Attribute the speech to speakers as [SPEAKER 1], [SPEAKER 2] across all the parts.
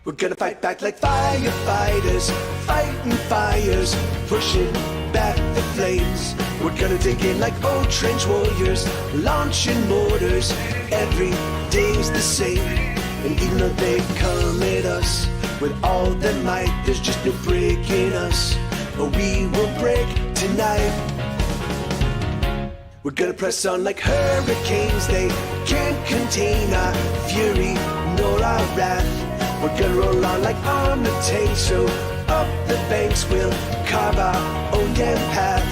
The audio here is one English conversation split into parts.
[SPEAKER 1] We're gonna fight back like firefighters, fighting fires, pushing back the flames. We're gonna dig in like old trench warriors, launching mortars. Every day's the same, and even though they come at us with all their might, there's just no breaking us. But we will break tonight. We're gonna press on like hurricanes. They can't contain our fury nor our wrath. We're gonna roll on like armored tanks, so up the banks we'll carve our own damn path.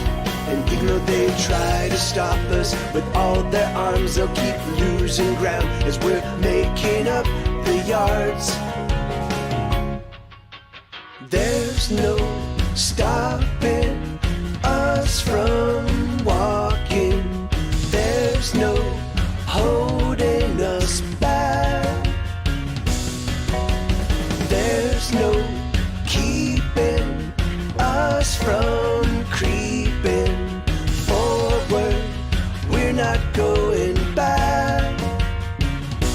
[SPEAKER 1] And even though they try to stop us with all their arms, they'll keep losing ground as we're making up the yards. There's no stopping us from walking. There's no holding us back. There's no keeping us from creeping forward. We're not going back.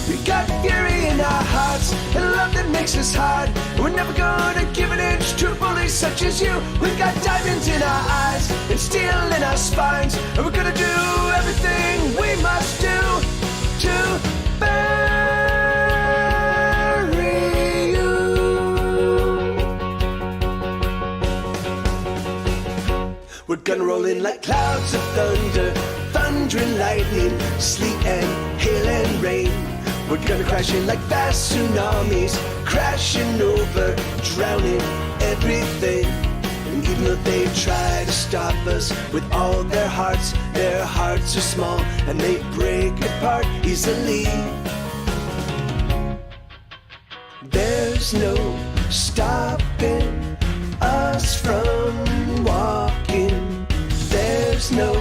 [SPEAKER 1] We got fury in our hearts and love that makes us hard. We're never gonna give an inch to bullies such as you. We've got diamonds in our eyes and steel in our spines, and we're gonna do everything we must do to bury you. We're gonna roll in like clouds of thunder, thundering lightning, sleet and hail and rain. We're gonna crash in like vast tsunamis, crashing over, drowning everything. And even though they try to stop us with all their hearts are small and they break apart easily. There's no stopping us from walking. There's no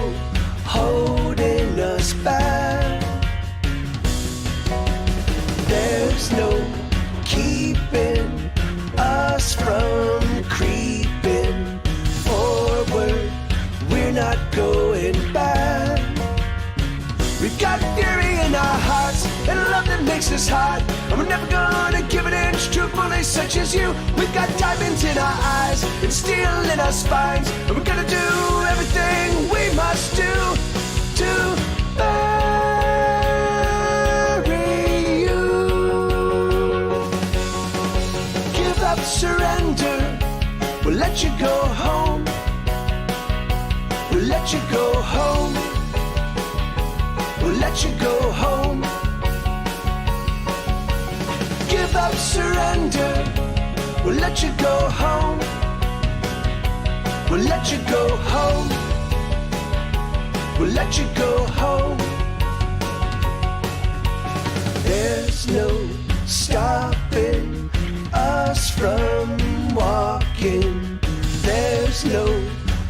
[SPEAKER 1] holding us back. There's no keeping us from creeping forward. We're not going back. We've got fury in our hearts and love that makes us hot, and we're never gonna give an inch to bullies such as you. We've got diamonds in our eyes and steel in our spines, and we're gonna do everything we must do to bury you. Give up, surrender. We'll let you go home. We'll let you go home. We'll let you go home. Give up, surrender. We'll let you go home. We'll let you go home. We'll let you go home. There's no stopping us from walking. There's no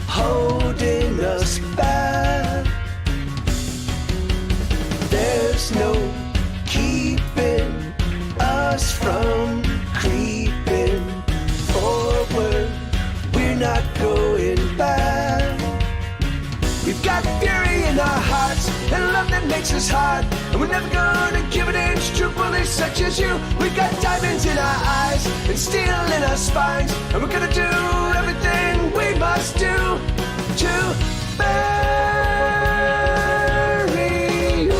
[SPEAKER 1] holding us back. There's no keeping us from creeping forward. We're not going back. We've got fury in our hearts and love that makes us hard, and we're never gonna give an inch to bullies such as you. We've got diamonds in our eyes and steel in our spines, and we're gonna do everything we must do to bury you.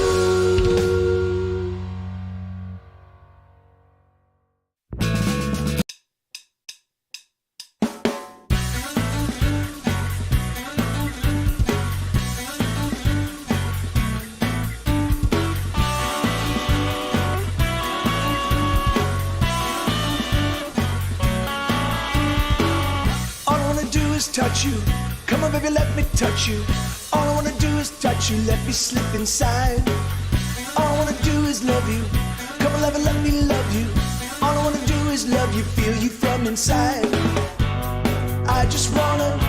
[SPEAKER 1] Touch you, come on baby, let me touch you. All I wanna do is touch you, let me slip inside. All I wanna do is love you, come on lover, let me love you. All I wanna do is love you, feel you from inside. I just wanna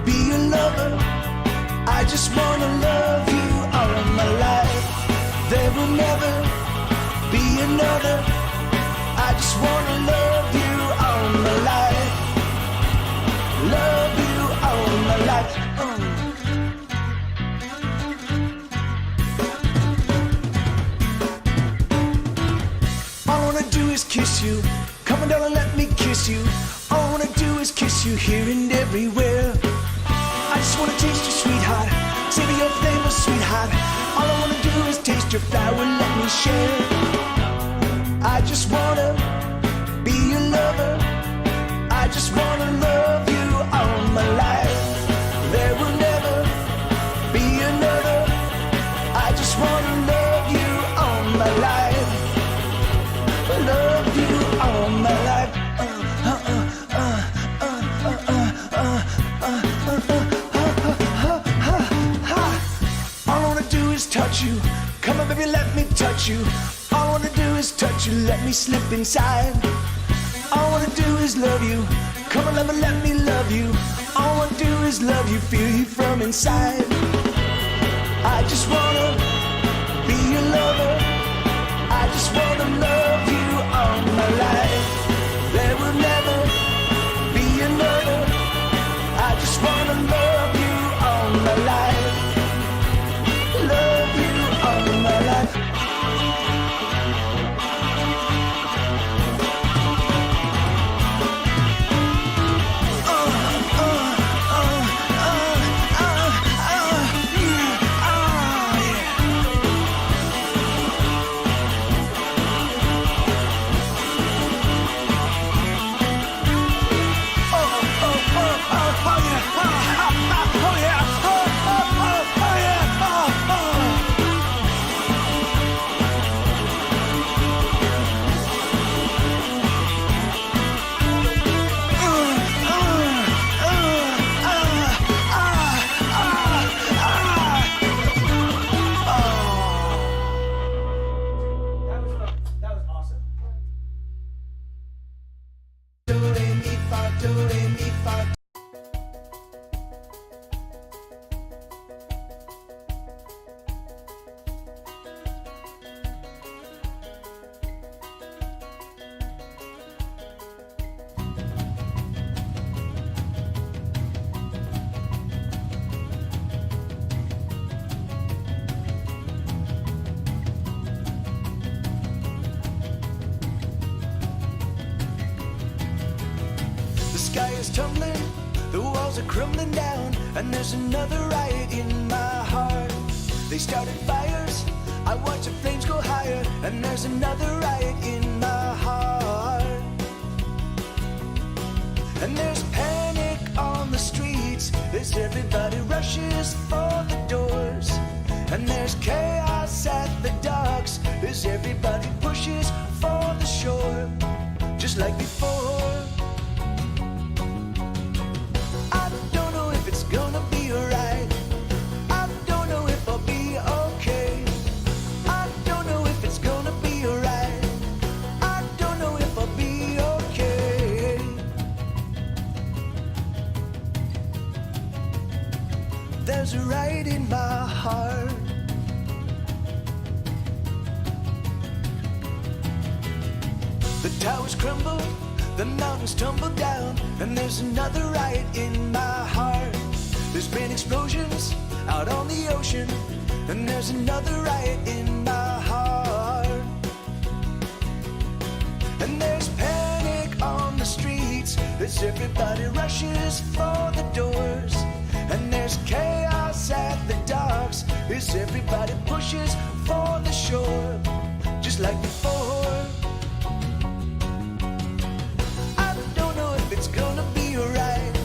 [SPEAKER 1] be your lover. I just wanna love you all of my life. There will never be another. I just wanna love you all my life. Love you all my life. All I wanna do is kiss you. Come on, darling, let me kiss you. All I wanna do is kiss you here and everywhere. I just wanna taste you, sweetheart. Savor your flavor, sweetheart. All I wanna do is taste your flower, let me share. I just wanna be your lover. I just wanna love you all my life. There will never be another. I just wanna love you all my life. Love you all my life. All I wanna do is touch you. Come on, baby, let me touch you. All I wanna do is touch you. Let me slip inside. All I wanna do is love you. Come on, lover, let me love you. All I wanna do is love you, feel you from inside. I just wanna be your lover. I just wanna love you all my life. There will never be another. I just wanna love you all my life. Love you all my life. That was awesome. Do re mi fa, do re mi fa. The sky is tumbling, the walls are crumbling down, and there's another riot in my heart. They started fires, I watch the flames go higher, and there's another riot in my heart. And there's panic on the streets, there's everybody rushes for the doors. And there's chaos at the docks, there's everybody pushes for the shore. Just like before. I don't know if it's gonna be alright. I don't know if I'll be okay. I don't know if it's gonna be alright. I don't know if I'll be okay. There's a riot in my heart. The towers crumble, the mountains tumble down, and there's another riot in my heart. There's been explosions out on the ocean, and there's another riot in my heart. And there's panic on the streets, as everybody rushes for the doors. And there's chaos at the docks, as everybody pushes for the shore. Just like before. It's gonna be alright.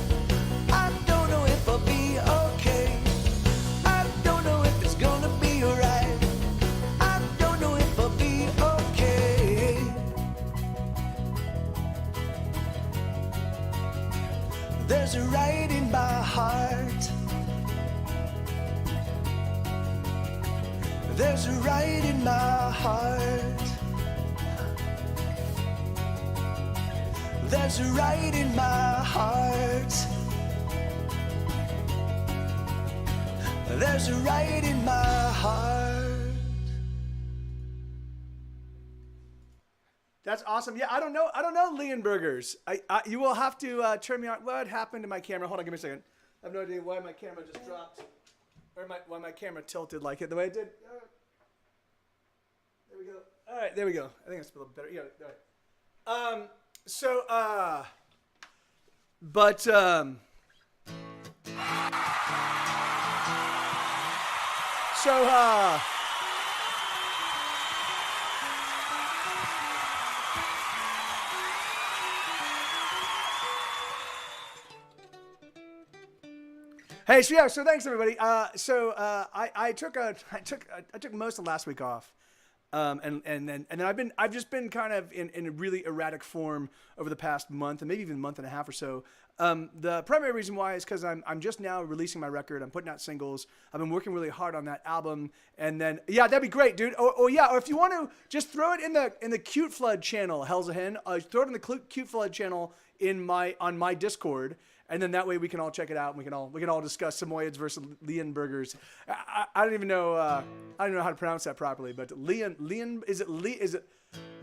[SPEAKER 1] I don't know if I'll be okay. I don't know if it's gonna be alright. I don't know if I'll be okay. There's a riot in my heart. There's a riot in my heart. There's a riot in my heart. There's a riot in my heart.
[SPEAKER 2] That's awesome. Yeah, I don't know Leonbergers. You will have to turn me on. What happened to my camera? Hold on, give me a second. I have no idea why my camera just dropped, or why my camera tilted like it the way it did. There we go. All right, there we go. I think it's a little better. Yeah, all right. So, but, so, hey, so yeah, so thanks everybody. I took most of last week off. And then I've just been kind of in a really erratic form over the past month and maybe even month and a half or so. The primary reason why is because I'm just now releasing my record. I'm putting out singles. I've been working really hard on that album. And then yeah, that'd be great, dude. Or if you want to just throw it in the Cute Flood channel, Hell's a Hen. Throw it in the Cute Flood channel on my Discord. And then that way we can all check it out and we can all discuss Samoyeds versus Leonbergers. I don't even know I don't know how to pronounce that properly, but Leon is it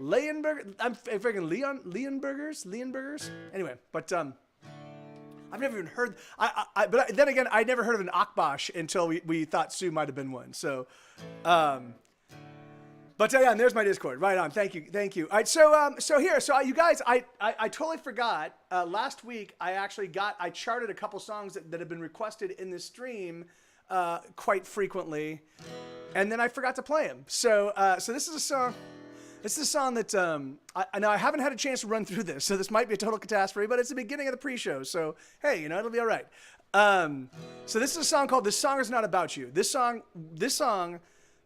[SPEAKER 2] Leonberger? I'm freaking Leonbergers. Anyway, but I've never even heard. But then again, I never heard of an Akbash until we thought Sue might have been one. So. But yeah, and there's my Discord. Right on. Thank you. All right, so you guys, I totally forgot. Last week, I charted a couple songs that have been requested in this stream quite frequently, and then I forgot to play them. So this is a song. This is a song that I haven't had a chance to run through this, so this might be a total catastrophe. But it's the beginning of the pre-show, so hey, it'll be all right. So this is a song called "This Song Is Not About You." This song.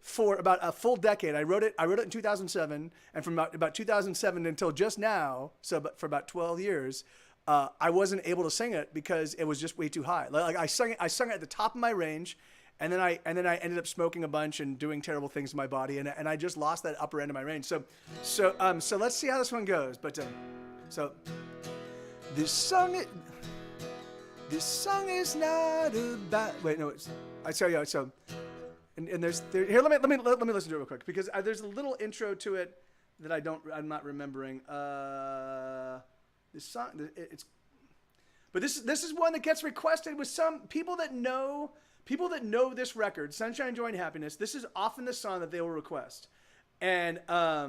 [SPEAKER 2] For about a full decade, I wrote it in 2007, and from about 2007 until just now, for about 12 years, I wasn't able to sing it because it was just way too high. Like I sung it at the top of my range, and then I ended up smoking a bunch and doing terrible things to my body, and I just lost that upper end of my range. So let's see how this one goes. But this song is not about. Wait, no, I tell you so. And here. Let me listen to it real quick because there's a little intro to it that I'm not remembering. This song, but this is one that gets requested with some people that know this record, Sunshine, Joy, and Happiness. This is often the song that they will request, and up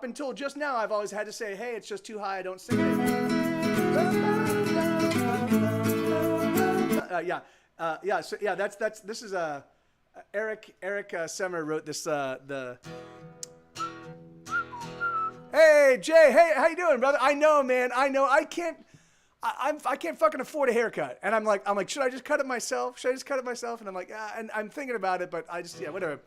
[SPEAKER 2] until just now, I've always had to say, hey, it's just too high, I don't sing it. Yeah. This is Eric Semmer wrote this Hey Jay, hey, how you doing, brother? I know, man. I can't fucking afford a haircut. And I'm like, should I just cut it myself? And I'm like, and I'm thinking about it, but whatever.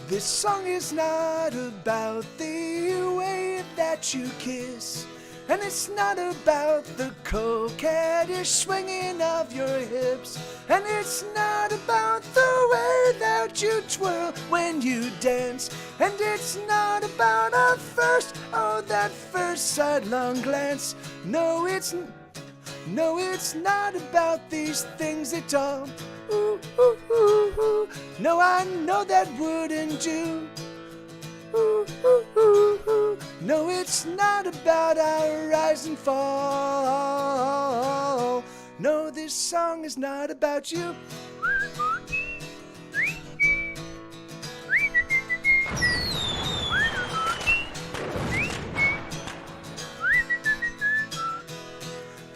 [SPEAKER 2] This song is not about the way that you kiss, and it's not about the coquettish swinging of your hips, and it's not about the way that you twirl when you dance, and it's not about that first sidelong glance. No, it's not about these things at all. Ooh, ooh, ooh, ooh. No, I know that wouldn't do. Ooh, ooh, ooh, ooh. No, it's not about our rise and fall. No, this song is not about you.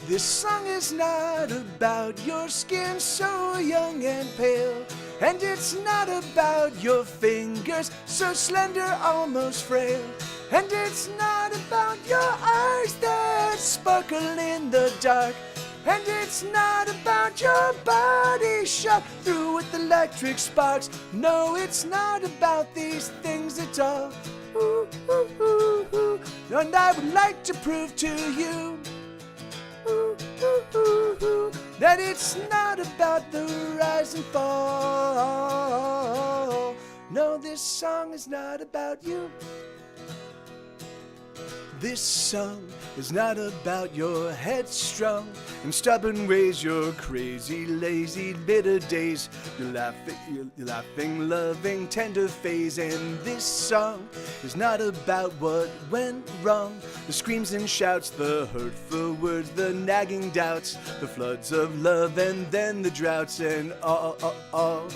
[SPEAKER 2] This song is not about your skin so young and pale, and it's not about your fingers so slender, almost frail, and it's not about your eyes that sparkle in the dark, and it's not about your body shot through with electric sparks. No, it's not about these things at all. Ooh, ooh, ooh, ooh. And I would like to prove to you that it's not about the rise and fall. No, this song is not about you. This song is not about your headstrong and stubborn ways, your crazy, lazy, bitter days, your laughing, loving, tender phase. And this song is not about what went wrong, the screams and shouts, the hurtful words, the nagging doubts, the floods of love and then the droughts, and all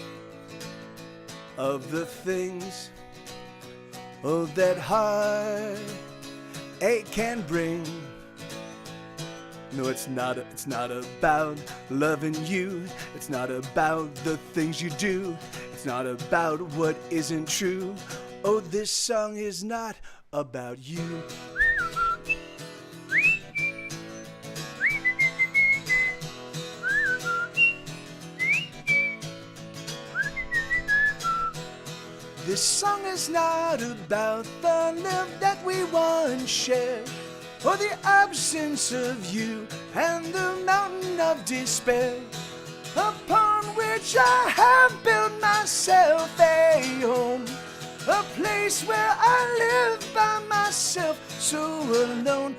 [SPEAKER 2] of the things, oh, that heartache can bring. No, it's not about loving you. It's not about the things you do. It's not about what isn't true. Oh, this song is not about you. This song is not about the love that we once shared, or the absence of you and the mountain of despair, upon which I have built myself a home, a place where I live by myself, so alone,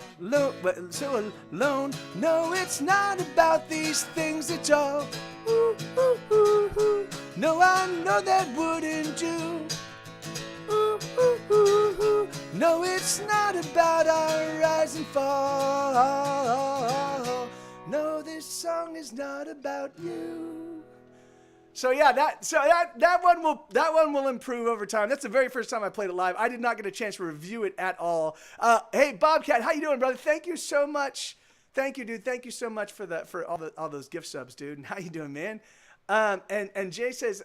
[SPEAKER 2] so alone. No, it's not about these things at all. Ooh, ooh, ooh, ooh. No, I know that wouldn't do. Ooh, ooh, ooh, ooh. No, it's not about our rise and fall. No, this song is not about you. So yeah, that one will improve over time. That's the very first time I played it live. I did not get a chance to review it at all. Hey Bobcat, how you doing, brother? Thank you so much. Thank you, dude. Thank you so much for all those gift subs, dude. And how you doing, man? And Jay says,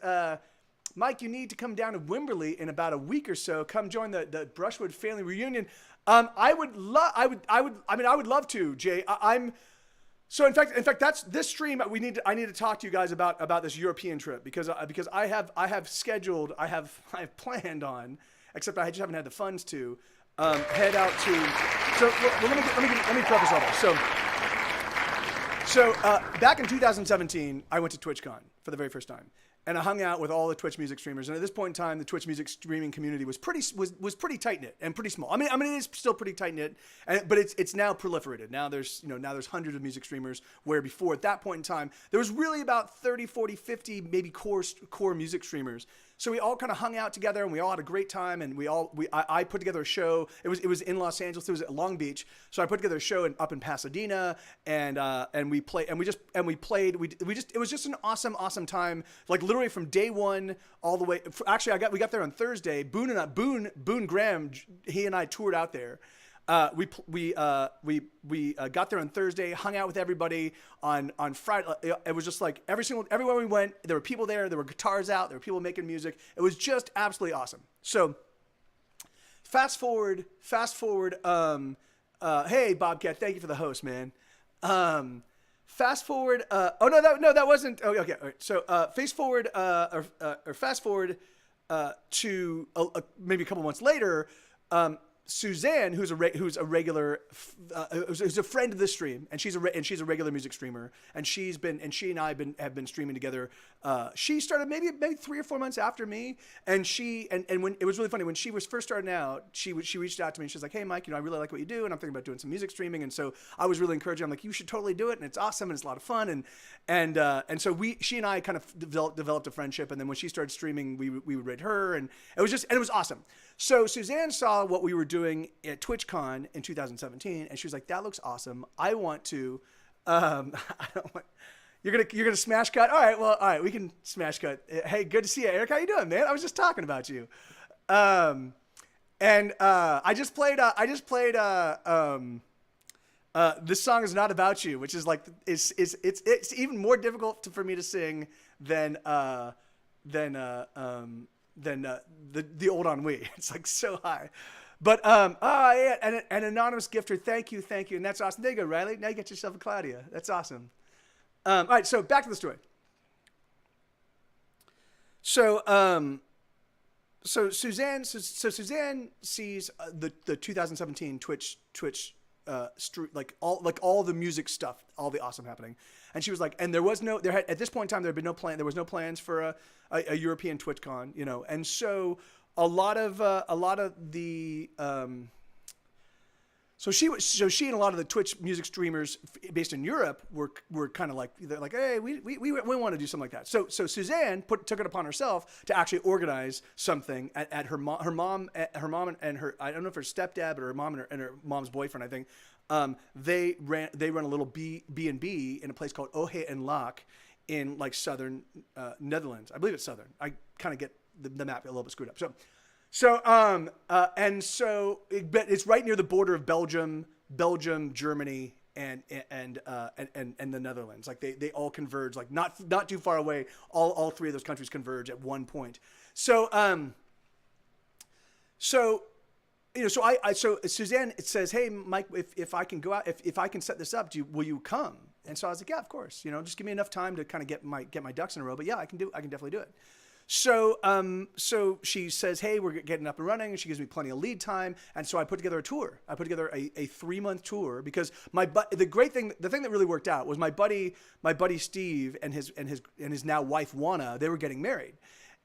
[SPEAKER 2] Mike, you need to come down to Wimberley in about a week or so. Come join the Brushwood family reunion. I would love to, Jay. So in fact, that's this stream. I need to talk to you guys about this European trip because I have planned on, except I just haven't had the funds to head out to. So let me preface all this. So back in 2017, I went to TwitchCon for the very first time. And I hung out with all the Twitch music streamers. And at this point in time, the Twitch music streaming community was pretty tight knit and pretty small. I mean, it is still pretty tight knit, but it's now proliferated. Now there's hundreds of music streamers, where before at that point in time, there was really about 30, 40, 50 maybe core music streamers. So we all kind of hung out together, and we all had a great time. And I put together a show. It was in Los Angeles. It was at Long Beach. So I put together a show up in Pasadena, and we played. It was just an awesome time. Like literally from day one all the way. Actually, we got there on Thursday. Boone Graham, he and I toured out there. We got there on Thursday, hung out with everybody on Friday. It was just like everywhere we went, there were people there, there were guitars out, there were people making music. It was just absolutely awesome. So fast forward. Hey Bobcat, thank you for the host, man. Fast forward. That wasn't. Oh, okay. All right. So fast forward to maybe a couple months later. Suzanne, who's a regular, who's a friend of the stream, and she's a regular music streamer, and she and I have been streaming together. She started maybe 3 or 4 months after me, and when it was really funny when she was first starting out, she reached out to me and she's like, "Hey Mike, I really like what you do, and I'm thinking about doing some music streaming." And so I was really encouraging. I'm like, "You should totally do it, and it's awesome, and it's a lot of fun." And so she and I kind of developed a friendship, and then when she started streaming, we would raid her, and it was awesome. So Suzanne saw what we were doing at TwitchCon in 2017, and she was like, "That looks awesome. I want to." You're gonna smash cut. All right, we can smash cut. Hey, good to see you, Eric. How you doing, man? I was just talking about you. I just played. This song is not about you, which is like it's even more difficult for me to sing than the old ennui. It's like so high. But yeah, and an anonymous gifter, thank you, and that's awesome. There you go, Riley. Now you get yourself a Claudia. That's awesome. All right, so back to the story. So Suzanne sees the 2017 Twitch like all the music stuff, all the awesome happening, and she was like, and at this point in time there was no plans for a European TwitchCon, and so a lot of the So she and a lot of the Twitch music streamers based in Europe were kind of like, they're like, hey, we want to do something like that. So Suzanne took it upon herself to actually organize something at her mom and her, I don't know if her stepdad, but her mom and her mom's boyfriend, I think. They run a little B&B in a place called Ohe en Laak in like southern Netherlands. I believe it's southern. I kind of get the map a little bit screwed up. But it's right near the border of Belgium, Germany, and the Netherlands. Like they all converge, like not too far away. All three of those countries converge at one point. So Suzanne says, hey, Mike, if I can go out, if I can set this up, will you come? And so I was like, yeah, of course. Just give me enough time to kind of get my ducks in a row. But yeah, I can definitely do it. So she says, hey, we're getting up and running. And she gives me plenty of lead time. And so I put together a tour. I put together a 3-month tour because the thing that really worked out was my buddy Steve and his now wife, Juana, they were getting married.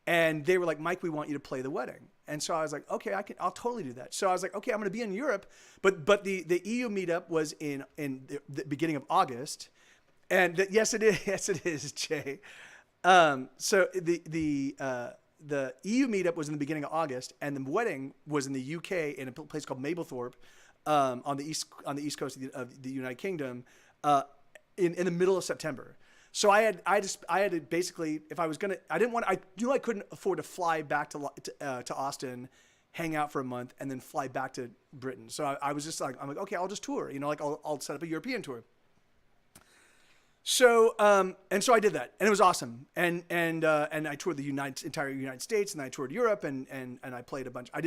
[SPEAKER 2] And they were like, Mike, we want you to play the wedding. And so I was like, okay, I'll totally do that. So I was like, okay, I'm going to be in Europe. But the EU meetup was in the beginning of August. And yes, it is. Yes, it is, Jay. So the EU meetup was in the beginning of August, and the wedding was in the UK in a place called Mablethorpe, on the east coast of the United Kingdom, in the middle of September. So I had to basically, if I was gonna, I knew I couldn't afford to fly back to Austin, hang out for a month, and then fly back to Britain. So I was just like, I'm like, okay, I'll just tour, I'll set up a European tour. So so I did that, and it was awesome. And I toured the entire United States, and I toured Europe, and I played a bunch. I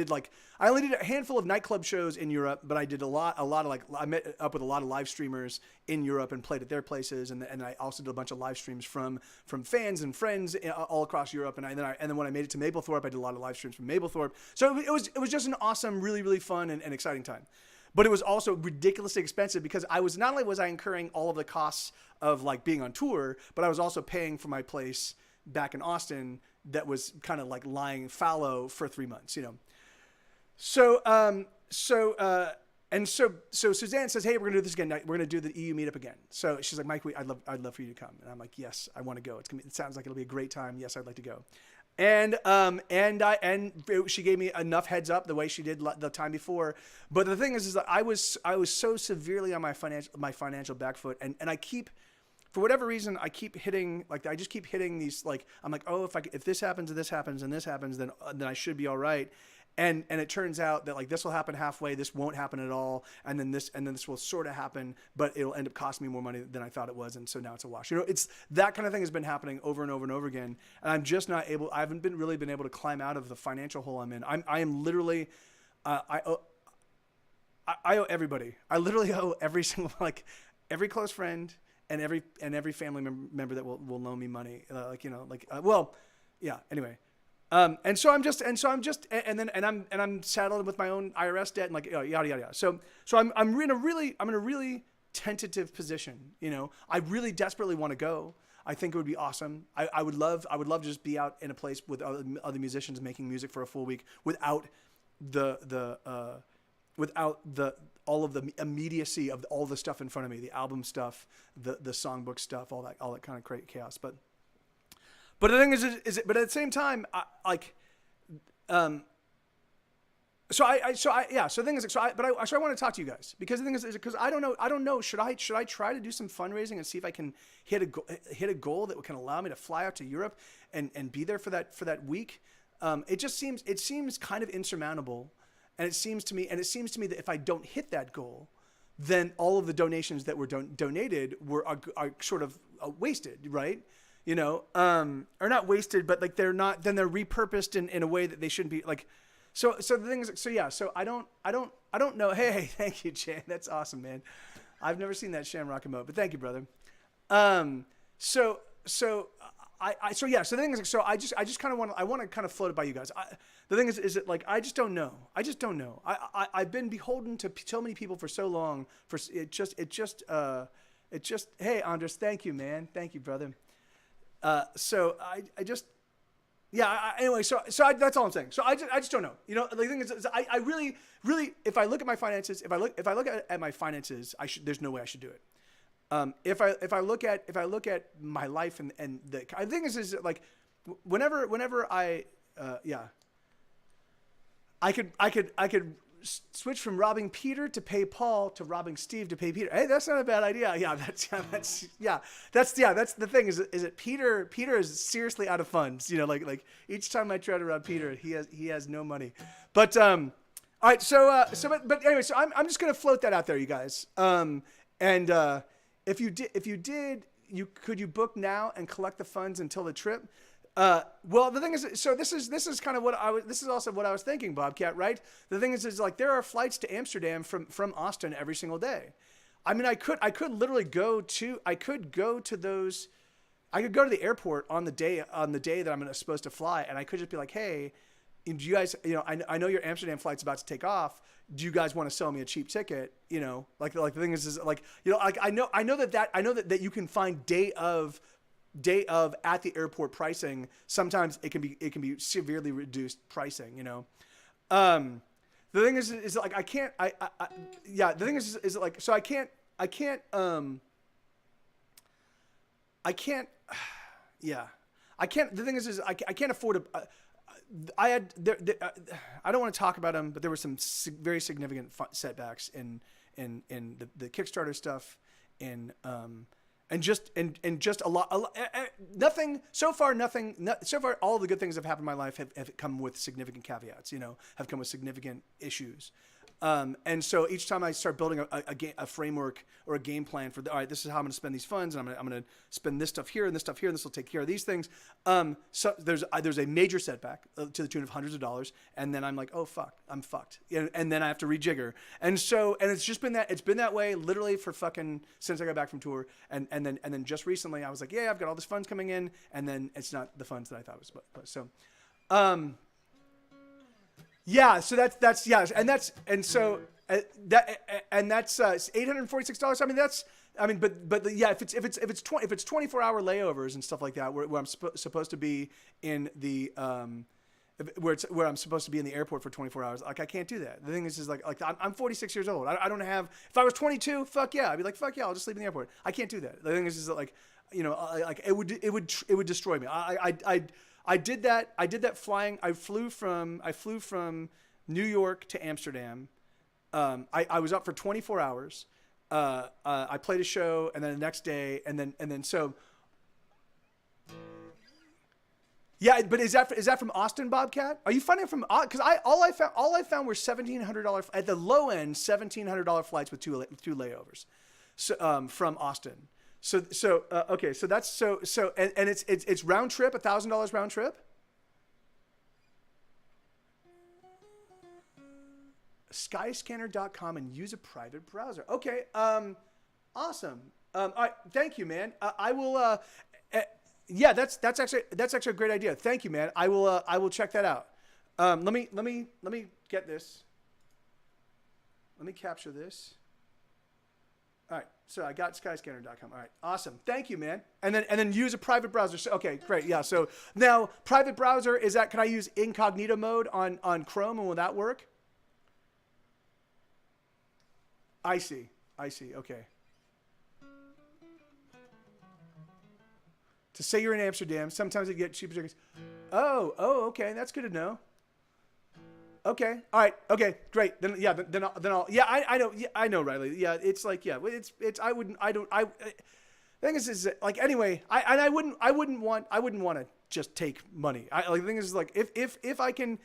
[SPEAKER 2] only did a handful of nightclub shows in Europe, but I did a lot of like, I met up with a lot of live streamers in Europe and played at their places, and I also did a bunch of live streams from fans and friends all across Europe. And then when I made it to Mablethorpe, I did a lot of live streams from Mablethorpe. So it was just an awesome, really, really fun and exciting time. But it was also ridiculously expensive because not only was I incurring all of the costs of like being on tour, but I was also paying for my place back in Austin that was kind of like lying fallow for 3 months, So Suzanne says, hey, we're gonna do this again. We're gonna do the EU meetup again. So she's like, Mike, I'd love for you to come. And I'm like, yes, I want to go. It sounds like it'll be a great time. Yes, I'd like to go. And she gave me enough heads up the way she did the time before. But the thing is that I was so severely on my financial back foot, and I keep, for whatever reason, I keep hitting, like, I just keep hitting these, like, I'm like, oh, if this happens and this happens and this happens, then I should be all right. And it turns out that like this will happen halfway, this won't happen at all, and then this will sort of happen, but it'll end up costing me more money than I thought it was, and so now it's a wash. It's that kind of thing has been happening over and over and over again, and I'm just not able. I haven't really been able to climb out of the financial hole I'm in. I am literally, I owe everybody. I literally owe every single every close friend and every family member that will loan me money. Anyway. And I'm saddled with my own IRS debt and like yada yada yada. So I'm in a really tentative position. I really desperately want to go. I think it would be awesome. I would love to just be out in a place with other musicians making music for a full week without all of the immediacy of all the stuff in front of me, the album stuff, the songbook stuff, all that kind of chaos. But the thing is, but at the same time, I want to talk to you guys because the thing is because I don't know. Should I try to do some fundraising and see if I can hit a goal that can allow me to fly out to Europe and be there for that week? It seems kind of insurmountable, and it seems to me that if I don't hit that goal, then all of the donations that were donated are sort of wasted, right? Or not wasted, but like they're repurposed in a way that they shouldn't be. Like, so the thing is, so I don't know. Hey, thank you, Chan. That's awesome, man. I've never seen that Shamrock emote, but thank you, brother. So the thing is, so I just kind of want to kind of float it by you guys. The thing is that like I just don't know. I've been beholden to so many people for so long. Hey, Andres, thank you, man. Thank you, brother. So I just, Yeah. Anyway, that's all I'm saying. So I just don't know. You know, the thing is I really, if I look at my finances, if I look at my finances, there's no way I should do it. If I look at my life and the thing is like, whenever I could switch from robbing Peter to pay Paul to robbing Steve to pay Peter. Hey, that's not a bad idea. Yeah, that's the thing is that Peter is seriously out of funds. You know, like each time I try to rob Peter, he has no money. But all right, but anyway, so I'm just gonna float that out there, you guys. If you did, could you book now and collect the funds until the trip? Well, the thing is, so this is kind of this is also what I was thinking, Bobcat, right? The thing is like there are flights to Amsterdam from Austin every single day. I mean, I could literally go to those. I could go to the airport on the day that I'm supposed to fly, and I could just be like, hey, do you guys, you know, I know your Amsterdam flight's about to take off. Do you guys want to sell me a cheap ticket? You know, like the thing is like, you know, like I know that you can find day of at the airport pricing. Sometimes it can be severely reduced pricing, you know. The thing is like the thing is like, so I can't the thing is I can't afford I don't want to talk about them, but there were some very significant setbacks in the Kickstarter stuff, and just a lot, nothing so far. So far, all the good things that have happened in my life have come with significant caveats. You know, have come with significant issues. And so each time I start building a framework or a game plan for all right, this is how I'm going to spend these funds, and I'm going to spend this stuff here and this stuff here, and this will take care of these things. So there's a major setback to the tune of hundreds of dollars, and then I'm like, oh fuck, I'm fucked, and then I have to rejigger. And it's been that way literally for fucking since I got back from tour, and then just recently I was like, yeah, I've got all this funds coming in, and then it's not the funds that I thought it was. So. Yeah, so that's $846. If it's 24-hour layovers and stuff like that, where I'm supposed to be in the where I'm supposed to be in the airport for 24 hours, like I can't do that. The thing is like I'm 46 years old. I don't have. If I was 22, fuck yeah, I'd be like fuck yeah, I'll just sleep in the airport. I can't do that. The thing is that like, you know, like it would destroy me. I did that flying. I flew from New York to Amsterdam. I was up for 24 hours. I played a show, and then the next day, and then so. Yeah, but is that from Austin, Bobcat? Are you finding it from? Because all I found were $1,700 at the low end, $1,700 flights with two layovers, so from Austin. Okay, so that's and it's round trip, $1,000 round trip. Skyscanner.com and use a private browser. Okay, awesome. All right, thank you, man. I will. Yeah, that's actually a great idea. Thank you, man. I will check that out. Let me get this. Let me capture this. All right, so I got skyscanner.com. All right, awesome. Thank you, man. And then use a private browser. So, okay, great. Yeah. So now private browser can I use incognito mode on Chrome, and will that work? I see. Okay. To say you're in Amsterdam, sometimes they get cheaper tickets. Oh, okay. That's good to know. Okay. All right. Okay. Great. Then I'll. Yeah, I know. Yeah, I know, Riley. Yeah, it's like it's. Thing is like anyway. I wouldn't want to just take money. The thing is like if I can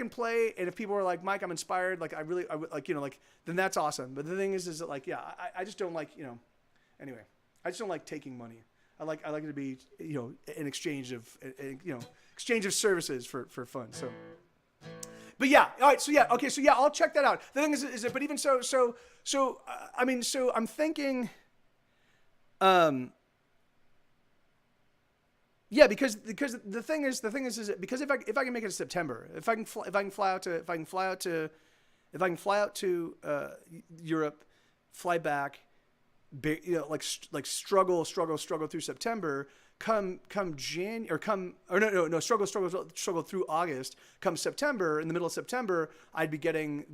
[SPEAKER 2] play, and if people are like, Mike, I'm inspired. Like I would like, you know, like then that's awesome. But the thing is that like I just don't like, you know. Anyway, I just don't like taking money. I like it to be, you know, an exchange of services for fun. So. But yeah, all right. So yeah, okay. So yeah, I'll check that out. The thing is but even so I mean, so I'm thinking, yeah, because the thing is that because if I can make it in September, if I can fly out to Europe, fly back, you know, like struggle through September struggle through August. Come September, in the middle of September, I'd be getting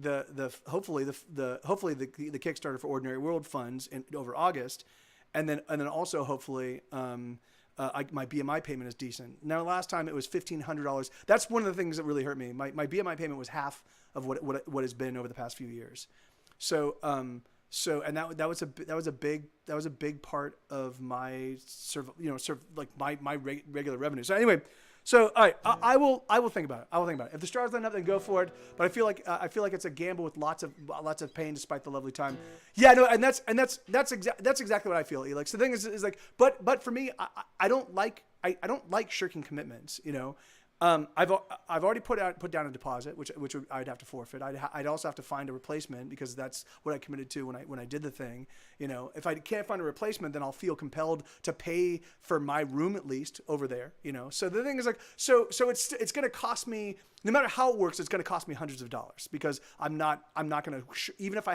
[SPEAKER 2] hopefully the Kickstarter for Ordinary World funds over August, and then also hopefully my BMI payment is decent. Now last time it was $1,500. That's one of the things that really hurt me. My BMI payment was half of what has been over the past few years. So that was a big part of my my regular revenue. So anyway, all right, I will think about it. I will think about it. If the stars line up, then go for it. But I feel like it's a gamble with lots of pain despite the lovely time. Yeah, no, and that's exactly what I feel. Like, so the thing is like, but for me, I don't like shirking commitments. You know. I've already put down a deposit, which I'd have to forfeit. I'd also have to find a replacement because that's what I committed to when I did the thing. You know, if I can't find a replacement, then I'll feel compelled to pay for my room at least over there. You know, so the thing is like, so it's going to cost me, no matter how it works, it's going to cost me hundreds of dollars because I'm not going to, even if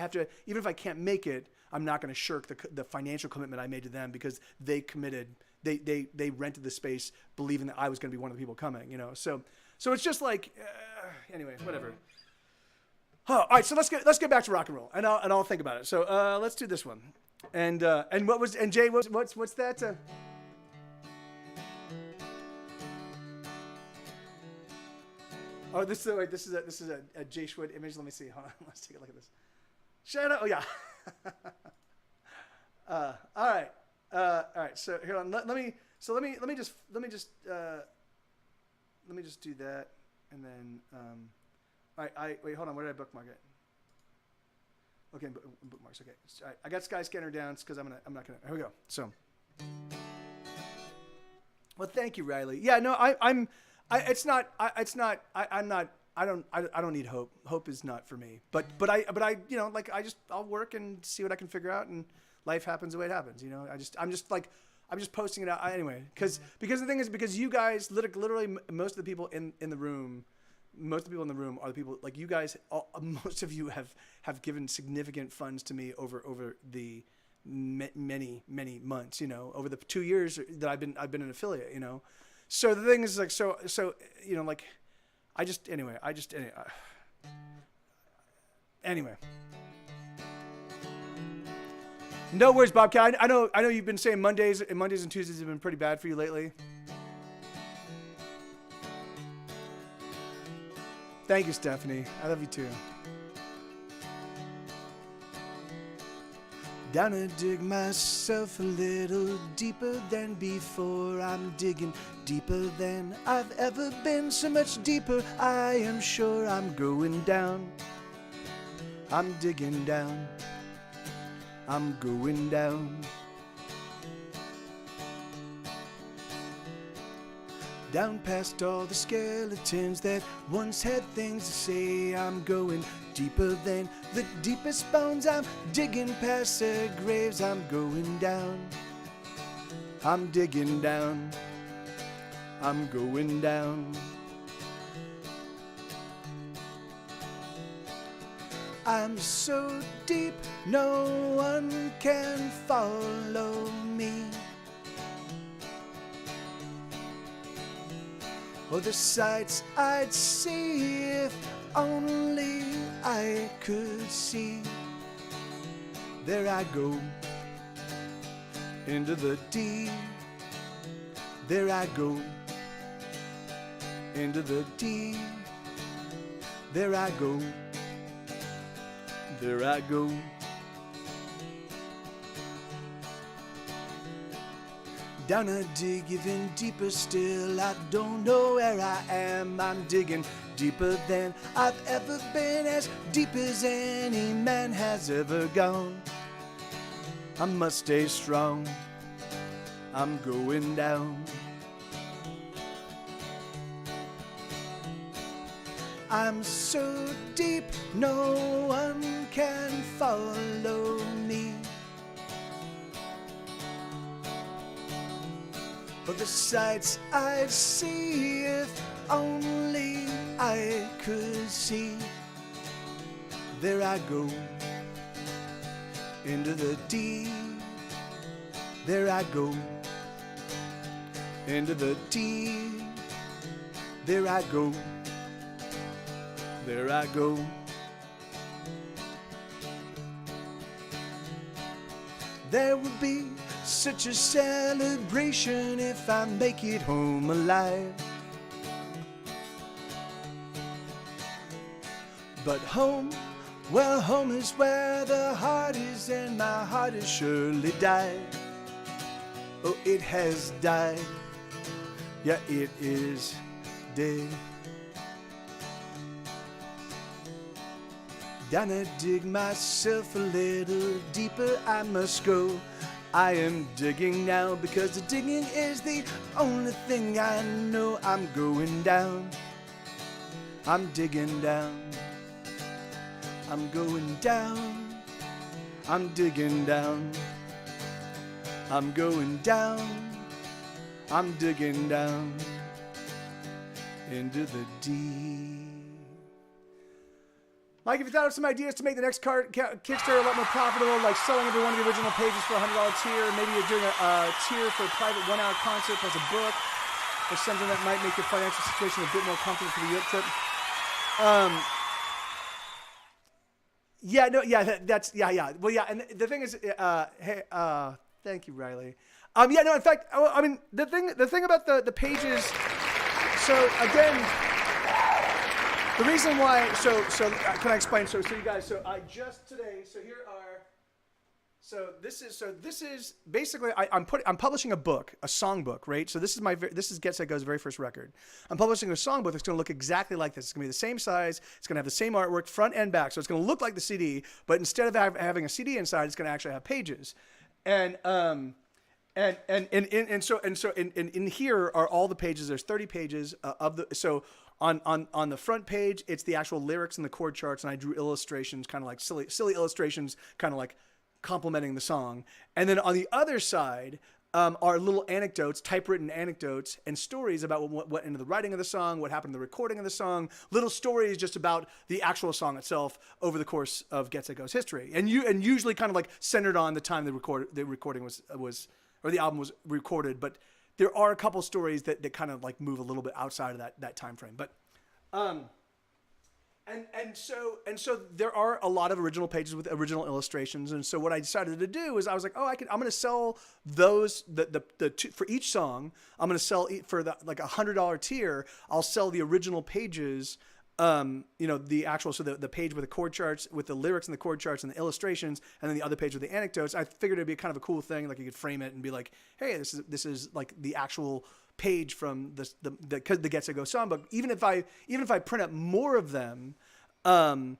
[SPEAKER 2] I can't make it, I'm not going to shirk the financial commitment I made to them because they committed. They rented the space believing that I was going to be one of the people coming, you know. So it's just like, anyway, whatever. Oh, all right, so let's get back to rock and roll, and I'll think about it. So let's do this one, and Jay, what's that? Oh, this is a Jay Schwood image. Let me see. Hold on, let's take a look at this. Shout out. Oh yeah. All right. All right, so here on. Let me just do that, and then wait, hold on. Where did I bookmark it? Okay, bookmarks. Okay, all right, I got Skyscanner down because I'm not gonna. Here we go. So, well, thank you, Riley. Yeah, no, I don't need hope. Hope is not for me. But I I'll work and see what I can figure out and. Life happens the way it happens, you know. I'm just posting it out anyway, because the thing is, because you guys literally most of the people in the room are the people like you guys. Most of you have given significant funds to me over the many months, you know, over the 2 years that I've been an affiliate, you know. So the thing is like so you know, like anyway. No worries, Bobcat. I know you've been saying Mondays and Tuesdays have been pretty bad for you lately. Thank you, Stephanie. I love you too. Down to dig myself a little deeper than before. I'm digging deeper than I've ever been. So much deeper, I am sure I'm going down. I'm digging down. I'm going down. Down past all the skeletons that once had things to say. I'm going deeper than the deepest bones. I'm digging past their graves. I'm going down. I'm digging down. I'm going down. I'm so deep, no one can follow me. Oh, the sights I'd see if only I could see. There I go, into the deep. There I go, into the deep. There I go. There I go. Down a dig even deeper still. I don't know where I am. I'm digging deeper than I've ever been, as deep as any man has ever gone. I must stay strong. I'm going down. I'm so deep, no one can follow me. For the sights I'd see if only I could see. There I go, into the deep. There I go, into the deep. There I go. There I go. There will be such a celebration if I make it home alive. But home, well, home is where the heart is, and my heart has surely died. Oh, it has died. Yeah, it is dead. Down I dig myself a little deeper I must go. I am digging now because the digging is the only thing I know. I'm going down. I'm digging down. I'm going down. I'm digging down. I'm going down. I'm digging down into the deep. Mike, if you thought of some ideas to make the next Kickstarter a lot more profitable, like selling every one of the original pages for $100 tier, maybe you're doing a tier for a private 1-hour concert plus a book, or something that might make your financial situation a bit more comfortable for the Europe trip. Well, yeah, and the thing is, thank you, Riley. In fact, I mean, the thing about the pages, so again, the reason why, can I explain? So you guys, I just today, this is basically, I'm publishing a book, a song book, right? So this is Get Set Go's very first record. I'm publishing a song book that's going to look exactly like this. It's going to be the same size. It's going to have the same artwork, front and back. So it's going to look like the CD, but instead of having a CD inside, it's going to actually have pages. And in here are all the pages. There's 30 pages on the front page, it's the actual lyrics and the chord charts, and I drew illustrations, kind of like silly illustrations, kind of like complementing the song. And then on the other side are little anecdotes, typewritten anecdotes and stories about what went into the writing of the song, what happened to the recording of the song, little stories just about the actual song itself over the course of Get Set Go's history, and usually kind of like centered on the time the recording was or the album was recorded, but there are a couple stories that kind of like move a little bit outside of that time frame. But and so there are a lot of original pages with original illustrations. And so what I decided to do is I was like, I'm going to sell those for each song. I'm going to sell for like $100 tier. I'll sell the original pages. The actual, so the page with the chord charts, with the lyrics and the chord charts and the illustrations, and then the other page with the anecdotes. I figured it'd be kind of a cool thing, like you could frame it and be like, hey, this is like the actual page from the Get Set Go songbook. Even if I print up more of them, over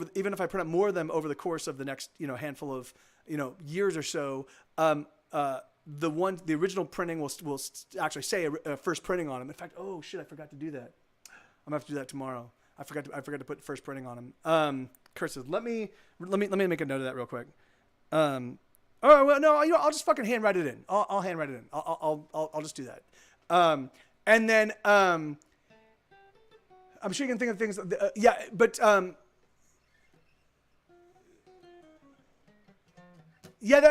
[SPEAKER 2] the course of the next handful of years or so, the original printing will actually say a first printing on them. In fact, oh shit, I forgot to do that. I'm gonna have to do that tomorrow. I forgot to put first printing on them. Kurt says, let me make a note of that real quick. Oh well, no, I'll just fucking handwrite it in. I'll handwrite it in. I'll just do that. And then I'm sure you can think of things. You're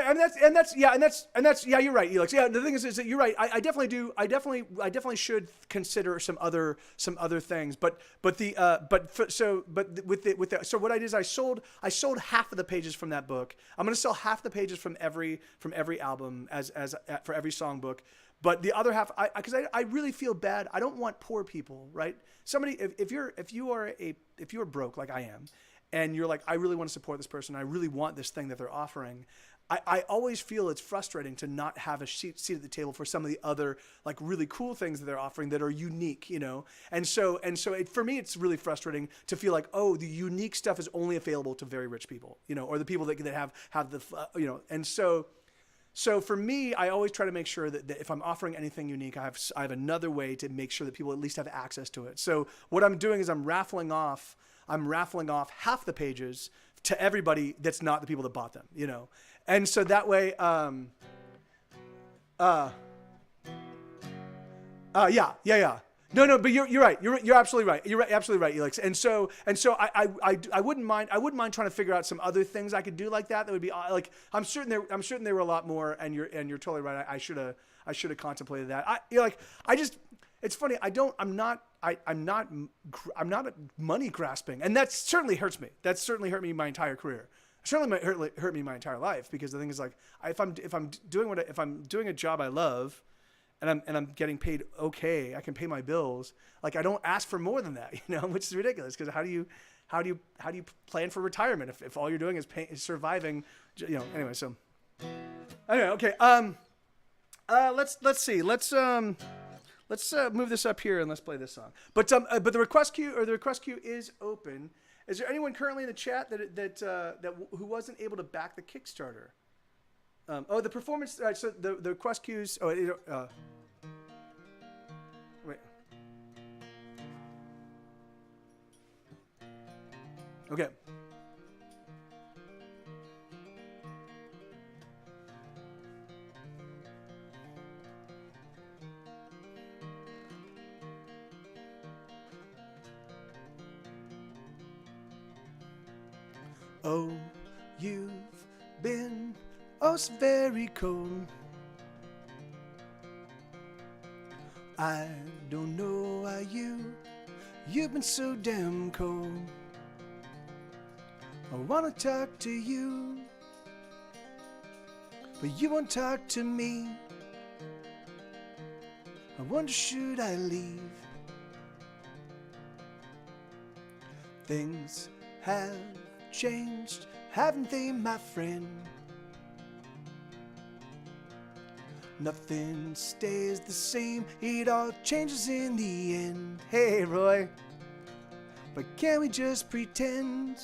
[SPEAKER 2] right, Elix. Yeah, the thing is that you're right. I definitely should consider some other things. So what I did is I sold half of the pages from that book. I'm going to sell half the pages from every album as for every song book. But the other half, because I really feel bad. I don't want poor people, right? Somebody, if you are broke like I am, and you're like, I really want to support this person. I really want this thing that they're offering. I always feel it's frustrating to not have a seat at the table for some of the other like really cool things that they're offering that are unique, And so for me, it's really frustrating to feel like, oh, the unique stuff is only available to very rich people, or the people that have the, And so for me, I always try to make sure that if I'm offering anything unique, I have another way to make sure that people at least have access to it. So what I'm doing is I'm raffling off half the pages to everybody that's not the people that bought them, And so that way, No, but you're right. You're absolutely right. You're absolutely right, Elix. And so I wouldn't mind trying to figure out some other things I could do like that. That would be like I'm certain there were a lot more. And you're totally right. I should have I should have contemplated that. It's funny. I'm not money grasping, and that certainly hurts me. That certainly hurt me my entire career. Certainly might hurt me my entire life, because the thing is, like, if I'm doing a job I love, and I'm getting paid okay, I can pay my bills. Like, I don't ask for more than that, which is ridiculous. Because how do you plan for retirement if all you're doing is surviving? Anyway, so anyway, okay. Let's see. Let's move this up here and let's play this song. But the request queue is open. Is there anyone currently in the chat that who wasn't able to back the Kickstarter? The performance. So the request queues. Wait. Okay. Oh, you've been so very cold. I don't know why you've been so damn cold. I wanna talk to you, but you won't talk to me. I wonder, should I leave? Things have changed, haven't they, my friend? Nothing stays the same, it all changes in the end. Hey, Roy, but can we just pretend?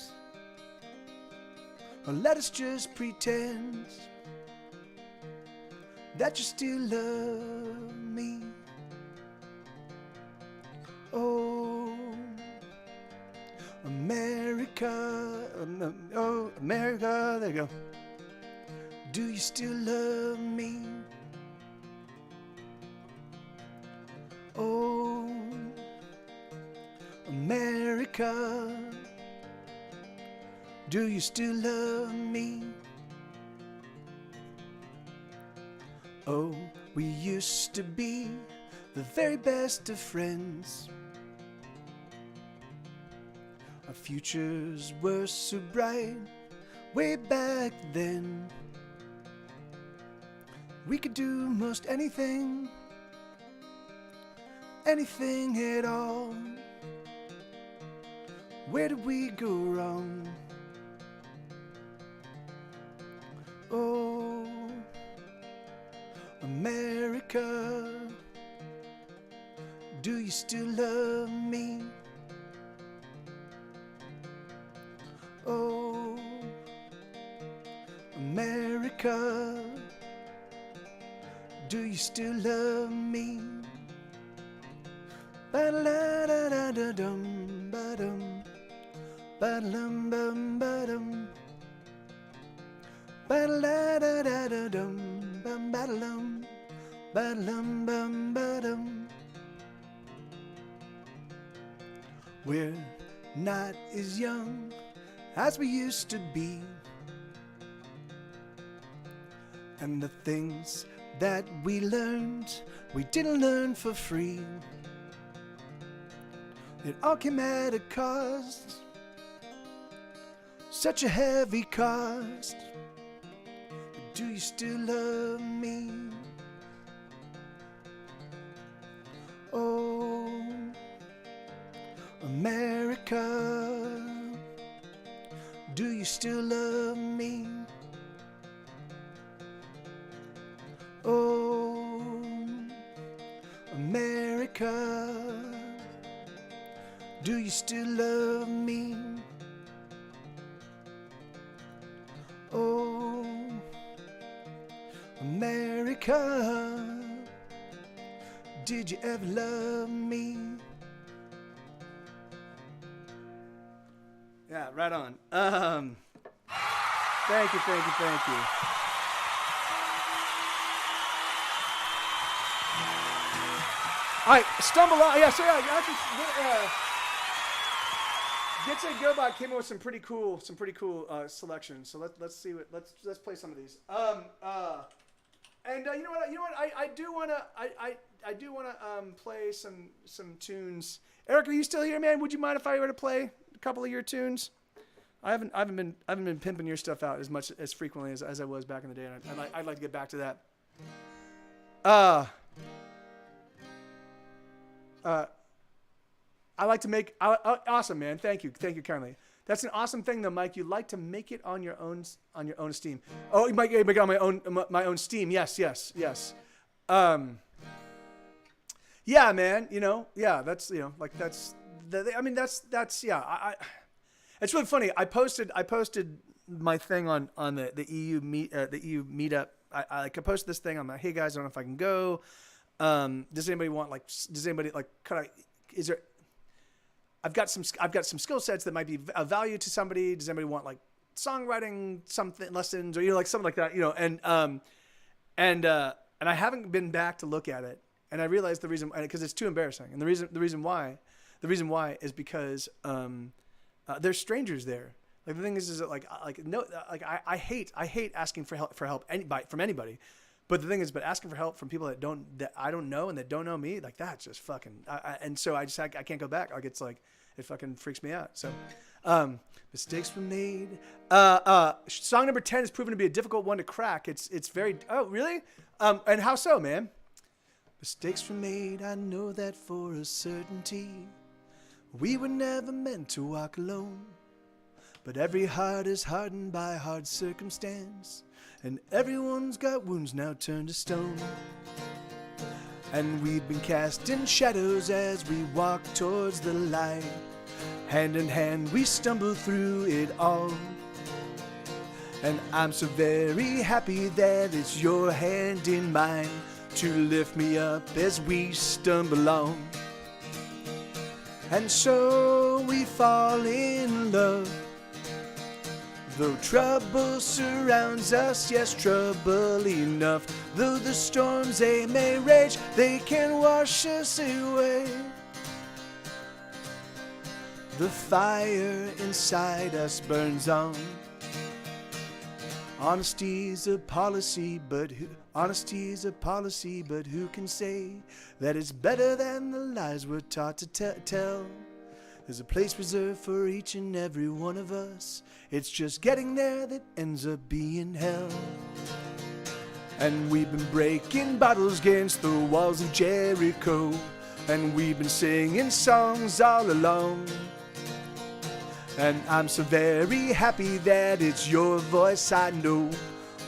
[SPEAKER 2] Or let us just pretend that you still love me. Oh, America, oh, America, there you go. Do you still love me? Oh, America, do you still love me? Oh, we used to be the very best of friends. Our futures were so bright way back then. We could do most anything, anything at all. Where did we go wrong? Oh, America, do you still love me? Oh, America, do you still love me? Ba-da-da-da-da-dum, ba-dum, ba-dum, bum, ba-dum, ba-da-da-da-da-dum, bum, ba-da-dum, ba-dum, bum, ba-dum. We're not as young as we used to be, and the things that we learned, we didn't learn for free. It all came at a cost, such a heavy cost. But do you still love me? Oh, America, do you still love me? Oh, America, do you still love me? Oh, America, did you ever love me? Yeah, right on. Thank you. All right, stumble on. Yeah, so yeah, actually, Get Set GoBot came up with some pretty cool selections. So let's see let's play some of these. You know what? I do wanna play some tunes. Eric, are you still here, man? Would you mind if I were to play a couple of your tunes? I haven't been pimping your stuff out as frequently as I was back in the day, and I'd like to get back to that. I like to make awesome, man. Thank you kindly. That's an awesome thing, though, Mike. You like to make it on your own steam. Oh, you might make it on my own steam. Yes. Yeah, man. That's yeah. It's really funny. I posted my thing on the EU meetup. I posted this thing. I'm like, hey guys, I don't know if I can go. Does anybody is there? I've got some skill sets that might be of value to somebody. Does anybody want like songwriting lessons or something like that? And I haven't been back to look at it, and I realized the reason because it's too embarrassing. And the reason why is because there's strangers there. Like the thing is that I hate asking for help from anybody. But the thing is, asking for help from people that I don't know and that don't know me, like that's just fucking. And so I can't go back. Like it's like it fucking freaks me out. So, mistakes were made. Song number 10 has proven to be a difficult one to crack. It's very. Oh really? And how so, man? Mistakes were made. I know that for a certainty. We were never meant to walk alone. But every heart is hardened by hard circumstance. And everyone's got wounds now turned to stone. And we've been cast in shadows as we walk towards the light. Hand in hand we stumble through it all. And I'm so very happy that it's your hand in mine to lift me up as we stumble on. And so we fall in love. Though trouble surrounds us, yes, trouble enough. Though the storms they may rage, they can wash us away. The fire inside us burns on. Honesty's a policy, but who can say that it's better than the lies we're taught to tell? There's a place reserved for each and every one of us. It's just getting there that ends up being hell. And we've been breaking bottles against the walls of Jericho. And we've been singing songs all along. And I'm so very happy that it's your voice I know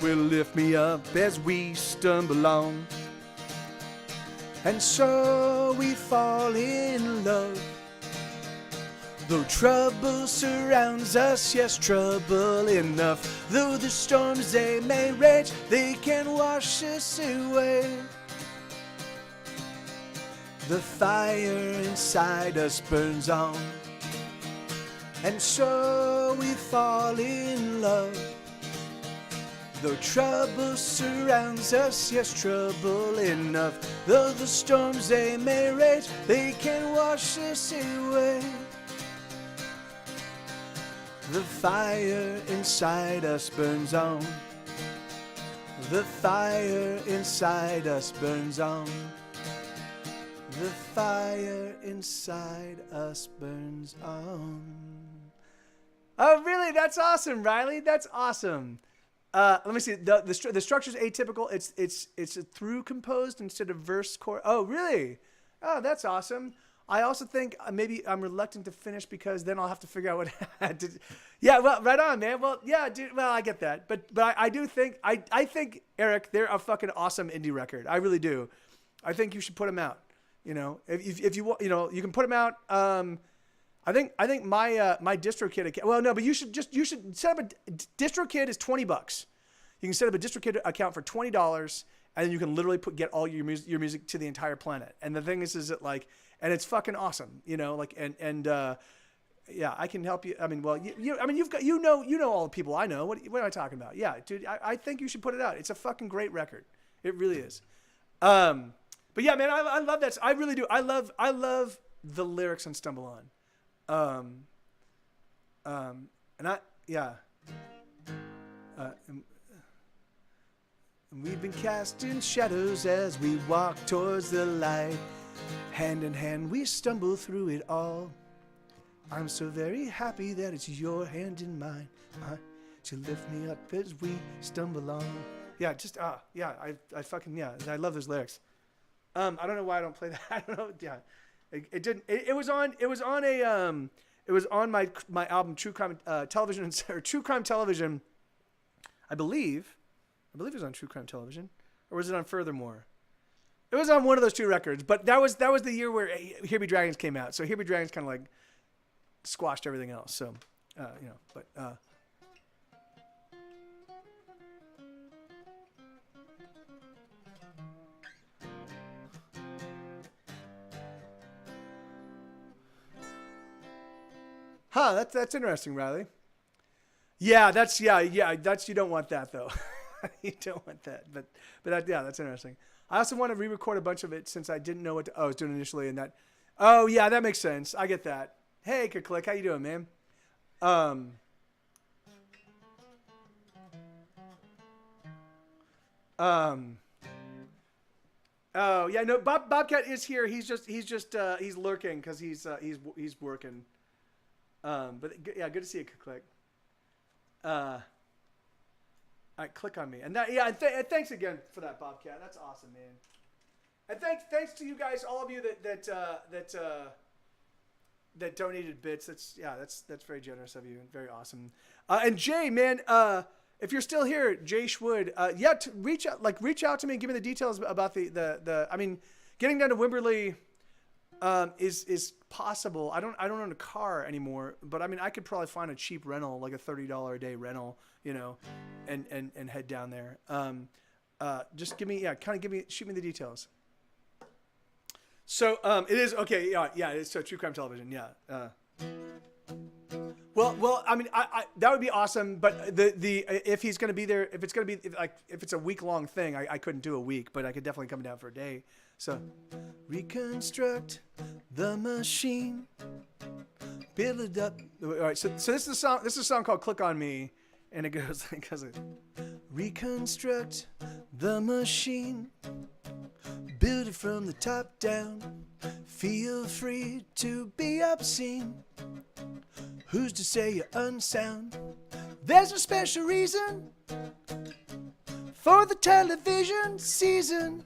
[SPEAKER 2] will lift me up as we stumble on. And so we fall in love. Though trouble surrounds us, yes, trouble enough. Though the storms they may rage, they can wash us away. The fire inside us burns on. And so we fall in love. Though trouble surrounds us, yes, trouble enough. Though the storms they may rage, they can wash us away. The fire inside us burns on. The fire inside us burns on. The fire inside us burns on. Oh, really? That's awesome, Riley. That's awesome. Let me see. The structure's atypical. It's a through composed instead of verse chorus. Oh, really? Oh, that's awesome. I also think maybe I'm reluctant to finish because then I'll have to figure out what. Yeah, well, right on, man. Well, yeah, dude. Well, I get that, but I do think I think Eric, they're a fucking awesome indie record. I really do. I think you should put them out. If you want, you can put them out. I think my DistroKid account. Well, no, but you should set up a DistroKid is $20. You can set up a DistroKid account for $20, and then you can literally get all your music to the entire planet. And the thing is that and it's fucking awesome, yeah, I can help you. I mean, well, you've got all the people I know. What am I talking about? Yeah, dude, I think you should put it out. It's a fucking great record. It really is. But yeah, man, I love that. I really do. I love the lyrics on Stumble On. And We've been casting shadows as we walk towards the light. Hand in hand we stumble through it all. I'm so very happy that it's your hand in mine, to lift me up as we stumble on. Yeah, just yeah, I fucking, yeah, I love those lyrics. I don't know why I don't play that. I don't know. Yeah, it didn't. It was on my album True Crime Television, or True Crime Television. I believe it was on True Crime Television, or was it on Furthermore? It was on one of those two records. But that was the year where Here Be Dragons came out. So Here Be Dragons kind of like squashed everything else. So but. That's interesting, Riley. Yeah, that's you don't want that though. You don't want that, but that's interesting. I also want to re-record a bunch of it since I didn't know what I was doing initially, and that. Oh yeah, that makes sense. I get that. Hey, Click, how you doing, man? Oh yeah, no. Bobcat is here. He's lurking because he's working. But yeah, good to see you, Click. All right, click on me, and that, yeah. And thanks again for that, Bobcat. That's awesome, man. And thanks to you guys, all of you that donated bits. That's very generous of you and very awesome. And Jay, man, if you're still here, Jay Schwood, reach out to me and give me the details about the. I mean, getting down to Wimberley is possible. I don't own a car anymore, but I mean, I could probably find a cheap rental, like a $30 a day rental, and head down there. Just shoot me the details. So it is okay. Yeah, it's so True Crime Television. Yeah. Well, I mean, I that would be awesome. But the if he's going to be there, if it's a week long thing, I couldn't do a week, but I could definitely come down for a day. So, reconstruct the machine, build it up. All right. So this is a song. This is a song called "Click on Me," and it goes reconstruct the machine, build it from the top down. Feel free to be obscene. Who's to say you're unsound? There's a special reason for the television season.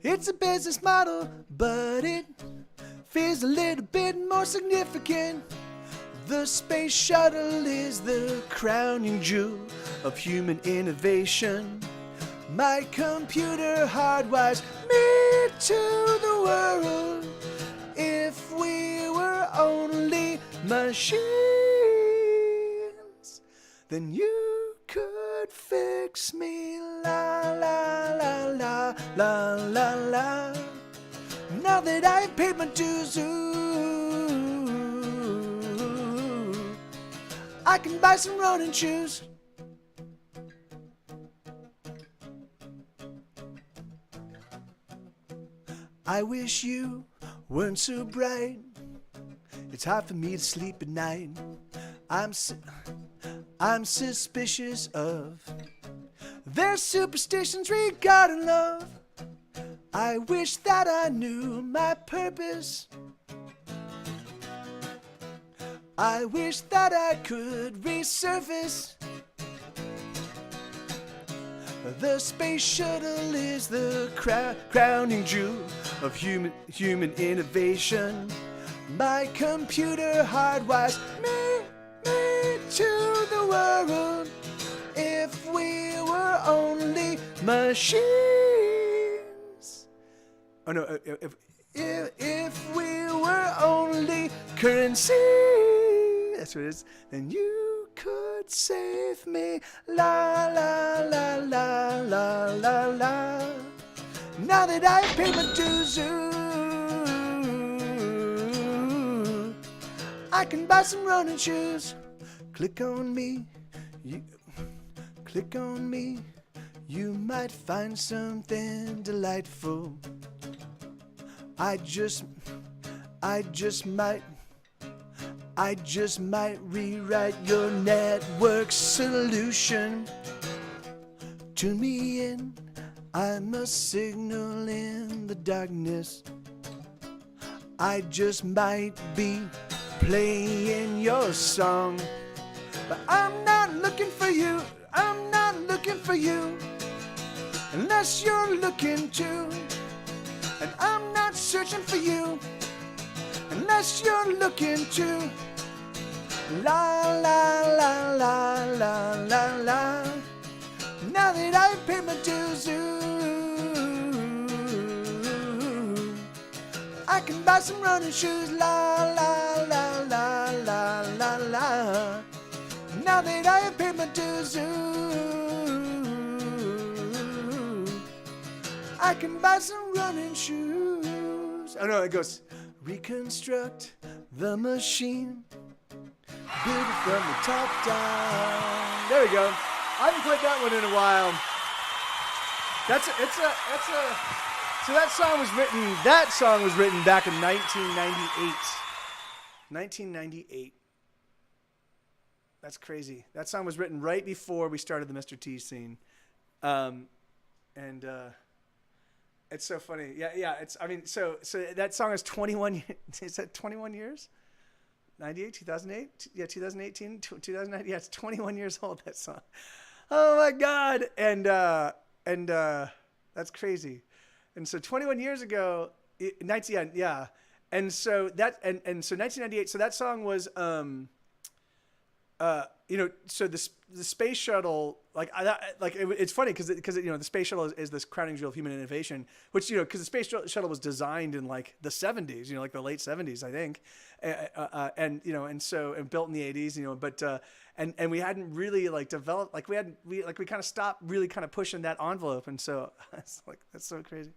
[SPEAKER 2] It's a business model, but it feels a little bit more significant. The space shuttle is the crowning jewel of human innovation. My computer hardwires me to the world. If we were only machines, then you could fix me. La la la la la la la. Now that I've paid my dues, I can buy some Ronin shoes. I wish you weren't so bright. It's hard for me to sleep at night. I'm suspicious of their superstitions regarding love. I wish that I knew my purpose. I wish that I could resurface. The space shuttle is the crowning jewel of human innovation. My computer hardwires me to the world. If we were only machines. Oh no, if we were only currency, that's what it is, then you could save me. La la la la la la la. Now that I've paid my dues, I can buy some running shoes. Click on me, click on me. You might find something delightful. I just might rewrite your network solution.
[SPEAKER 1] tune me in. I'm a signal in the darkness. I just might be playing your song, but I'm not looking for you. I'm not looking for you unless you're looking too. And I'm not searching for you unless you're looking too. La la la la la la la. Now that I've paid my dues, I can buy some running shoes. La la la la la la la. Now that I have paid my dues, I can buy some running shoes. Oh no, it goes, reconstruct the machine, build it from the top down. There we go. I haven't played that one in a while. So that song was written back in 1998. 1998. That's crazy. That song was written right before we started the Mr. T scene. It's so funny. Yeah. So that song is 21. Is that 21 years? 98, 2008? Yeah, 2018, 2009. Yeah, it's 21 years old, that song. Oh my God. And that's crazy. And so 21 years ago, 19, yeah. And so that, and so 1998, so that song was, so the space shuttle, it's funny because the space shuttle is this crowning jewel of human innovation, which, because the space shuttle was designed in like the 70s, like the late 70s, I think, and built in the 80s, but and we hadn't really developed, we kind of stopped really kind of pushing that envelope, and so it's that's so crazy.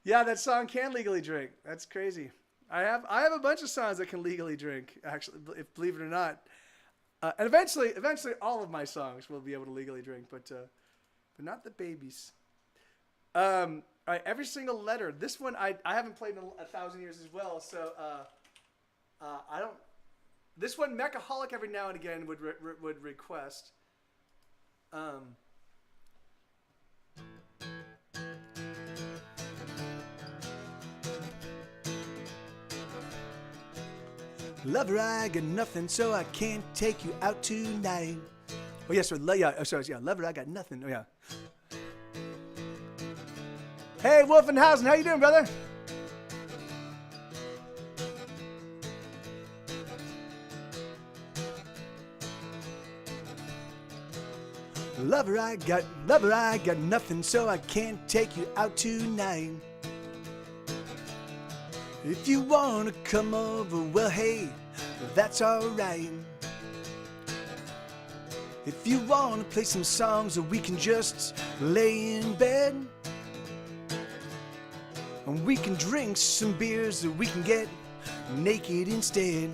[SPEAKER 1] Yeah, that song Can Legally Drink. That's crazy. I have a bunch of songs that can legally drink, actually, believe it or not. And eventually, all of my songs will be able to legally drink, but not the babies. All right, every single letter. This one I haven't played in 1,000 years as well, so I don't. This one, Mechaholic every now and again would request. Lover, I got nothing, so I can't take you out tonight. Oh, yes, Lover, I got nothing. Oh, yeah. Hey, Wolfenhausen, how you doing, brother? Lover, I got nothing, so I can't take you out tonight. If you wanna come over, well, hey, that's alright. If you wanna play some songs, or we can just lay in bed, and we can drink some beers, or we can get naked instead.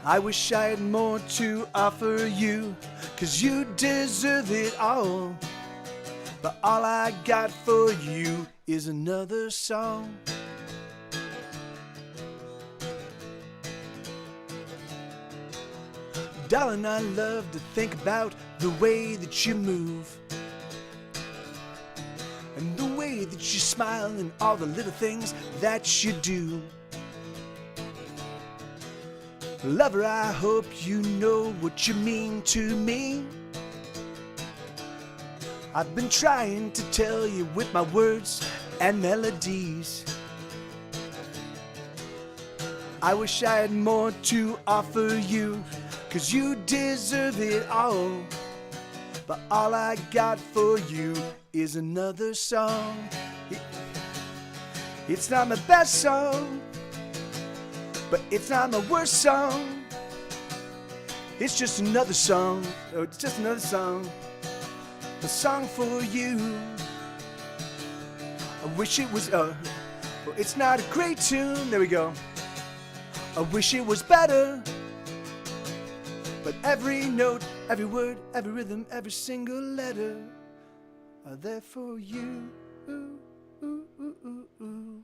[SPEAKER 1] I wish I had more to offer you, 'cause you deserve it all. But all I got for you is another song. Darling, I love to think about the way that you move, and the way that you smile, and all the little things that you do. Lover, I hope you know what you mean to me. I've been trying to tell you with my words and melodies. I wish I had more to offer you, 'cause you deserve it all. But all I got for you is another song. It's not my best song, but it's not my worst song. It's just another song. Oh, it's just another song. A song for you. I wish it was, well, it's not a great tune. There we go. I wish it was better. But every note, every word, every rhythm, every single letter are there for you. Ooh, ooh, ooh, ooh, ooh.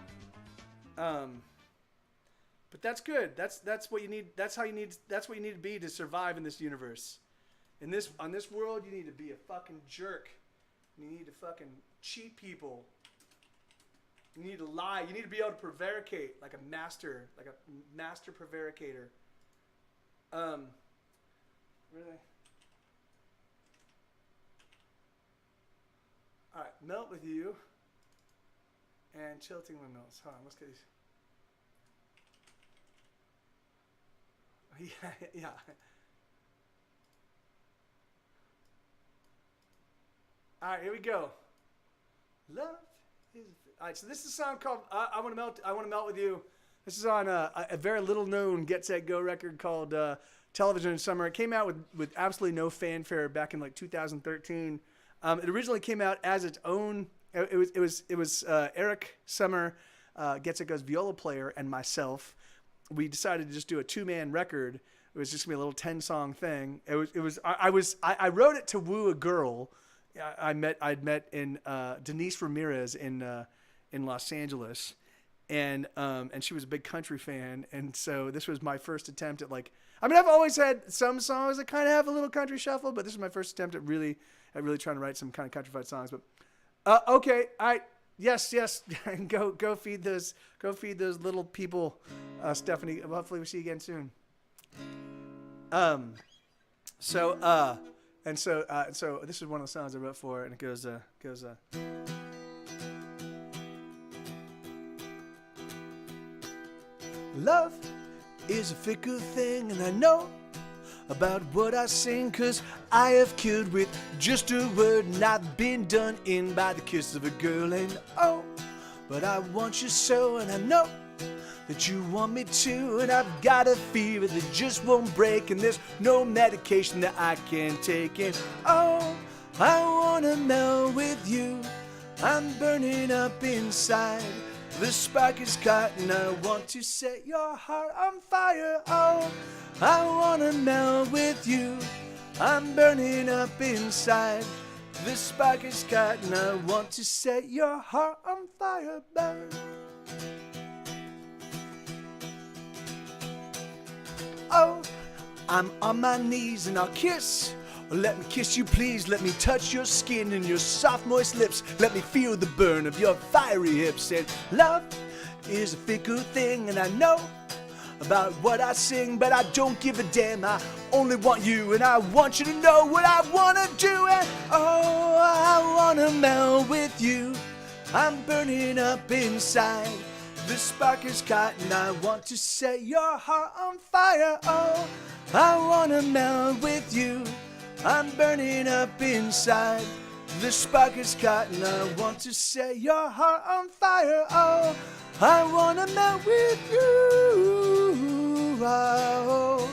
[SPEAKER 2] But that's good. That's what you need. That's how you need. That's what you need to be to survive in this universe. On this world, you need to be a fucking jerk. You need to fucking cheat people. You need to lie. You need to be able to prevaricate like a master prevaricator. Really? All right, Melt With You and Tilting Windmills. Hold on, let's get these. Yeah. All right, here we go. Love is. All right, so this is a song called "I Want to Melt with You." This is on a very little known Get Set Go record called "Television in Summer." It came out with absolutely no fanfare back in like 2013. It originally came out as its own. It was Eric Summer, Get Set Go's viola player, and myself. We decided to just do a 2-man record. It was just gonna be a little 10-song thing. I wrote it to woo a girl. I'd met in Denise Ramirez in Los Angeles, and she was a big country fan, and so this was my first attempt at I've always had some songs that kind of have a little country shuffle, but this is my first attempt at really trying to write some kind of countrified songs. But okay, all right. Yes. go feed those little people, Stephanie. Hopefully we see you again soon. So this is one of the songs I wrote for, and it goes. Love is a fickle thing, and I know about what I sing, 'cause I have killed with just a word, and I've been done in by the kiss of a girl, and oh, but I want you so, and I know that you want me too, and I've got a fever that just won't break, and there's no medication that I can take, and oh, I wanna melt with you, I'm burning up inside, the spark is caught, and I want to set your heart on fire, oh, I wanna melt with you, I'm burning up inside, the spark is caught, and I want to set your heart on fire, burn. Oh, I'm on my knees and I'll kiss. Oh, let me kiss you, please. Let me touch your skin and your soft, moist lips. Let me feel the burn of your fiery hips. And love is a fickle thing, and I know about what I sing, but I don't give a damn. I only want you, and I want you to know what I wanna do. And oh, I wanna melt with you. I'm burning up inside. The spark is caught, and I want to set your heart on fire. Oh, I wanna melt with you. I'm burning up inside. The spark is caught, and I want to set your heart on fire. Oh, I wanna melt with you. Oh,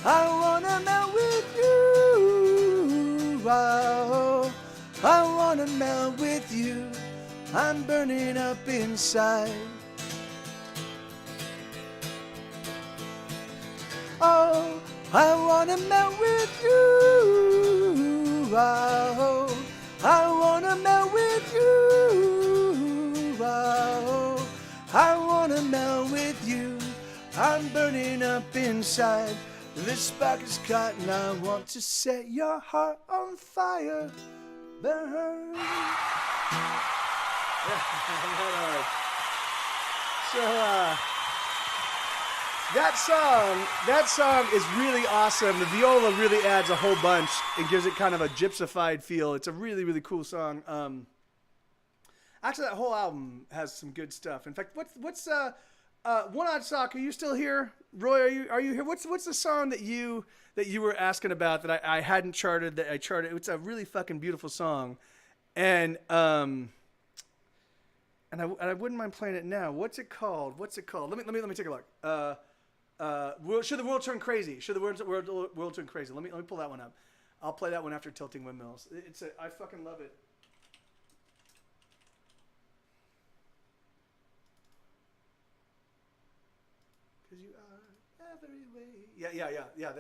[SPEAKER 2] I wanna melt with you. Oh, I wanna melt with you. I'm burning up inside. Oh, I wanna melt with you. Oh, I wanna melt with you. Oh, I wanna melt with you. I'm burning up inside. This spark is caught, and I want to set your heart on fire. Burn. So, that song is really awesome. The viola really adds a whole bunch and gives it kind of a gypsified feel. It's a really, really cool song. Actually, that whole album has some good stuff. In fact, what's One Odd Sock? Are you still here, Roy? Are you here? What's the song that you were asking about that I hadn't charted, that I charted? It's a really fucking beautiful song, and I wouldn't mind playing it now. What's it called? Let me take a look. Should the World Turn Crazy? Should the world turn crazy? Let me pull that one up. I'll play that one after Tilting Windmills. I fucking love it. Cause you are every way. Yeah.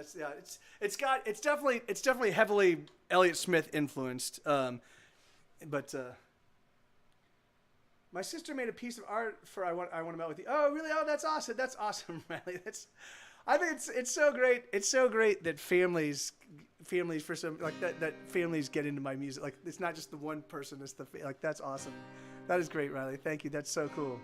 [SPEAKER 2] It's definitely heavily Elliott Smith influenced. But My sister made a piece of art for I want to melt with you. Oh, really? Oh, that's awesome. That's awesome, Riley. I think it's so great. It's so great that families for some like that families get into my music. Like it's not just the one person. It's like that's awesome. That is great, Riley. Thank you. That's so cool.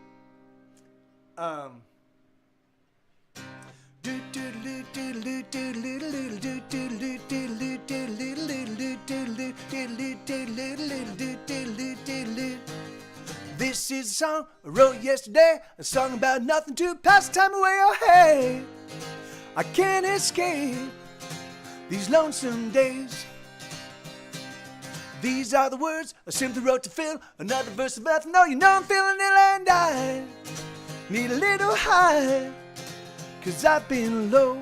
[SPEAKER 2] This is a song I wrote yesterday, a song about nothing to pass the time away. Oh hey, I can't escape these lonesome days. These are the words I simply wrote to fill another verse of nothing. No, you know I'm feeling ill and I need a little high, 'cause I've been low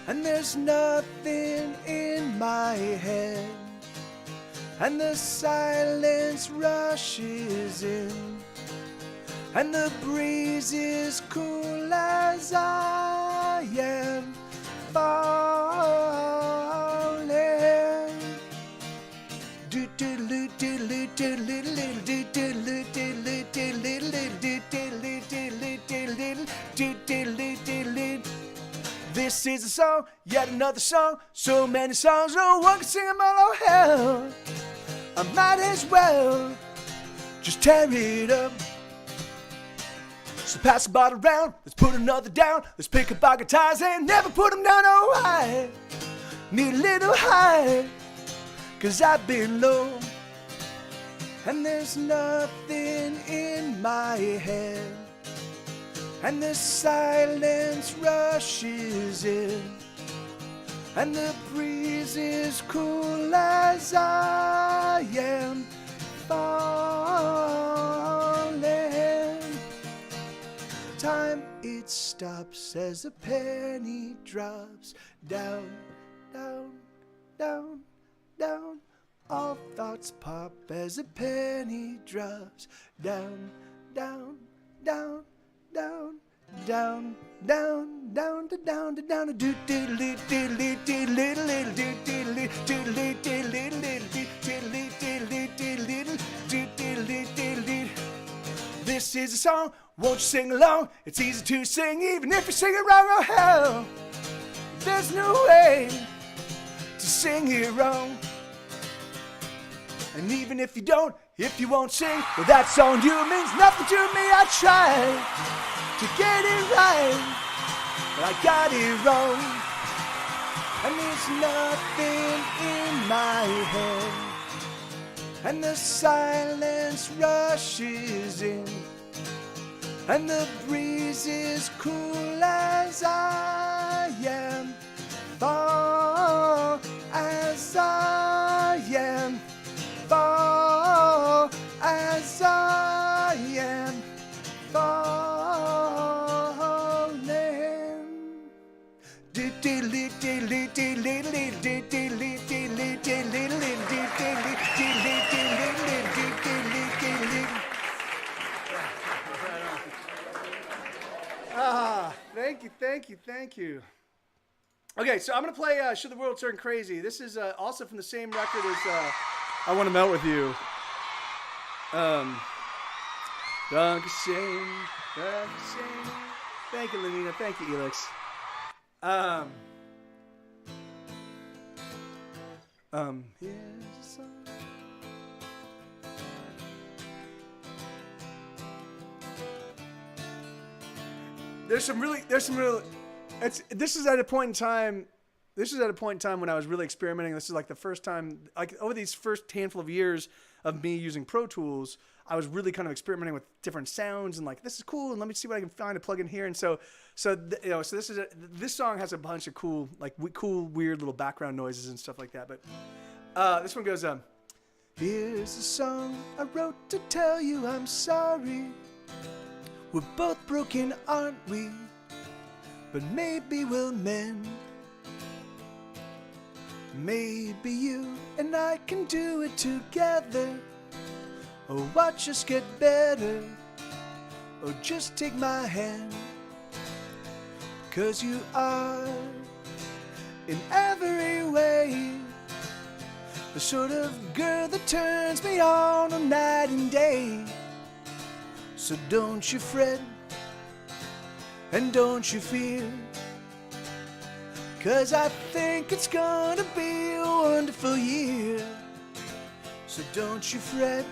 [SPEAKER 2] and there's nothing in my head, and the silence rushes in, and the breeze is cool as I am falling. This is a song, yet another song. So many songs, no one can sing them all. Oh hell, I might as well just tear it up. So pass the bottle round, let's put another down. Let's pick up our guitars and never put them down. Oh, I need a little high, 'cause I've been low and there's nothing in my head, and the silence rushes in, and the breeze is cool as I am falling. Time it stops as a penny drops down, down, down, down. All thoughts pop as a penny drops down, down, down, down, down, down, down, to down, to down, to do diddle diddle diddle little little diddle diddle diddle little little diddle diddle diddle diddle diddle. This is a song, won't you sing along? It's easy to sing even if you sing it wrong. Oh hell, there's no way to sing it wrong. And even if you don't, if you won't sing, well that song you means nothing to me. I tried to get it right, but I got it wrong. And there's nothing in my head, and the silence rushes in, and the breeze is cool as I am, fall as I am, fall as I am falling. Thank you. Okay, so I'm gonna play "Should the World Turn Crazy." This is also from the same record as "I Want to Melt with You." Don't shame. Thank you, Lenina. Thank you, Elix. Here's a song. There's some real. This is at a point in time. This is at a point in time when I was really experimenting. This is like the first time, like over these first handful of years of me using Pro Tools, I was really kind of experimenting with different sounds and like, this is cool, and let me see what I can find to plug in here. And so this song has a bunch of cool, weird little background noises and stuff like that. But this one goes, here's a song I wrote to tell you I'm sorry. We're both broken, aren't we? But maybe we'll mend. Maybe you and I can do it together. Or watch us get better. Or just take my hand. 'Cause you are, in every way, the sort of girl that turns me on night and day.
[SPEAKER 1] So don't you fret and don't you fear, 'cause I think it's gonna be a wonderful year. So don't you fret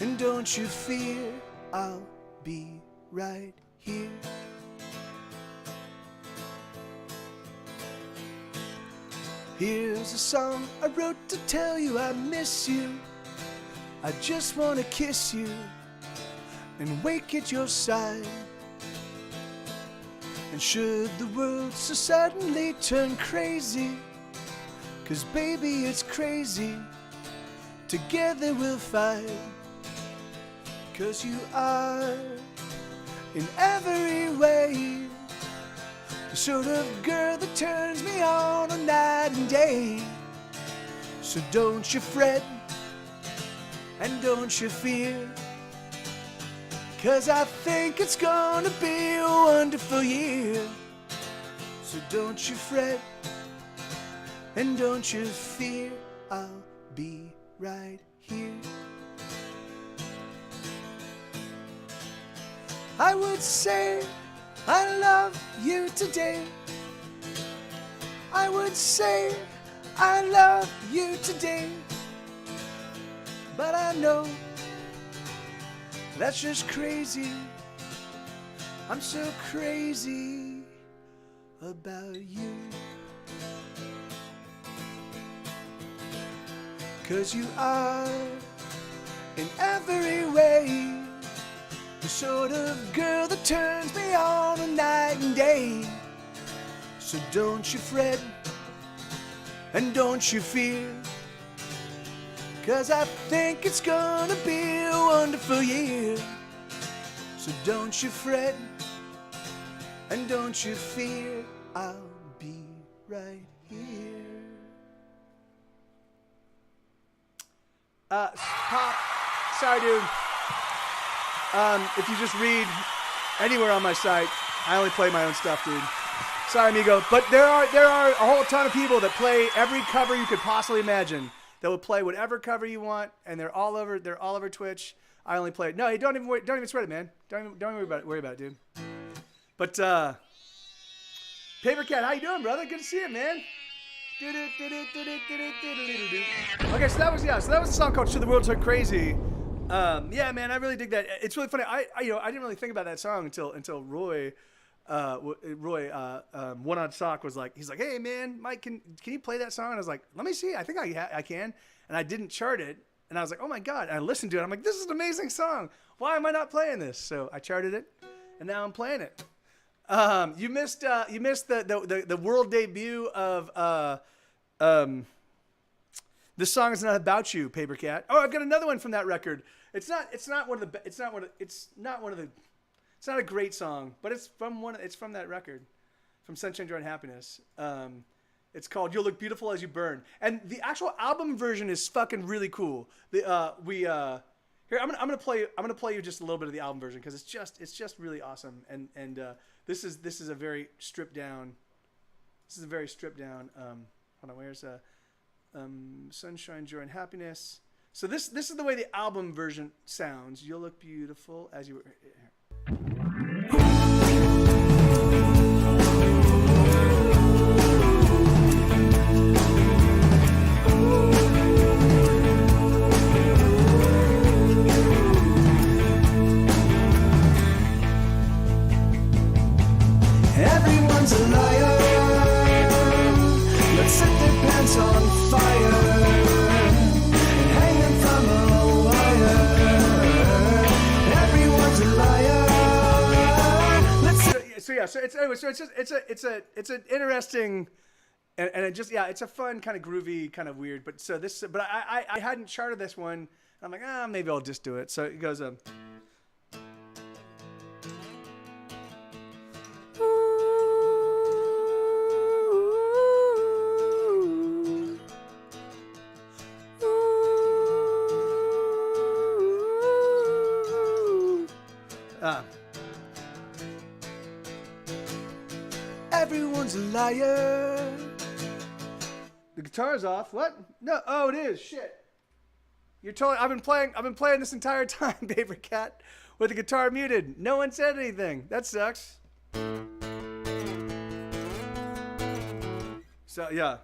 [SPEAKER 1] and don't you fear, I'll be right here. Here's a song I wrote to tell you I miss you. I just wanna kiss you and wake at your side. And should the world so suddenly turn crazy, 'cause baby it's crazy, together we'll fight. 'Cause you are in every way the sort of girl that turns me on night and day. So don't you fret and don't you fear, 'cause I think it's gonna be a wonderful year. So don't you fret and don't you fear, I'll be right here. I would say I love you today. I would say I love you today. But I know that's just crazy. I'm so crazy about you. 'Cause you are in every way the sort of girl that turns me on night and day. So don't you fret and don't you fear, 'cause I think it's gonna be a wonderful year. So don't you fret and don't you fear, I'll be right here.
[SPEAKER 2] Pop. Sorry, dude. If you just read anywhere on my site, I only play my own stuff, dude. Sorry, amigo. But there are a whole ton of people that play every cover you could possibly imagine. They will play whatever cover you want, and they're all over Twitch. I only play. No, don't even sweat it, man. Don't even worry about it, dude. But Paper Cat, how you doing, brother? Good to see you, man. Okay, so that was a song called "Should the World Turn Crazy." Yeah, man, I really dig that. It's really funny. I didn't really think about that song until Roy, One Odd Sock was like, he's like, hey man, Mike, can you play that song? And I was like, let me see. I think I can. And I didn't chart it. And I was like, oh my god. And I listened to it. I'm like, this is an amazing song. Why am I not playing this? So I charted it, and now I'm playing it. You missed the world debut of This Song Is Not About You, Paper Cat. Oh, I've got another one from that record. It's not a great song, but it's from that record, from Sunshine, Joy and Happiness. It's called "You'll Look Beautiful as You Burn," and the actual album version is fucking really cool. Here I'm gonna play you just a little bit of the album version because it's just really awesome. And this is a very stripped down. Hold on, where's Sunshine, Joy and Happiness. So this is the way the album version sounds. You'll look beautiful as you.
[SPEAKER 1] Everyone's a liar. Let's set their pants on fire and hang them from a wire. Everyone's a liar.
[SPEAKER 2] It's an interesting and it just it's a fun kind of groovy kind of weird. But I hadn't charted this one. I'm like maybe I'll just do it. So it goes
[SPEAKER 1] Everyone's a liar.
[SPEAKER 2] The guitar's off. What? No. Oh, it is. Shit. You're totally. I've been playing this entire time, Paper Cat, with the guitar muted. No one said anything. That sucks. So yeah.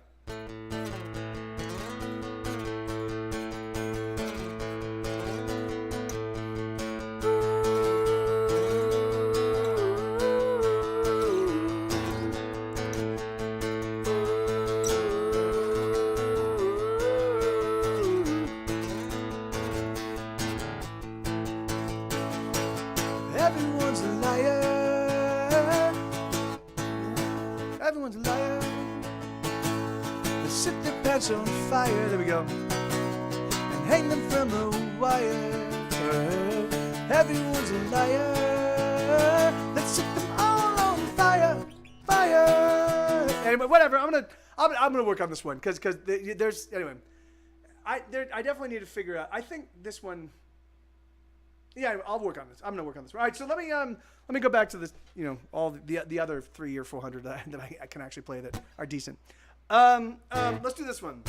[SPEAKER 2] Everyone's a liar. Everyone's a liar. They set their pants on fire. There we go. And hang them from a wire. Everyone's a liar. Let's set them all on fire. Fire. Anyway, whatever. I'm gonna work on this one because there's anyway. I definitely need to figure out. I think this one. Yeah, I'll work on this. I'm gonna work on this. All right, so let me go back to this. All the other 3 or 400 that I can actually play that are decent. Let's do this one.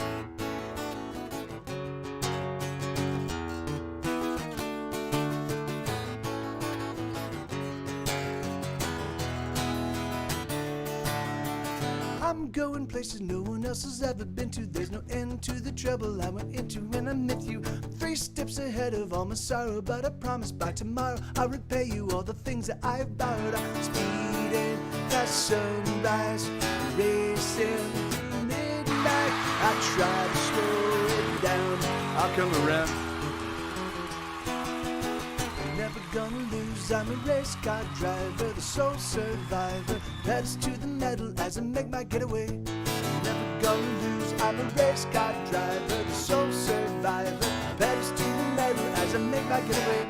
[SPEAKER 2] I'm going places no one else has ever been to. There's no end to the trouble I went into when I met you. 3 steps ahead of all my sorrow, but I promise by tomorrow I'll repay you all the things that I've borrowed. I'm speeding past sunrise, racing through midnight. I try to slow it down. I'll come around. Never gonna lose, I'm a race car driver, the sole survivor, pedals to the metal as I make my getaway. Never gonna lose, I'm a race car driver, the sole survivor, pedals to the metal as I make my getaway.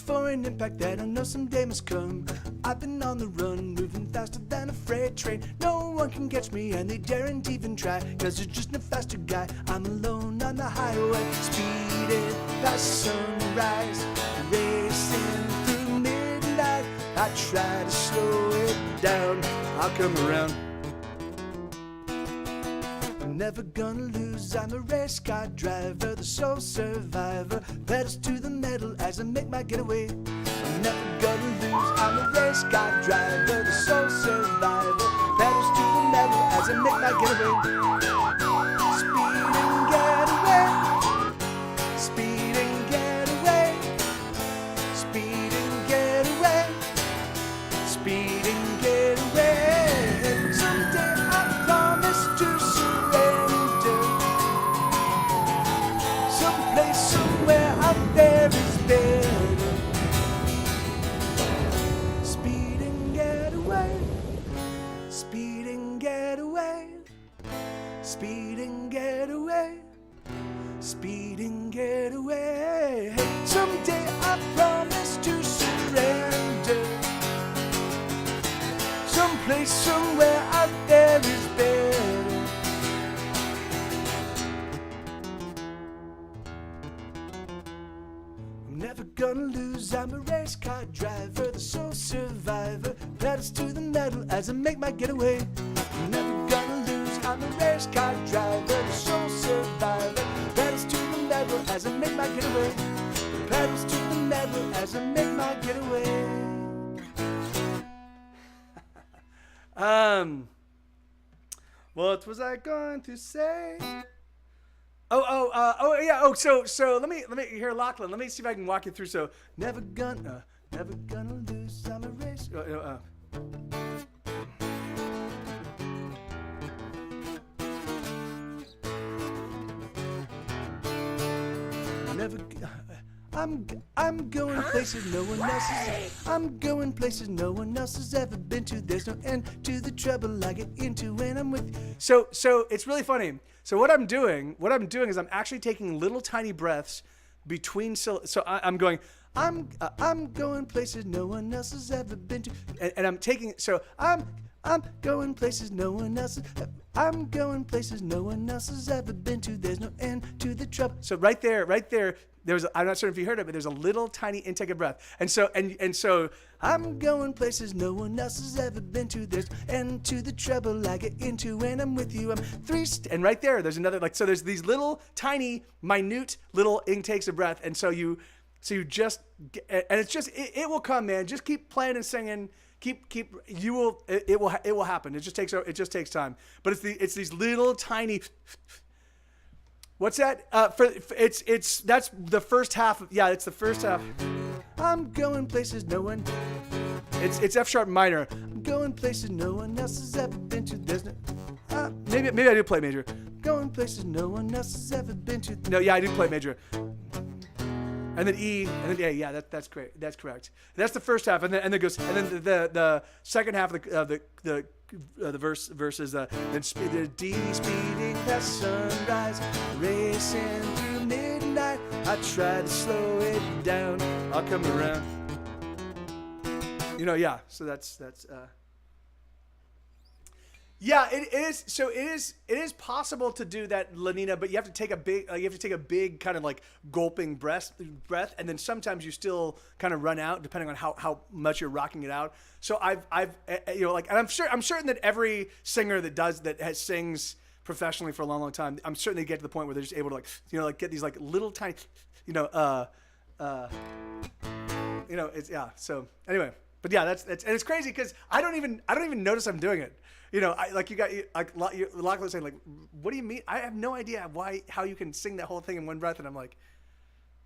[SPEAKER 2] For an impact that I know someday must come. I've been on the run, moving faster than a freight train. No one can catch me and they daren't even try, cause there's just no faster guy. I'm alone on the highway, speeding past sunrise, racing through midnight. I try to slow it down, I'll come around. Never gonna lose, I'm a race car driver, the sole survivor, pedals to the metal as I make my getaway. I'm never gonna lose, I'm a race car driver, the sole survivor, pedals to the metal as I make my getaway. Speed and get away, speed and get away, speed and get away, speed and get away. Someday I promise to somewhere out there is better. Speed and get away. Speed and get away. Speed and get away. Speed and get away. Someday I promise to surrender. Someplace, somewhere out there is better. Never gonna lose, I'm a race car driver, the sole survivor, pedals to the metal as I make my getaway. Never gonna lose, I'm a race car driver, the sole survivor, pedals to the metal as I make my getaway. Pedals to the metal as I make my getaway. What was I going to say? Yeah. So let me hear Lachlan. Let me see if I can walk you through. So never gonna lose. I'm a race. Never. I'm going places no one else has. I'm going places no one else has ever been to. There's no end to the trouble I get into when I'm with you. So it's really funny. So what I'm doing is I'm actually taking little tiny breaths between. So I'm going. I'm going places no one else has ever been to, and I'm taking. So I'm going places no one else is, I'm going places no one else has ever been to. There's no end to the trouble. So right there, there's I'm not sure if you heard it, but there's a little tiny intake of breath. And so I'm going places no one else has ever been to. There's end to the trouble I get into when I'm with you. I'm and right there's another, like, so there's these little tiny minute little intakes of breath. And so you just, and it's just, it will come, man. Just keep playing and singing. It will happen. It just takes time. But it's these little tiny. What's that? That's the first half. It's the first half. I'm going places no one. It's F sharp minor. I'm going places no one else has ever been to. There's no. Maybe I do play major. Going places no one else has ever been to. No, I do play major. And then E, and then A. Yeah, that's great. That's correct. That's the first half, and then the second half of the verse is then the D speeding past sunrise, racing through midnight. I try to slow it down. I'll come around. So that's. Yeah, it is. So it is possible to do that, Lenina, but you have to take a big kind of like gulping breath, and then sometimes you still kind of run out depending on how much you're rocking it out. So I've and I'm certain that every singer that sings professionally for a long time, I'm certain they get to the point where they're just able to get these like little tiny, So anyway, but yeah, that's and it's crazy because I don't even notice I'm doing it. Lachlan saying, like, what do you mean? I have no idea how you can sing that whole thing in one breath, and I'm like,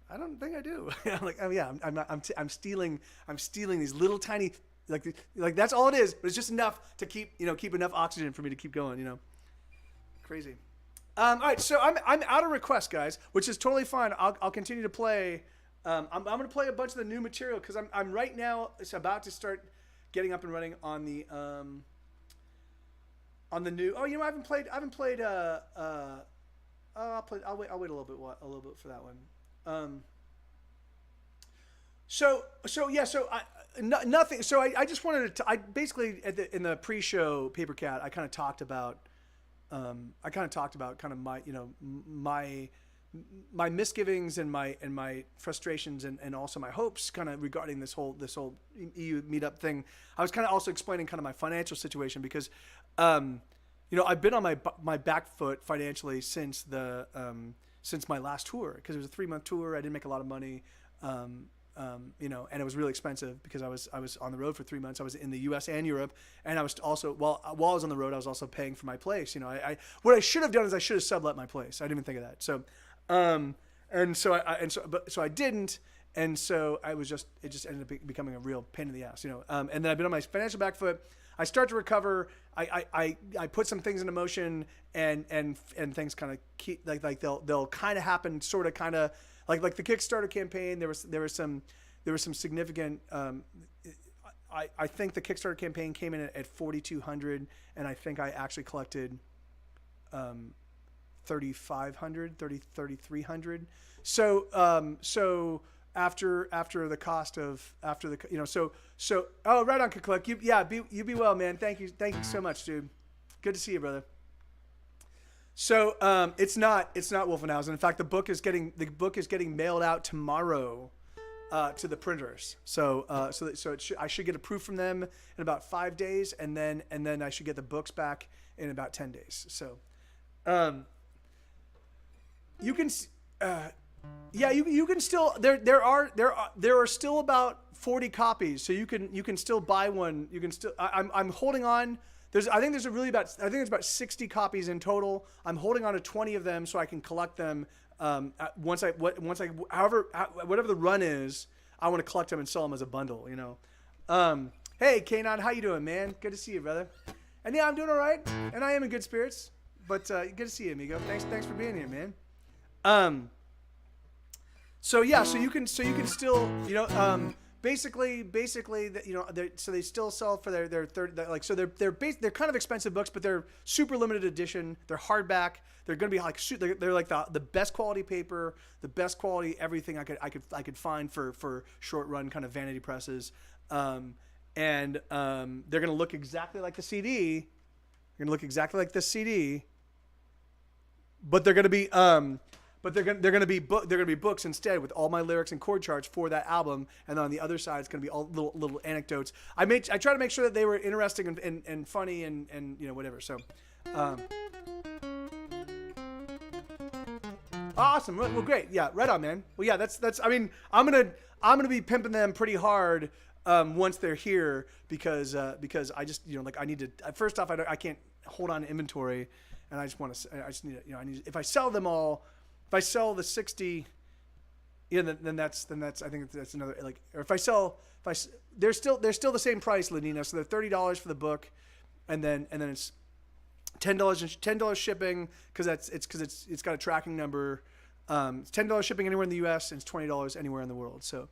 [SPEAKER 2] I don't think I do. I'm like, oh yeah, I'm stealing these little tiny, like that's all it is, but it's just enough to keep enough oxygen for me to keep going. Crazy. All right, so I'm out of requests, guys, which is totally fine. I'll continue to play. I'm gonna play a bunch of the new material because I'm right now. It's about to start getting up and running on the new. Oh, I haven't played. I'll wait a little bit for that one. Nothing. So I just wanted to. I basically in the pre-show Paper Cat, I kind of talked about. Kind of my misgivings and my frustrations and also my hopes kind of regarding this whole EU meetup thing. I was kind of also explaining kind of my financial situation because, I've been on my back foot financially since my last tour because it was a 3-month tour. I didn't make a lot of money, and it was really expensive because I was on the road for 3 months. I was in the U.S. and Europe, and I was also while I was on the road, I was also paying for my place. What I should have done is I should have sublet my place. I didn't even think of that. So. So I didn't, and so it just ended up becoming a real pain in the ass, and then I've been on my financial back foot. I start to recover. I put some things into motion, and things kind of keep like they'll kind of happen, sort of kind of like the Kickstarter campaign. There was some significant. I think the Kickstarter campaign came in at 4,200, and I think I actually collected. 3,500, 3,300. So after the cost of oh, right on, Click. You be well, man. Thank you so much, dude. Good to see you, brother. So it's not Wolfenhausen. In fact, the book is getting mailed out tomorrow to the printers. So I should get a proof from them in about 5 days, and then I should get the books back in about 10 days. So. You can, you can still there are still about 40 copies, so you can still buy one. You can still. I'm holding on. I think there's about 60 copies in total. I'm holding on to 20 of them so I can collect them. Whatever the run is, I want to collect them and sell them as a bundle. Hey Kanon, how you doing, man? Good to see you, brother. And yeah, I'm doing all right, and I am in good spirits. But good to see you, amigo. Thanks for being here, man. So you can still, basically that, so they still sell for their third, they're kind of expensive books, but they're super limited edition. They're hardback. They're going to be like, they're like the best quality paper, the best quality everything I could find for short run kind of vanity presses. and they're gonna look exactly like the CD. They're gonna look exactly like this CD, but they're gonna be they're gonna be books instead with all my lyrics and chord charts for that album, and then on the other side it's gonna be all little anecdotes. I try to make sure that they were interesting and funny and you know whatever. So. Awesome. Well, great. Yeah, right on, man. Well, yeah, that's. I mean, I'm gonna be pimping them pretty hard once they're here because I just like I need to. First off, I can't hold on to inventory, and I just want to. I just need to, I need. If I sell them all, if I sell the 60, then that's I think that's another like. Or if they're still the same price, Lenina. So they're $30 for the book, and then it's $10 shipping because it's got a tracking number. It's $10 shipping anywhere in the U.S. and it's $20 anywhere in the world. So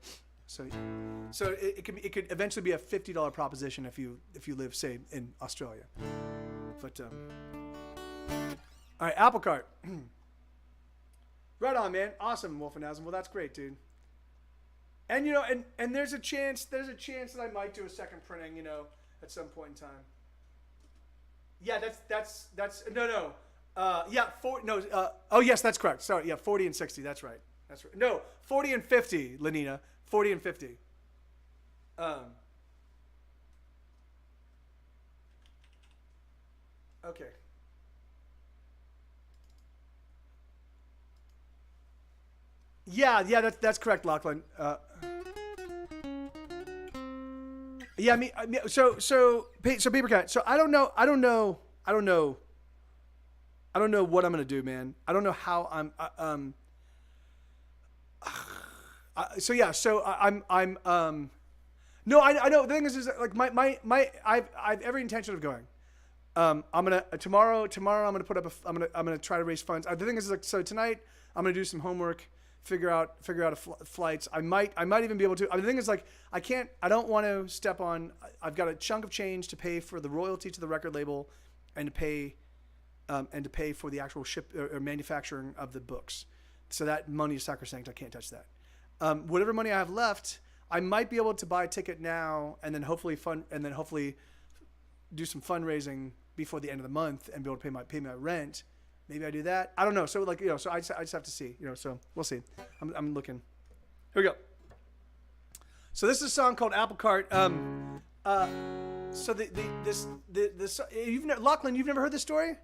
[SPEAKER 2] it could eventually be a $50 proposition if you live, say, in Australia. But all right, Apple Cart. Right on, man. Awesome, Wolfenhausen. Well, that's great, dude. And and there's a chance that I might do a second printing, at some point in time. Yeah, that's no. Oh yes, that's correct. Sorry, yeah, 40 and 60. That's right. No, 40 and 50, Lenina. 40 and 50. Okay. Yeah, that's correct, Lachlan. Yeah, so Paper Cat. So I don't know what I'm gonna do, man. I don't know how I'm. No, I know. The thing is like I've every intention of going. I'm gonna tomorrow. I'm gonna put up. I'm gonna try to raise funds. The thing is like so tonight. I'm gonna do some homework. Figure out flights. I might even be able to. The thing is like I don't want to step on. I've got a chunk of change to pay for the royalty to the record label, and to pay for the actual ship or manufacturing of the books. So that money is sacrosanct. I can't touch that. Whatever money I have left, I might be able to buy a ticket now, and then hopefully do some fundraising before the end of the month and be able to pay my rent. Maybe I do that. I don't know. So so I just have to see. So we'll see. I'm looking. Here we go. So this is a song called Apple Cart. So Lachlan, you've never heard this story?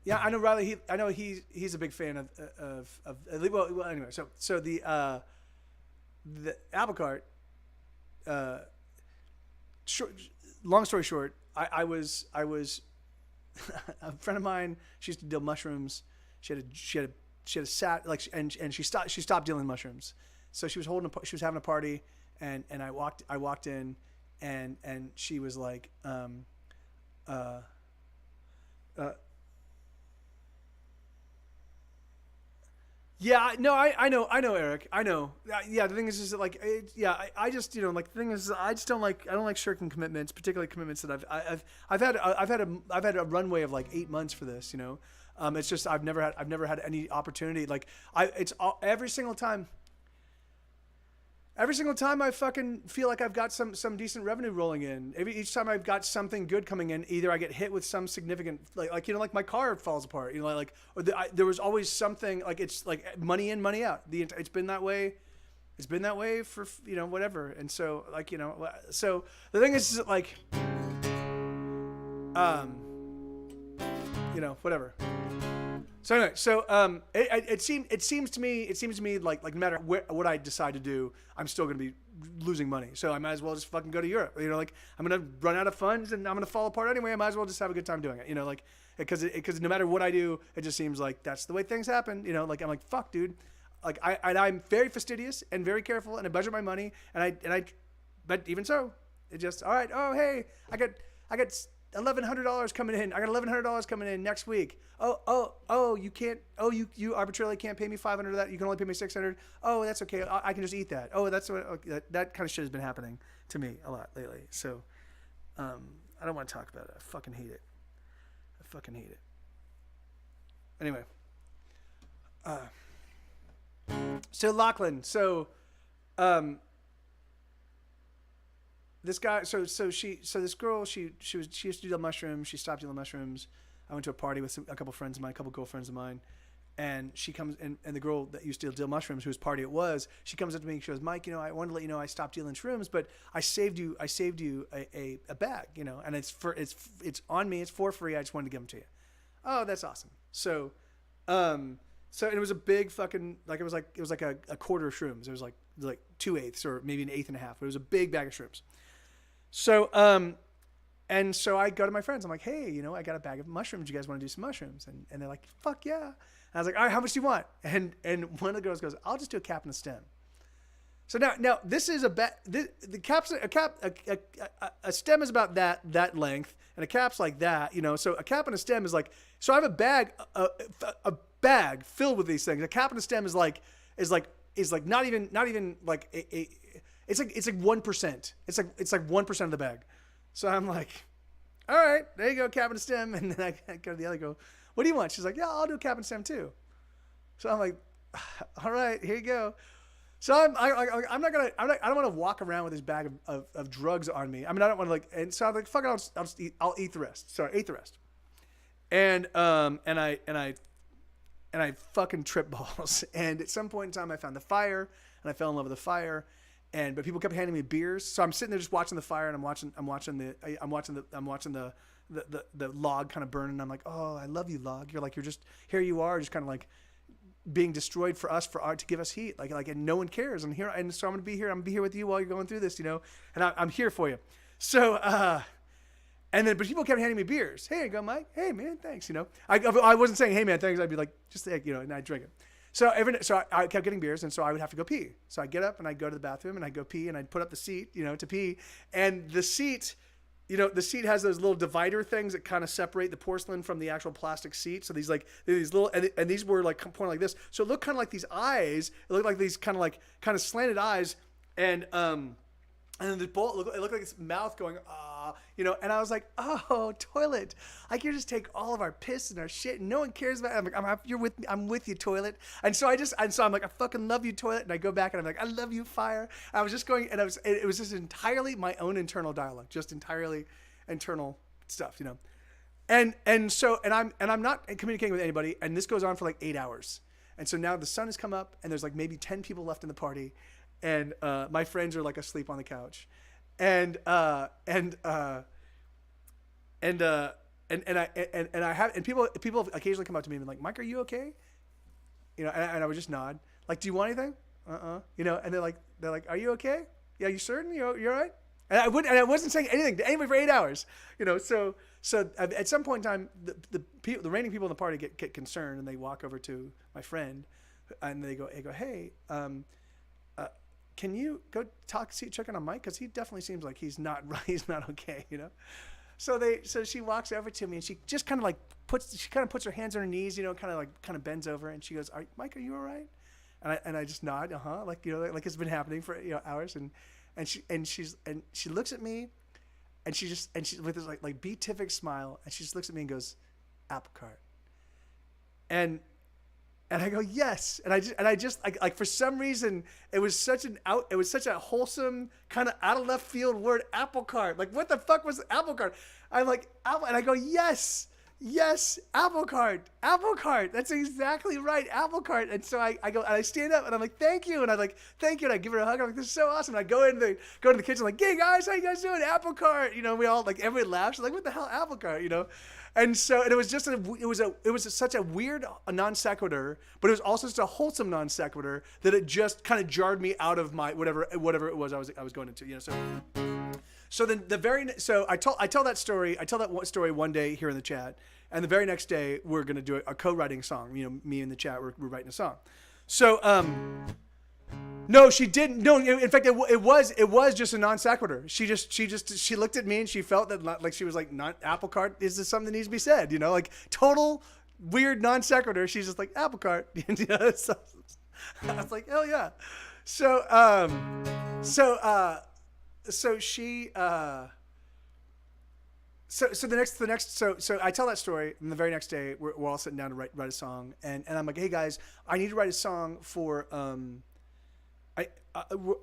[SPEAKER 2] Yeah, I know Riley. He's a big fan of well anyway. So the Apple Cart. Long story short, I was a friend of mine. She used to deal mushrooms. She had a sat like and she stopped dealing mushrooms. So she was having a party, and I walked in, and she was like, yeah, no, I know, Eric, I know. Yeah, the thing is that like, I just like the thing is I don't like shirking commitments, particularly commitments that I've had a runway of like 8 months for this. It's just I've never had any opportunity. Like every single time I fucking feel like I've got some decent revenue rolling in. Each time I've got something good coming in, either I get hit with some significant like my car falls apart. There was always something like it's like money in, money out. It's been that way. It's been that way for whatever. And so so the thing is like whatever. So anyway, it seems to me like no matter what I decide to do, I'm still going to be losing money. So I might as well just fucking go to Europe. Like I'm going to run out of funds and I'm going to fall apart anyway. I might as well just have a good time doing it. Because no matter what I do, it just seems like that's the way things happen. Like I'm like fuck, dude. Like I'm very fastidious and very careful, and I budget my money, but even so, it just all right. Oh hey, I got $1,100 coming in. I got $1,100 coming in next week. Oh, you can't. Oh, you arbitrarily can't pay me $500 of that. You can only pay me $600. Oh, that's okay. I can just eat that. Oh, that's what. Okay, that kind of shit has been happening to me a lot lately. So, I don't want to talk about it. I fucking hate it. Anyway. So Lachlan. So, this guy. So this girl. She used to do mushrooms. She stopped doing mushrooms. I went to a party with a couple friends of mine, a couple girlfriends of mine. And she comes, and the girl that used to deal mushrooms, whose party it was, she comes up to me and she goes, Mike, I wanted to let you know I stopped dealing shrooms, but I saved you a bag, and it's on me, it's for free. I just wanted to give them to you. Oh, that's awesome. So it was a big fucking, like, it was like a quarter of shrooms. It was like 2/8 or maybe an eighth and a half. It was a big bag of shrooms. So, and so I go to my friends. I'm like, hey, I got a bag of mushrooms. You guys want to do some mushrooms? And they're like, fuck yeah. I was like, all right, how much do you want? And one of the girls goes, I'll just do a cap and a stem. So now this is a stem is about that length, and a cap's like that, So a cap and a stem is like, so I have a bag filled with these things. A cap and a stem is like not even like it's like 1%. It's like 1% of the bag. So I'm like, all right, there you go, cap and a stem. And then I go to the other girl. What do you want? She's like, yeah, I'll do a cap and stem too. So I'm like, all right, here you go. So I don't want to walk around with this bag of drugs on me. I mean, I don't want to and so I'm like, fuck it, I'll eat the rest. So I ate the rest. And I fucking tripped balls. And at some point in time I found the fire and I fell in love with the fire. But people kept handing me beers. So I'm sitting there just watching the fire, and I'm watching the log kind of burn, and I'm like, oh, I love you, log. You're like, here you are, just kind of like being destroyed for us, to give us heat, and no one cares. And here, and so I'm gonna be here. I'm gonna be here with you while you're going through this, and I'm here for you. So, but people kept handing me beers. Hey, you go, Mike. Hey, man, thanks. I wasn't saying, hey, man, thanks. I'd be like, just take, and I drink it. So I kept getting beers, and so I would have to go pee. So I get up and I go to the bathroom and I go pee, and I'd put up the seat, to pee, and the seat. The seat has those little divider things that kind of separate the porcelain from the actual plastic seat. So these little, and these were like pointing like this. So it looked kind of like these eyes. It looked like these kind of slanted eyes. And then the bowl, it looked like its mouth going, and I was like, oh, toilet. I can just take all of our piss and our shit, and no one cares about it. I'm like, I'm with you, toilet. And so I'm like, I fucking love you, toilet. And I go back and I'm like, I love you, fire. I was just going, and it was just entirely my own internal dialogue, just entirely internal stuff, And I'm not communicating with anybody, and this goes on for like 8 hours. And so now the sun has come up, and there's like maybe 10 people left in the party, and my friends are like asleep on the couch. And I have people occasionally come up to me and be like, Mike, are you okay? And I would just nod. Like, do you want anything? And they're like, are you okay? Yeah, you certain? You're all right? And I wasn't saying anything to anybody for 8 hours. So at some point in time, the remaining people in the party get concerned, and they walk over to my friend, and they go, hey, can you go check in on Mike? Because he definitely seems like he's not okay, So she walks over to me, and she just kind of puts her hands on her knees, kind of bends over, and she goes, Mike, are you all right? And I just nod, like it's been happening for hours, and she looks at me, and she with this like beatific smile, and she just looks at me and goes, apple cart. And I go, yes. And I just like for some reason it was such a wholesome kind of out of left field word, apple cart. Like, what the fuck was apple cart? I'm like, apple, and I go, yes, apple cart. That's exactly right, apple cart. And so I go, and I stand up, and I'm like, thank you. And I like, thank you. And I give her a hug. I'm like, this is so awesome. And I go into the kitchen, like, hey guys, how you guys doing? Apple cart. We all like, everybody laughs. Like, what the hell, apple cart? And so, and it was just it was such a weird non sequitur, but it was also such a wholesome non sequitur that it just kind of jarred me out of my whatever it was I was going into. So then I tell that story one day here in the chat, and the very next day we're gonna do a co-writing song. Me and the chat we're writing a song. So no, she didn't. No, in fact, it was just a non sequitur. She looked at me, and she felt that like she was like, not apple cart. Is this something that needs to be said? Like total weird non sequitur. She's just like, apple cart. So I was like, hell yeah. So I tell that story, and the very next day we're all sitting down to write a song, and I'm like, hey guys, I need to write a song for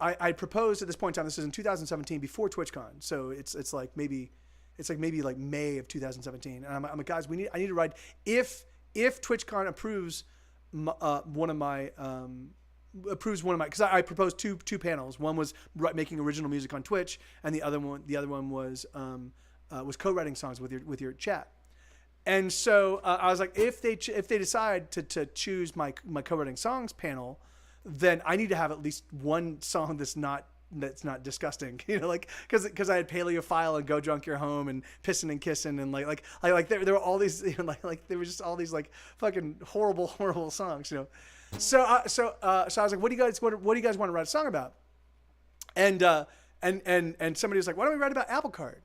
[SPEAKER 2] I proposed at this point in time. This is in 2017, before TwitchCon. So it's like maybe like May of 2017. And I'm like, guys, I need to ride. If TwitchCon approves one of my because I proposed two panels. One was making original music on Twitch, and the other one was co-writing songs with your chat. And so I was like, if they decide to choose my co-writing songs panel, then I need to have at least one song that's not disgusting, like because I had Paleophile and Go Drunk Your Home and Pissin' and Kissin' and like there were all these like there were just all these like fucking horrible songs, So I was like, what do you guys want to write a song about? And somebody was like, why don't we write about Apple Cart?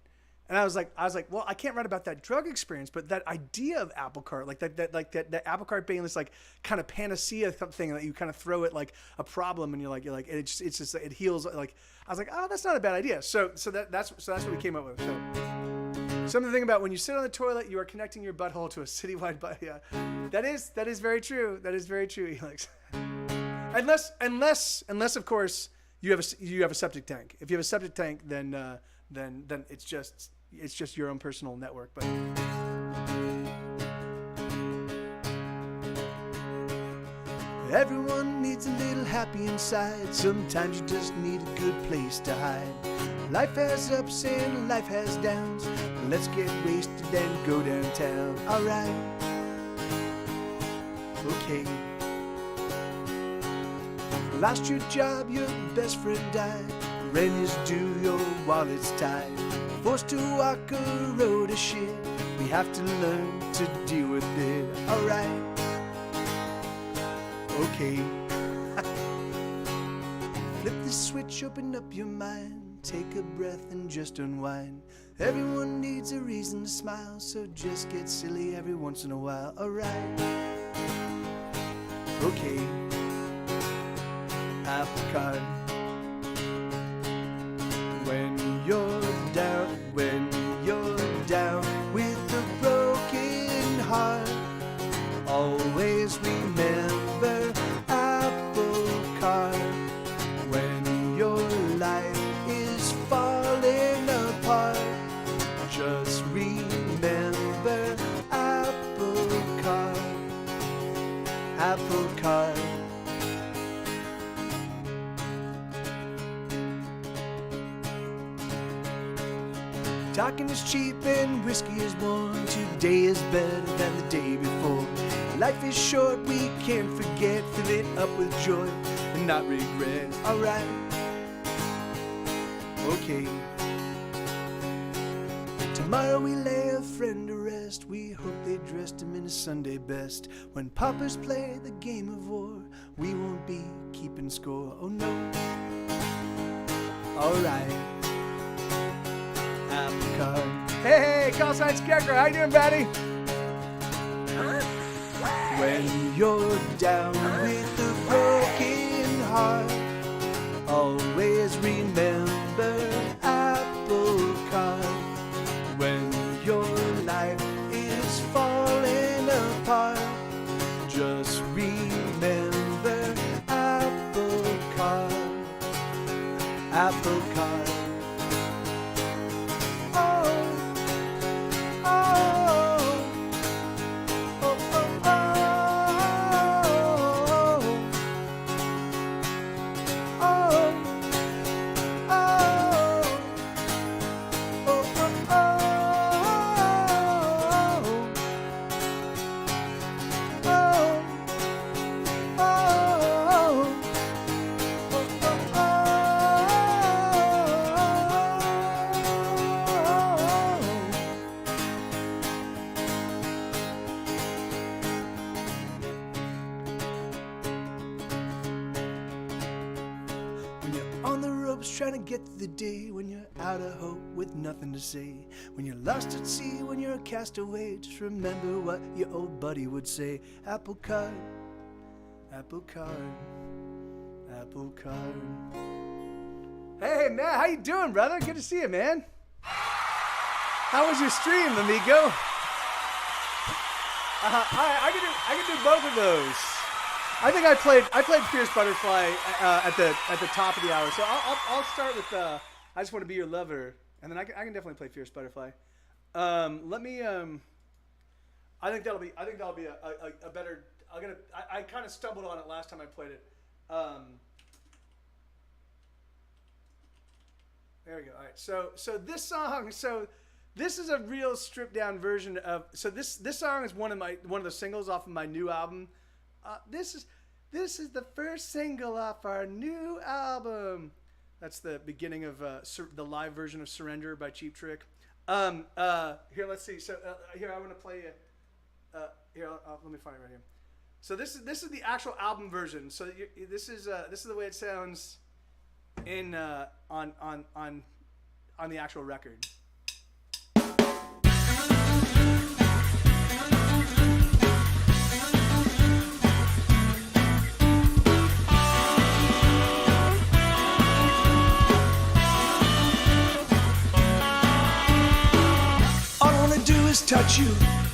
[SPEAKER 2] And I was like, well, I can't write about that drug experience, but that idea of Apple Cart, like that Apple Cart being this like kind of panacea thing that you kind of throw at like a problem and you're like it's just it heals. Like I was like, oh, that's not a bad idea. So that's what we came up with. So something about when you sit on the toilet, you are connecting your butthole to a citywide butt. Yeah, that is very true. That is very true, Helix. Unless of course you have a septic tank. If you have a septic tank, then it's just your own personal network. But
[SPEAKER 1] everyone needs a little happy inside. Sometimes you just need a good place to hide. Life has ups and life has downs. Let's get wasted and go downtown. Alright. Okay. Lost your job, your best friend died. Rent is due, your wallet's tied. Forced to walk a road of shit. We have to learn to deal with it. Alright. Okay. Flip the switch, open up your mind. Take a breath and just unwind. Everyone needs a reason to smile, so just get silly every once in a while. Alright. Okay. Apple Cart. When you're down with a broken heart, always remember Apple Cart. When your life is falling apart, just remember Apple Cart. Apple Cart. Talking is cheap and whiskey is warm. Today is better than the day before. Life is short, we can't forget. Fill it up with joy and not regret. Alright. Okay. Tomorrow we lay a friend to rest. We hope they dressed him in his Sunday best. When paupers play the game of war, we won't be keeping score. Oh no. Alright. Apple Cart.
[SPEAKER 2] hey, call sign Scarecrow, how you doing, Batty?
[SPEAKER 1] When you're down with a broken heart, always remember Apple Cart. When your life is falling apart, just remember Apple Cart. Apple Cart. Trying to get through the day, when you're out of hope with nothing to say, when you're lost at sea, when you're a castaway, just remember what your old buddy would say. Apple Cart, Apple Cart, Apple Cart.
[SPEAKER 2] Hey, Matt, how you doing, brother? Good to see you, man. How was your stream, amigo? I can do both of those. I think I played Fierce Butterfly at the top of the hour. So I'll start with I Just Want to Be Your Lover, and then I can definitely play Fierce Butterfly. Let me I think that'll be a better. I kind of stumbled on it last time I played it. There we go. All right. So this song. So this is a real stripped down version of. So this song is one of the singles off of my new album. This is the first single off our new album. That's the beginning of the live version of Surrender by Cheap Trick. Here, let's see. So here I want to play. Here, let me find it right here. So this is the actual album version. So this is the way it sounds in on the actual record.
[SPEAKER 1] Touch you,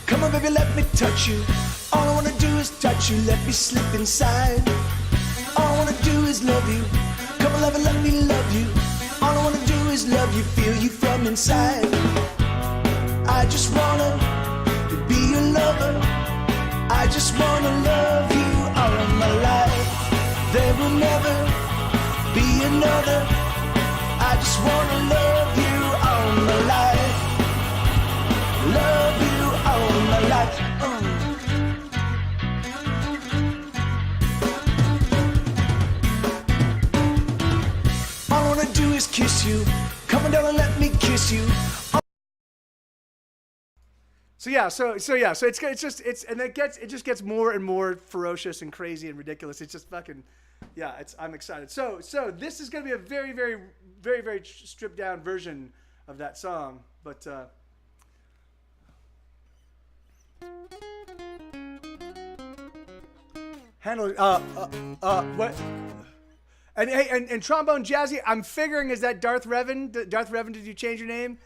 [SPEAKER 1] come on baby, let me touch you. All I wanna do is touch you, let me slip inside. All I wanna do is love you, come on lover, let me love you. All I wanna do is love you, feel you from inside. I just wanna be your lover. I just wanna love you all my life. There will never be another. I just wanna love you all my life. Love you all my life. All I wanna do is kiss you. Come on down and let me kiss you.
[SPEAKER 2] So it just gets more and more ferocious and crazy and ridiculous. It's just fucking, yeah. I'm excited. So this is gonna be a very, very, very, very stripped down version of that song, but. Handle what? And hey, and Trombone Jazzy, I'm figuring, is that Darth Revan? Darth Revan, did you change your name?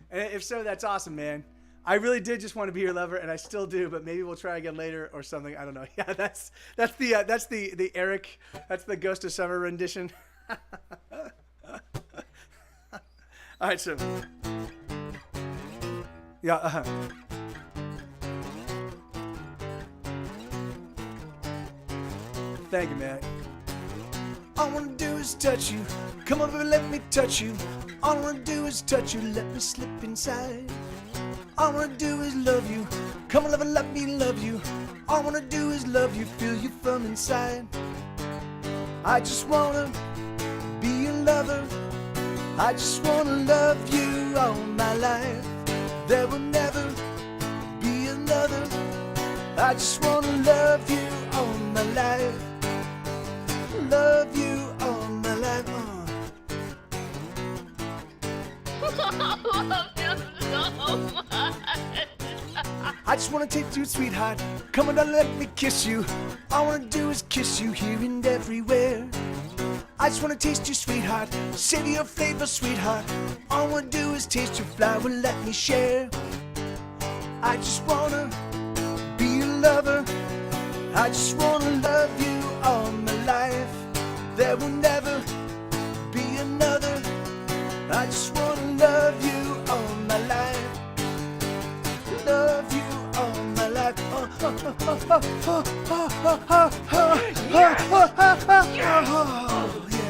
[SPEAKER 2] And if so, that's awesome, man. I really did just want to be your lover, and I still do, but maybe we'll try again later or something. I don't know. Yeah, that's the Eric, that's the Ghost of Summer rendition. All right, so yeah. Thank you, man.
[SPEAKER 1] All I wanna do is touch you. Come on, baby, let me touch you. All I wanna do is touch you. Let me slip inside. All I wanna do is love you. Come on, lover, let me love you. All I wanna do is love you, feel you from inside. I just wanna be your lover. I just wanna love you all my life. There will never be another. I just wanna love you all my life. Love you all my life. I just wanna taste you, sweetheart. Come on down, let me kiss you. All I wanna do is kiss you here and everywhere. I just wanna taste you, sweetheart. Savor your flavor, sweetheart. All I wanna do is taste your flower, let me share. I just wanna be your lover. I just wanna love you all my life. There will never be another. I just wanna love you all my life. Love you all my life.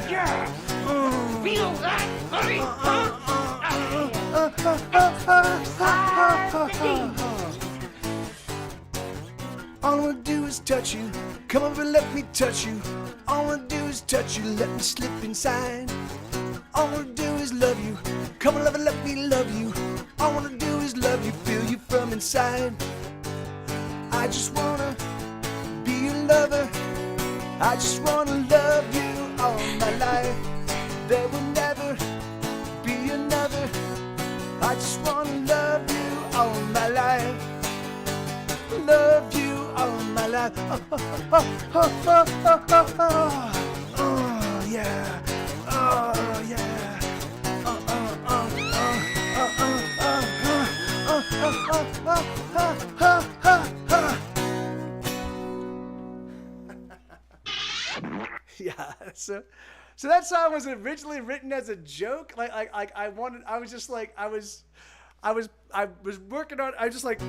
[SPEAKER 3] Yeah. Feel that, buddy?
[SPEAKER 1] All I wanna do is touch you. Come over, let me touch you. All I wanna do is touch you. Let me slip inside. All I wanna do is love you. Come on, lover, let me love you. All I wanna do is love you, feel you from inside. I just wanna be your lover. I just wanna love you all my life. There will never be another. I just wanna love you all my life. Love you all my life. Oh yeah. Oh yeah.
[SPEAKER 2] so that song was originally written as a joke. I was working on. I was just like,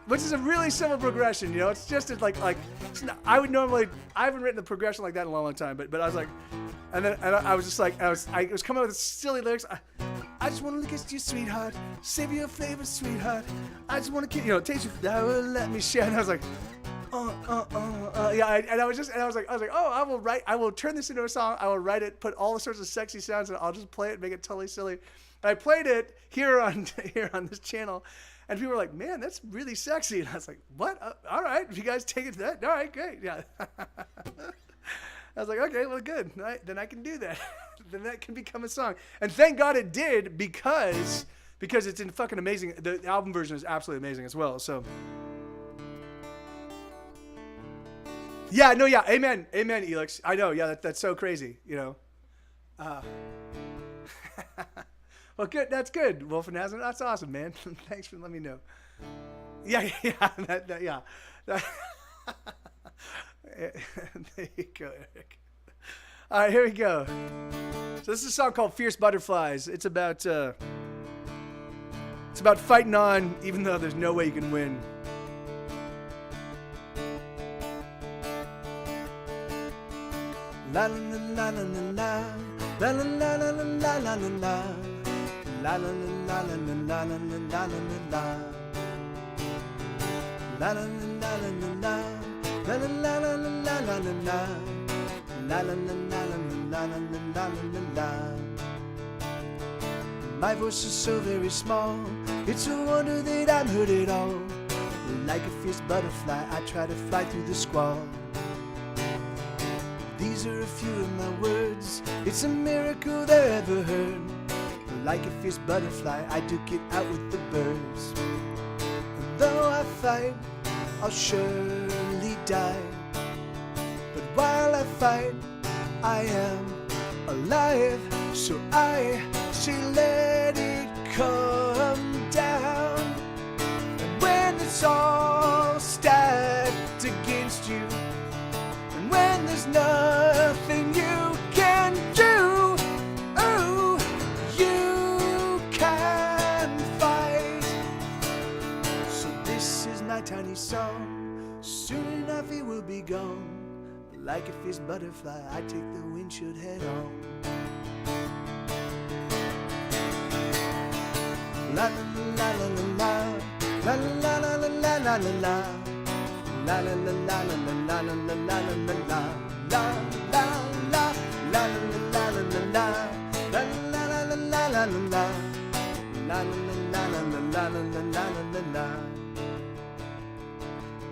[SPEAKER 2] which is a really simple progression, you know. It's just it's not, I haven't written a progression like that in a long, long time. But I was like, and I was just like, I was coming up with silly lyrics. I just want to look at you, sweetheart. Save your flavor, sweetheart. I just want to, taste you. Let me share. And I was like, yeah. And I was like, oh, I will turn this into a song. I will write it, put all the sorts of sexy sounds, and I'll just play it, make it totally silly. And I played it here on this channel, and people were like, man, that's really sexy. And I was like, what? All right, if you guys take it to that, all right, great, yeah. I was like, okay, well, good. Then I can do that. Then that can become a song. And thank God it did, because it's in fucking amazing. The album version is absolutely amazing as well. So, yeah, no, yeah, amen, Elix. I know, yeah, that's so crazy, you know. Well, good. That's good, Wolfenhausen. That's awesome, man. Thanks for letting me know. Yeah. Yeah. There you go, Eric. All right, here we go. So this is a song called "Fierce Butterflies." It's about fighting on, even though there's no way you can win. La la la la la la la la la la la la la. La la la la la la la la la la. La la la la la la. La la la la la la la la. La la la la la la la la la. My voice is so very small. It's a wonder that I'm heard at all. Like a fierce butterfly, I try to fly through the squall. These are a few of my words. It's a miracle they're ever heard. Like a fierce butterfly, I duke it out with the birds. And though I fight, I'll surely die. But while I fight, I am alive. So I say let it come down. And when it's all stacked against you, and when there's nothing you can do, oh, you can fight. So this is my tiny song. Soon enough it will be gone. Like a fierce butterfly, I take the windshield head on. La la la la la la la la la la la la la. La la la la la la la la la la la la. La la la la la la la la. La la la la la la la la. La la la la la la la la la.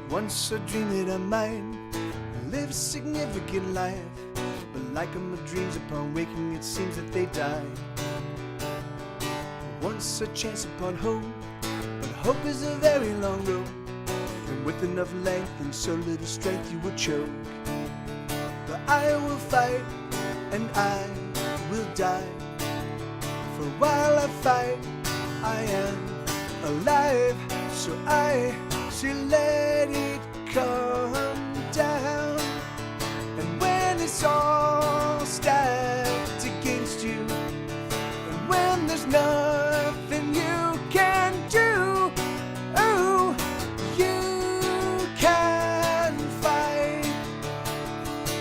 [SPEAKER 2] Once I dreamed that I might live a significant life, but like all my dreams, upon waking it seems that they die. Once a chance upon hope, but hope is a very long road, and with enough length and so little strength you will choke. But I will fight and I will die, for while I fight I am alive. So I say let it come down. And when it's all stacked against you, and when there's nothing you can do, oh, you can fight.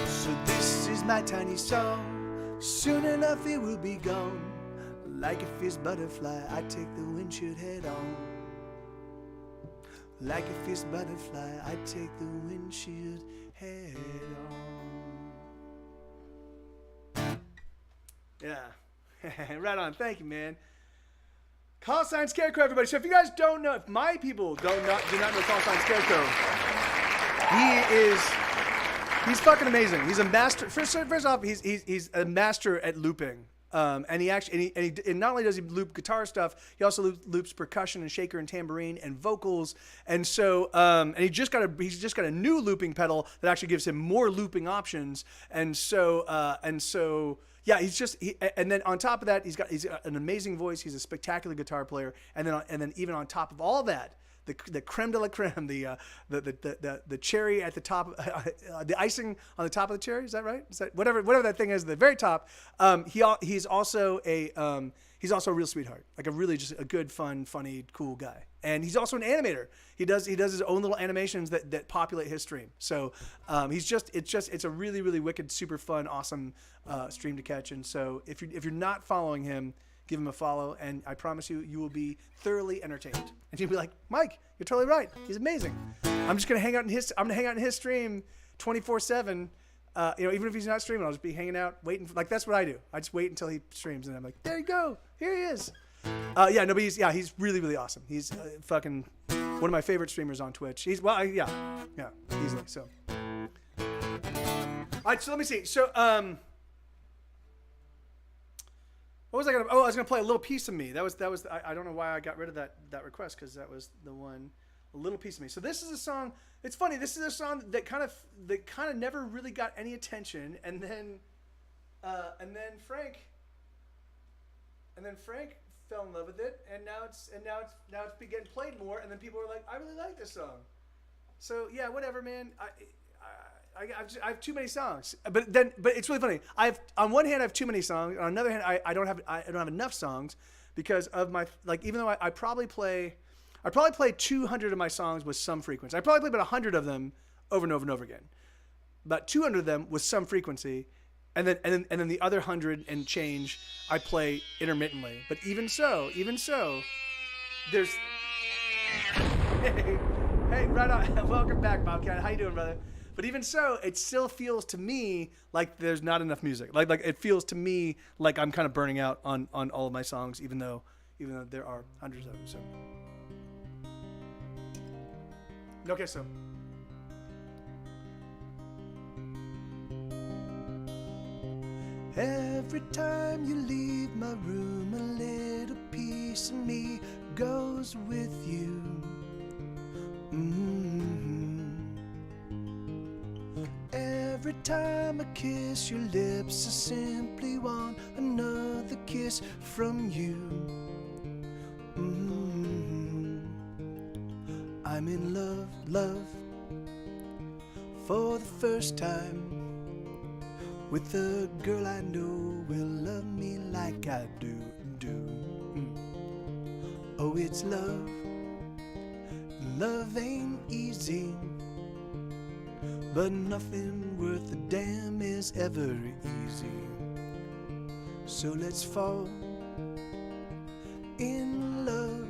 [SPEAKER 2] So this is my tiny song. Soon enough it will be gone. Like a fierce butterfly, I take the windshield head on. Like a fierce butterfly, I take the windshield head on. Yeah. Right on. Thank you, man. Call sign Scarecrow, everybody. So if you guys don't know, if my people do not know Call sign Scarecrow, he's fucking amazing. He's a master. First off, he's a master at looping. And he actually, and not only does he loop guitar stuff, he also loops percussion and shaker and tambourine and vocals. And so, and he's just got a new looping pedal that actually gives him more looping options. And so, yeah, and then on top of that, he's got an amazing voice. He's a spectacular guitar player. And then even on top of all that, the creme de la creme, the cherry at the top, the icing on the top of the cherry. Is that right? Is that whatever that thing is at the very top? He's also a real sweetheart, like a really just a good, fun, funny, cool guy. And he's also an animator. He does his own little animations that populate his stream. So it's a really, really wicked, super fun, awesome stream to catch. And so if you're not following him, give him a follow, and I promise you will be thoroughly entertained. And you'll be like, Mike, you're totally right. He's amazing. I'm gonna hang out in his stream 24/7. Even if he's not streaming, I'll just be hanging out, waiting. Like that's what I do. I just wait until he streams, and I'm like, there you go, here he is. But he's really, really awesome. He's fucking one of my favorite streamers on Twitch. Easily. So, all right. So let me see. So, what was I gonna? Oh, I was gonna play A Little Piece of Me. That was. I don't know why I got rid of that request, because that was the one. A Little Piece of Me. So this is a song. It's funny. This is a song that kind of never really got any attention, and then Frank fell in love with it, and now it's getting played more, and then people are like, I really like this song. So yeah, whatever, man. I have too many songs, but it's really funny. On one hand I have too many songs. On another hand, I don't have enough songs because of my even though I probably play 200 of my songs with some frequency. I probably play about 100 of them over and over and over again. About 200 of them with some frequency, and then the other 100 and change I play intermittently. But even so, there's hey, right on. Welcome back, Bobcat. How you doing, brother? But even so, it still feels to me like there's not enough music. Like it feels to me like I'm kind of burning out on all of my songs, even though there are hundreds of them. So. Okay, so. Every time you leave my room, a little piece of me goes with you. Every time I kiss your lips, I simply want another kiss from you. I'm in love, for the first time, with a girl I know will love me like I do. Oh, it's love. Love ain't easy, but nothing worth a damn is ever easy. So let's fall in love.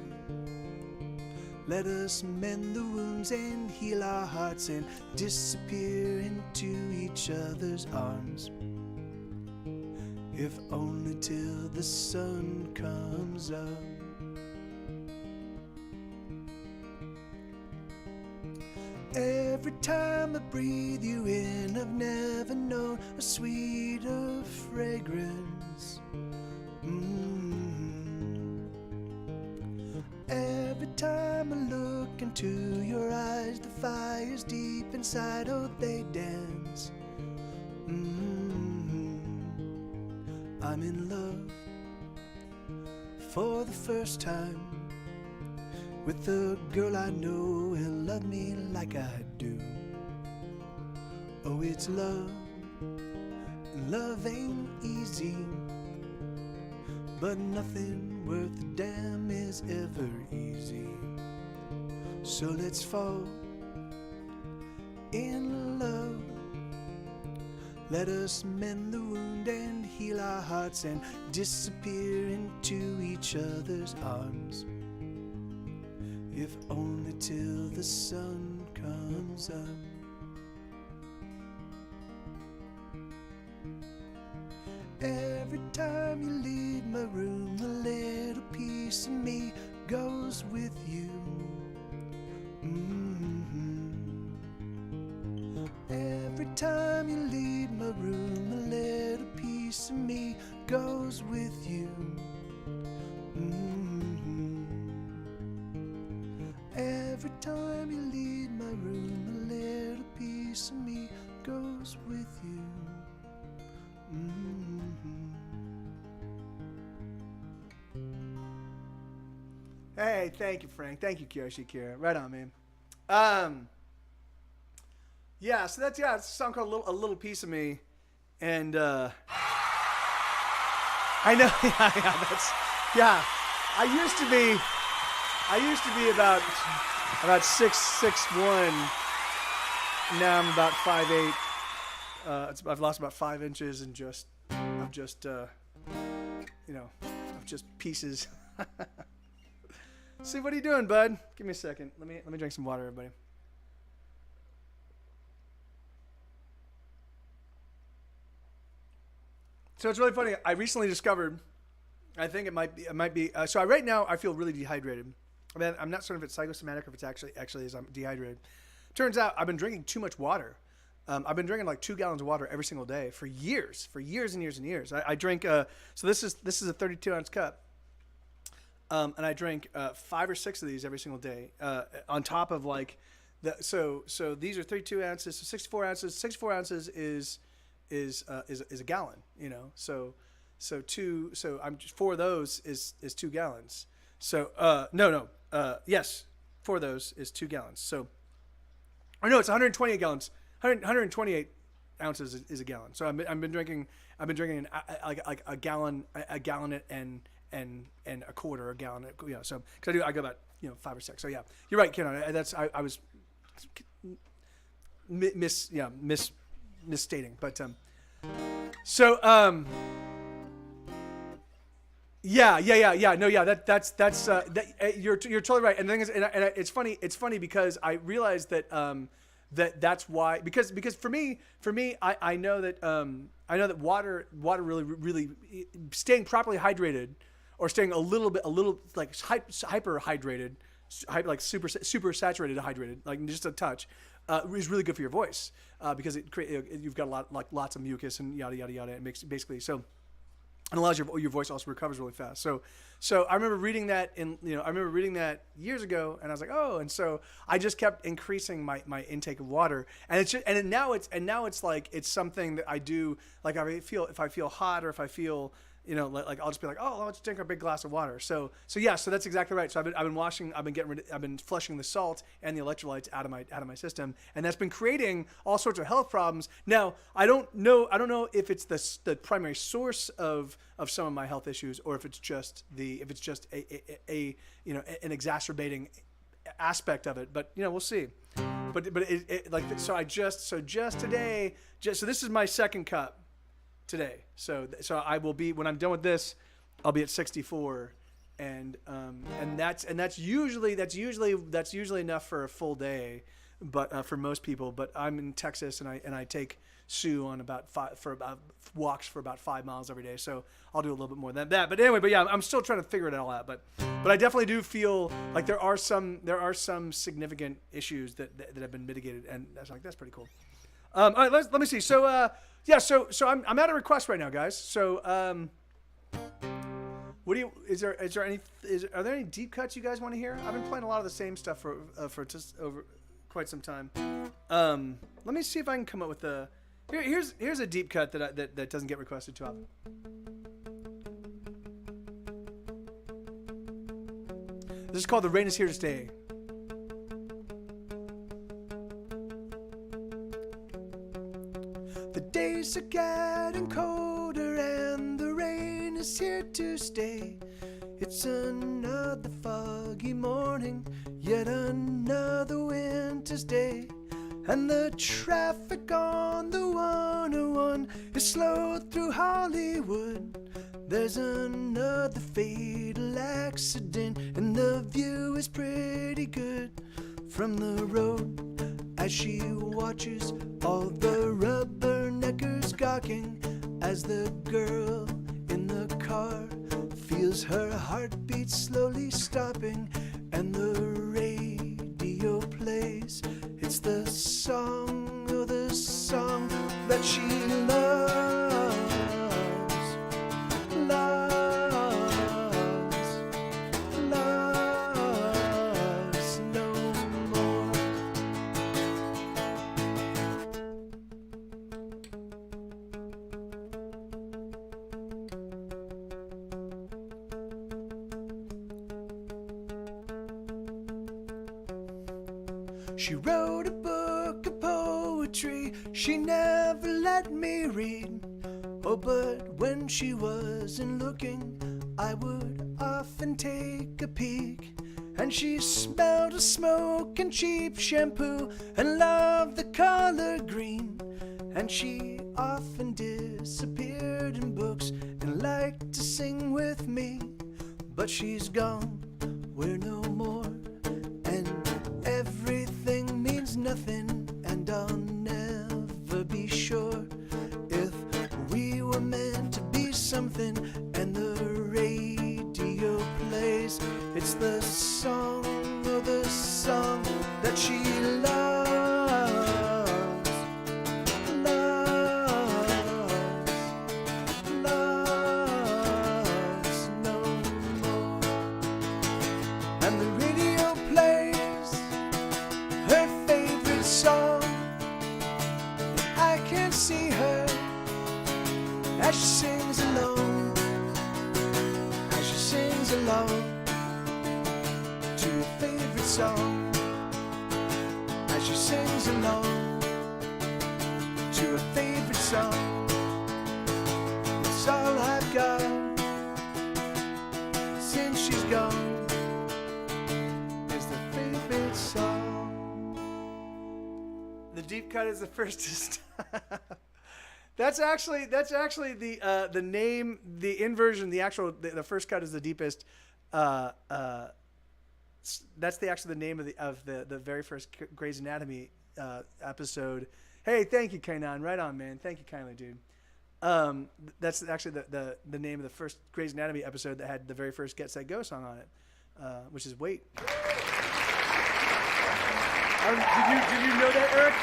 [SPEAKER 2] Let us mend the wounds and heal our hearts and disappear into each other's arms. If only till the sun comes up. Every time I breathe you in, I've never known a sweeter fragrance. Every time I look into your eyes, the fire's deep inside, oh, they dance. I'm in love for the first time, with a girl I know will love me like I do. Oh, it's love. Love ain't easy, but nothing worth a damn is ever easy. So let's fall in love. Let us mend the wound and heal our hearts and disappear into each other's arms. If only till the sun comes up. Every time you leave my room, a little piece of me goes with you. Every time you leave my room, a little piece of me goes with you. Every time you leave my room, a little piece of me goes with you. Hey, thank you, Frank. Thank you, Kyoshi Kira. Right on, man. Yeah, so it's a song called A Little Piece of Me. And I know, yeah. I used to be about 6'1". Now I'm about 5'8". I've lost about 5 inches and I'm just pieces. See, what are you doing, bud? Give me a second. Let me drink some water, everybody. So it's really funny. I recently discovered, I think it might be. So right now I feel really dehydrated. I mean, I'm not certain if it's psychosomatic or if it's actually is I'm dehydrated. Turns out I've been drinking too much water. I've been drinking like 2 gallons of water every single day for years and years and years. I drink. So this is a 32-ounce cup. And I drink 5 or 6 of these every single day. On top of like, so these are 32 ounces, so 64 ounces. 64 ounces is a gallon. You know, so 4 of those is 2 gallons. So yes, 4 of those is 2 gallons. So, or no, it's 128 gallons. 128 ounces is a gallon. So I've been drinking like a gallon and a quarter a gallon. You know, so because I go about 5 or 6. So yeah, you're right, Ken. I was misstating, but you're totally right. And the thing is, and it's funny because I realized that that's why, because for me I know that water really staying properly hydrated, or staying a little like hyper hydrated, like super saturated hydrated, like just a touch, is really good for your voice, because you've got lots of mucus and yada yada yada. It makes basically so. And allows your voice also recovers really fast. So I remember reading that years ago, and I was like, oh, and so I just kept increasing my intake of water, and now it's like it's something that I do. Like if I feel hot, or if I feel like I'll just be like, oh, let's drink a big glass of water. So that's exactly right. So I've been flushing the salt and the electrolytes out of my system, and that's been creating all sorts of health problems. Now I don't know if it's the primary source of some of my health issues, or if it's just an exacerbating aspect of it. But we'll see. But so this is my second cup today. So I will be, when I'm done with this, I'll be at 64, and that's usually enough for a full day, but for most people. But I'm in Texas, and I take Sue on walks for about 5 miles every day. So I'll do a little bit more than that. But anyway, yeah, I'm still trying to figure it all out. But I definitely do feel like there are some significant issues that have been mitigated, and that's pretty cool. All right, let me see. So so I'm at a request right now, guys. So are there any deep cuts you guys want to hear? I've been playing a lot of the same stuff for just over quite some time. Let me see if I can come up with here's a deep cut that doesn't get requested too often. This is called "The Rain Is Here to Stay." The days are getting colder and the rain is here to stay. It's another foggy morning, yet another winter's day. And the traffic on the 101 is slow through Hollywood. There's another fatal accident and the view is pretty good from the road. As she watches all the rubberneckers gawking, as the girl in the car feels her heartbeat slowly stopping, and the radio plays. It's the song that she loves no more. She wrote a book of poetry she never let me read. Oh, but when she wasn't looking, I would often take a peek. And she smelled of smoke and cheap shampoo and loved the color green. And she often disappeared in books and liked to sing with me. But she's gone, we're no more, and everything means nothing. And I'll never be sure if we were meant to be something. And the radio plays, it's the song, oh, the song that she loves. And the radio plays her favorite song, and I can see her as she sings along, as she sings along to her favorite song, as she sings along to her favorite song. It's all I've got since she's gone. Song. The deep cut is the first to stop. That's actually the name, the inversion, the first cut is the deepest. That's actually the name of the very first Grey's Anatomy episode. Hey, thank you, Kainan. Right on, man. Thank you kindly, dude. That's actually the name of the first Grey's Anatomy episode that had the very first Get Set Go song on it, which is Wait. Did you know that, Eric?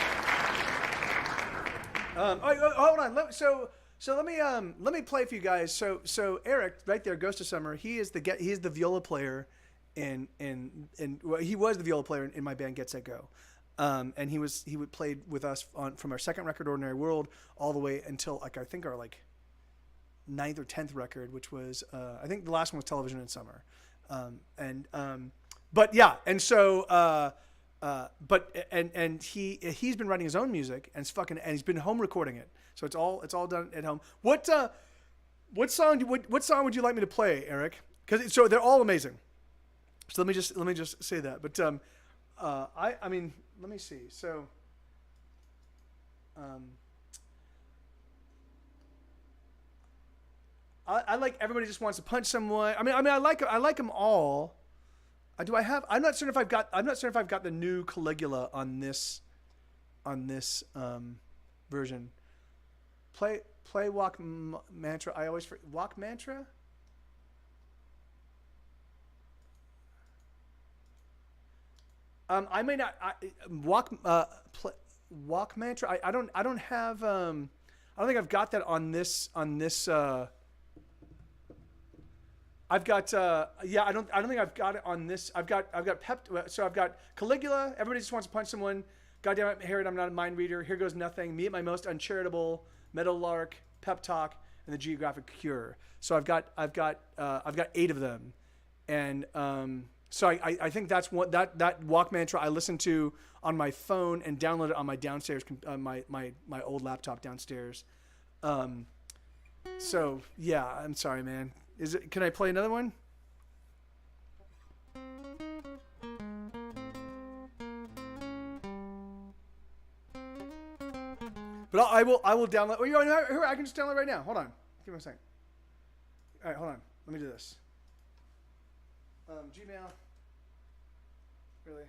[SPEAKER 2] Hold on. So let me play for you guys. So Eric, right there, Ghost of Summer. He is the viola player he was the viola player in my band Get Set Go, and he would play with us from our second record, Ordinary World, all the way until I think our 9th or 10th record, which was I think the last one was Television in Summer, but yeah, and so. He's been writing his own music and he's been home recording it. So it's all done at home. What song would you like me to play, Eric? So they're all amazing. So let me just say that. But I mean let me see. So I like Everybody Just Wants to Punch Someone. I mean I like them all. I'm not certain if I've got the new Caligula on this version. Play Walk Mantra. I always forget. Walk Mantra. I may not Walk Mantra. I don't have I don't think I've got that on this. I've got I don't think I've got it on this. I've got so I've got Caligula, Everybody Just Wants to Punch Someone, Goddamn It, Harriet, I'm Not a Mind Reader, Here Goes Nothing, Me at My Most Uncharitable, Meadowlark, Pep Talk, and The Geographic Cure. So I've got 8 of them, and so I think that's what that Walk Mantra I listen to on my phone and download it on my downstairs my old laptop downstairs. So yeah, I'm sorry, man. Can I play another one? But I will download. Oh, I can just download right now. Hold on. Give me a second. All right, hold on. Let me do this. Gmail. Really?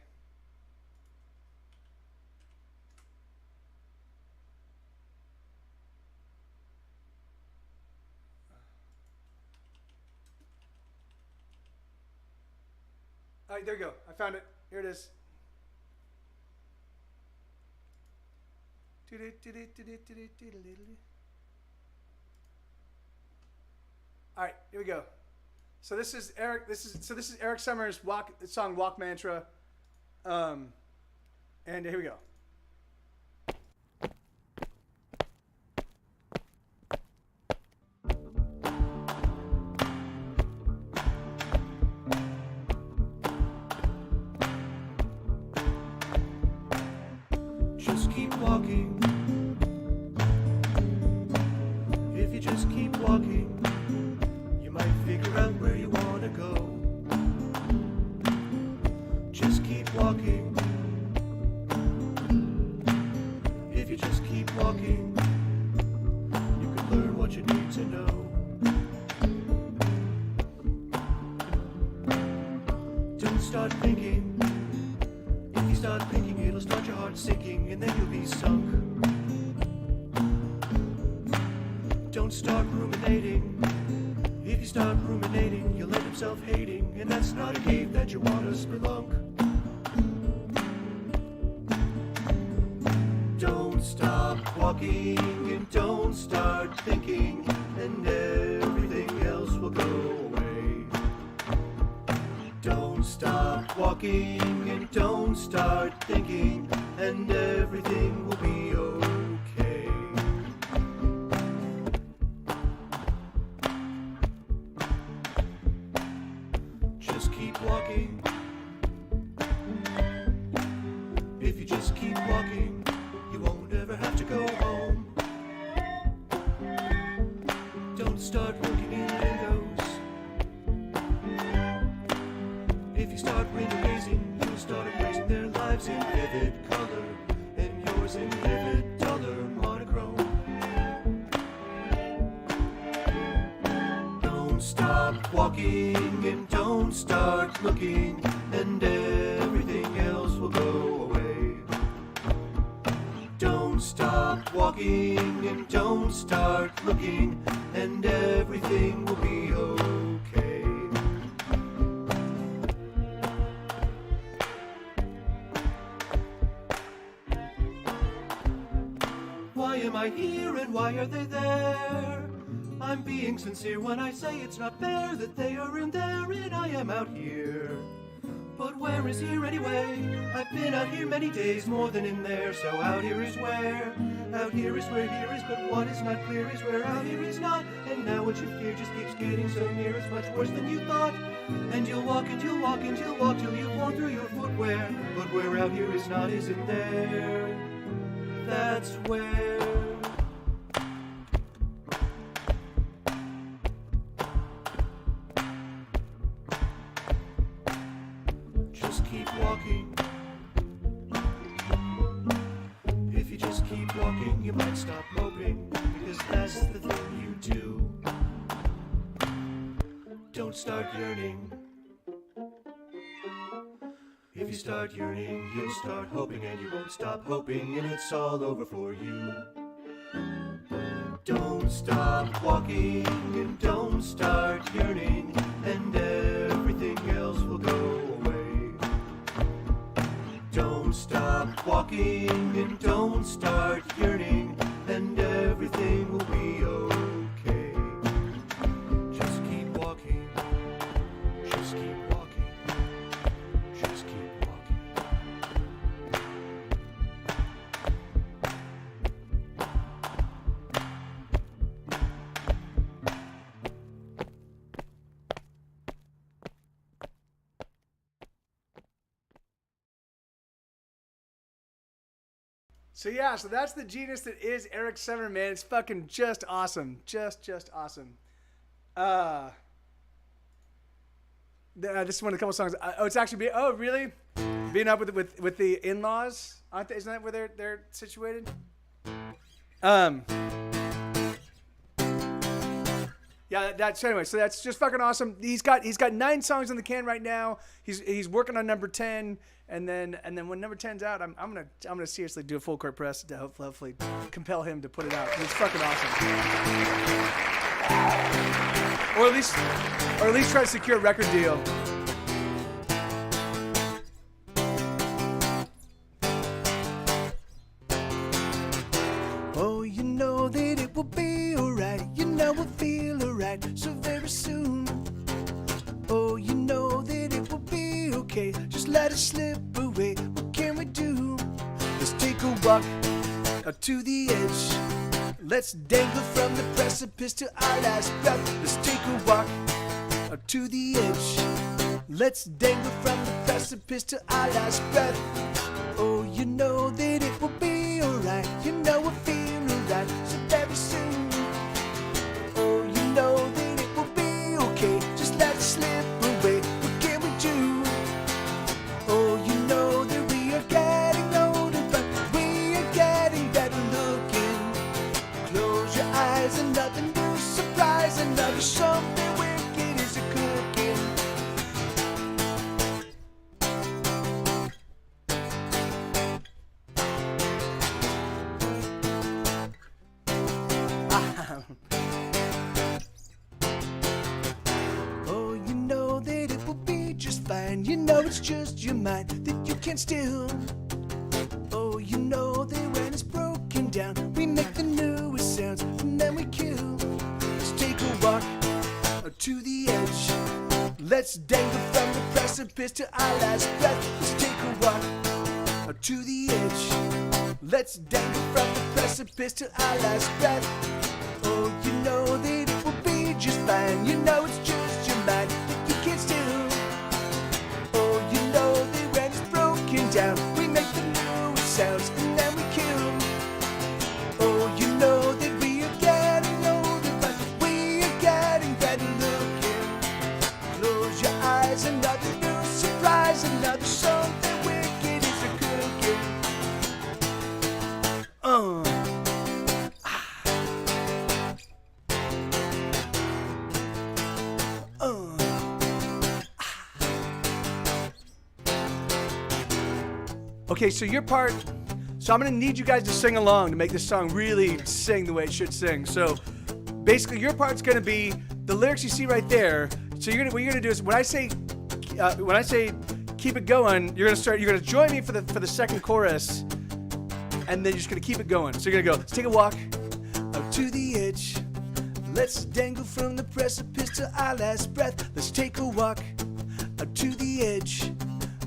[SPEAKER 2] All right, there you go. I found it. Here it is. All right, here we go. So this is Eric. This is Eric Summers' song "Walk Mantra," and here we go.
[SPEAKER 4] Don't start thinking. If you start thinking, it'll start your heart sinking, and then you'll be sunk. Don't start ruminating. If you start ruminating, you'll end up self-hating, and that's not a cave that you want to spelunk. Don't stop walking and don't start thinking, and everything else will go away. Don't stop walking and don't start thinking, and everything will be okay. Just keep walking. If you just keep walking, you won't ever have to go home. Don't start working in windows. If you start window gazing, you'll start erasing their lives in vivid color, and yours in vivid, duller monochrome. Don't stop walking and don't start looking, and everything else will go away. Don't stop walking and don't start looking, and everything will be okay. Why am I here and why are they there? I'm being sincere when I say it's not fair that they are in there and I am out here. But where is here anyway? I've been out here many days, more than in there, so out here is where? Out here is where here is, but what is not clear is where out here is not. And now what you fear just keeps getting so near, it's much worse than you thought. And you'll walk and you'll walk and you'll walk till you've worn through your footwear. But where out here is not isn't there. That's where. Just keep walking. If you just keep walking, you might stop moping, because that's the thing you do. Don't start yearning. If you start yearning, you'll start hoping, and you won't stop hoping, and it's all over for you. Don't stop walking and don't start yearning, and everything else will go away. Don't stop walking and don't start yearning, and everything will be okay. Just keep walking. Just keep walking. Just keep walking.
[SPEAKER 2] So yeah, so that's the genius that is Eric Sever, man. It's fucking just awesome. Just awesome. This is one of a couple songs. It's actually really? Being up with the in-laws, aren't they? Isn't that where they're situated? Yeah, that's anyway. So that's just fucking awesome. He's got 9 songs in the can right now. He's working on number 10, and then when number 10's out, I'm gonna seriously do a full court press to hopefully compel him to put it out. It's fucking awesome. Or at least try to secure a record deal. Oh, you know that it will be alright. You know we'll feel alright so very soon. Oh, you know that it will be okay. Just let it slip away. What can we do? Let's take a walk out to the edge. Let's dangle from the precipice to our last breath. Let's take a walk out to the edge. Let's dangle from the precipice to our last breath. Oh, you know that it will be alright. You know we'll feel alright so very soon. Oh, you know that it will be okay. Just let it slip away. What can we do? Oh, you know that we are getting older, but we are getting better looking. Close your eyes and nothing will surprise. Another something wicked is a cooking.
[SPEAKER 1] fine. You know it's just your mind that you can't steal. Oh, you know that when it's broken down, we make the newest sounds and then we kill. Let's take a walk to the edge. Let's dangle from the precipice to our last breath. Let's take a walk to the edge. Let's dangle from the precipice to our last breath. Oh, you know that it will be just fine. You know it's just your mind that you can't steal. Oh, you know that when it's broken down, we make the newest sounds and then we kill. Oh, you know that we are getting older, but we are getting better looking. Close your eyes, another new surprise, another something wicked is a cooking. Okay, so your part. So I'm gonna need you guys to sing along to make this song really sing the way it should sing. So basically, your part's gonna be the lyrics you see right there. So what you're gonna do is when I say keep it going, you're gonna join me for the second chorus, and then you're just gonna keep it going. So you're gonna go. Let's take a walk out to the edge. Let's dangle from the precipice to our last breath. Let's take a walk out to the edge.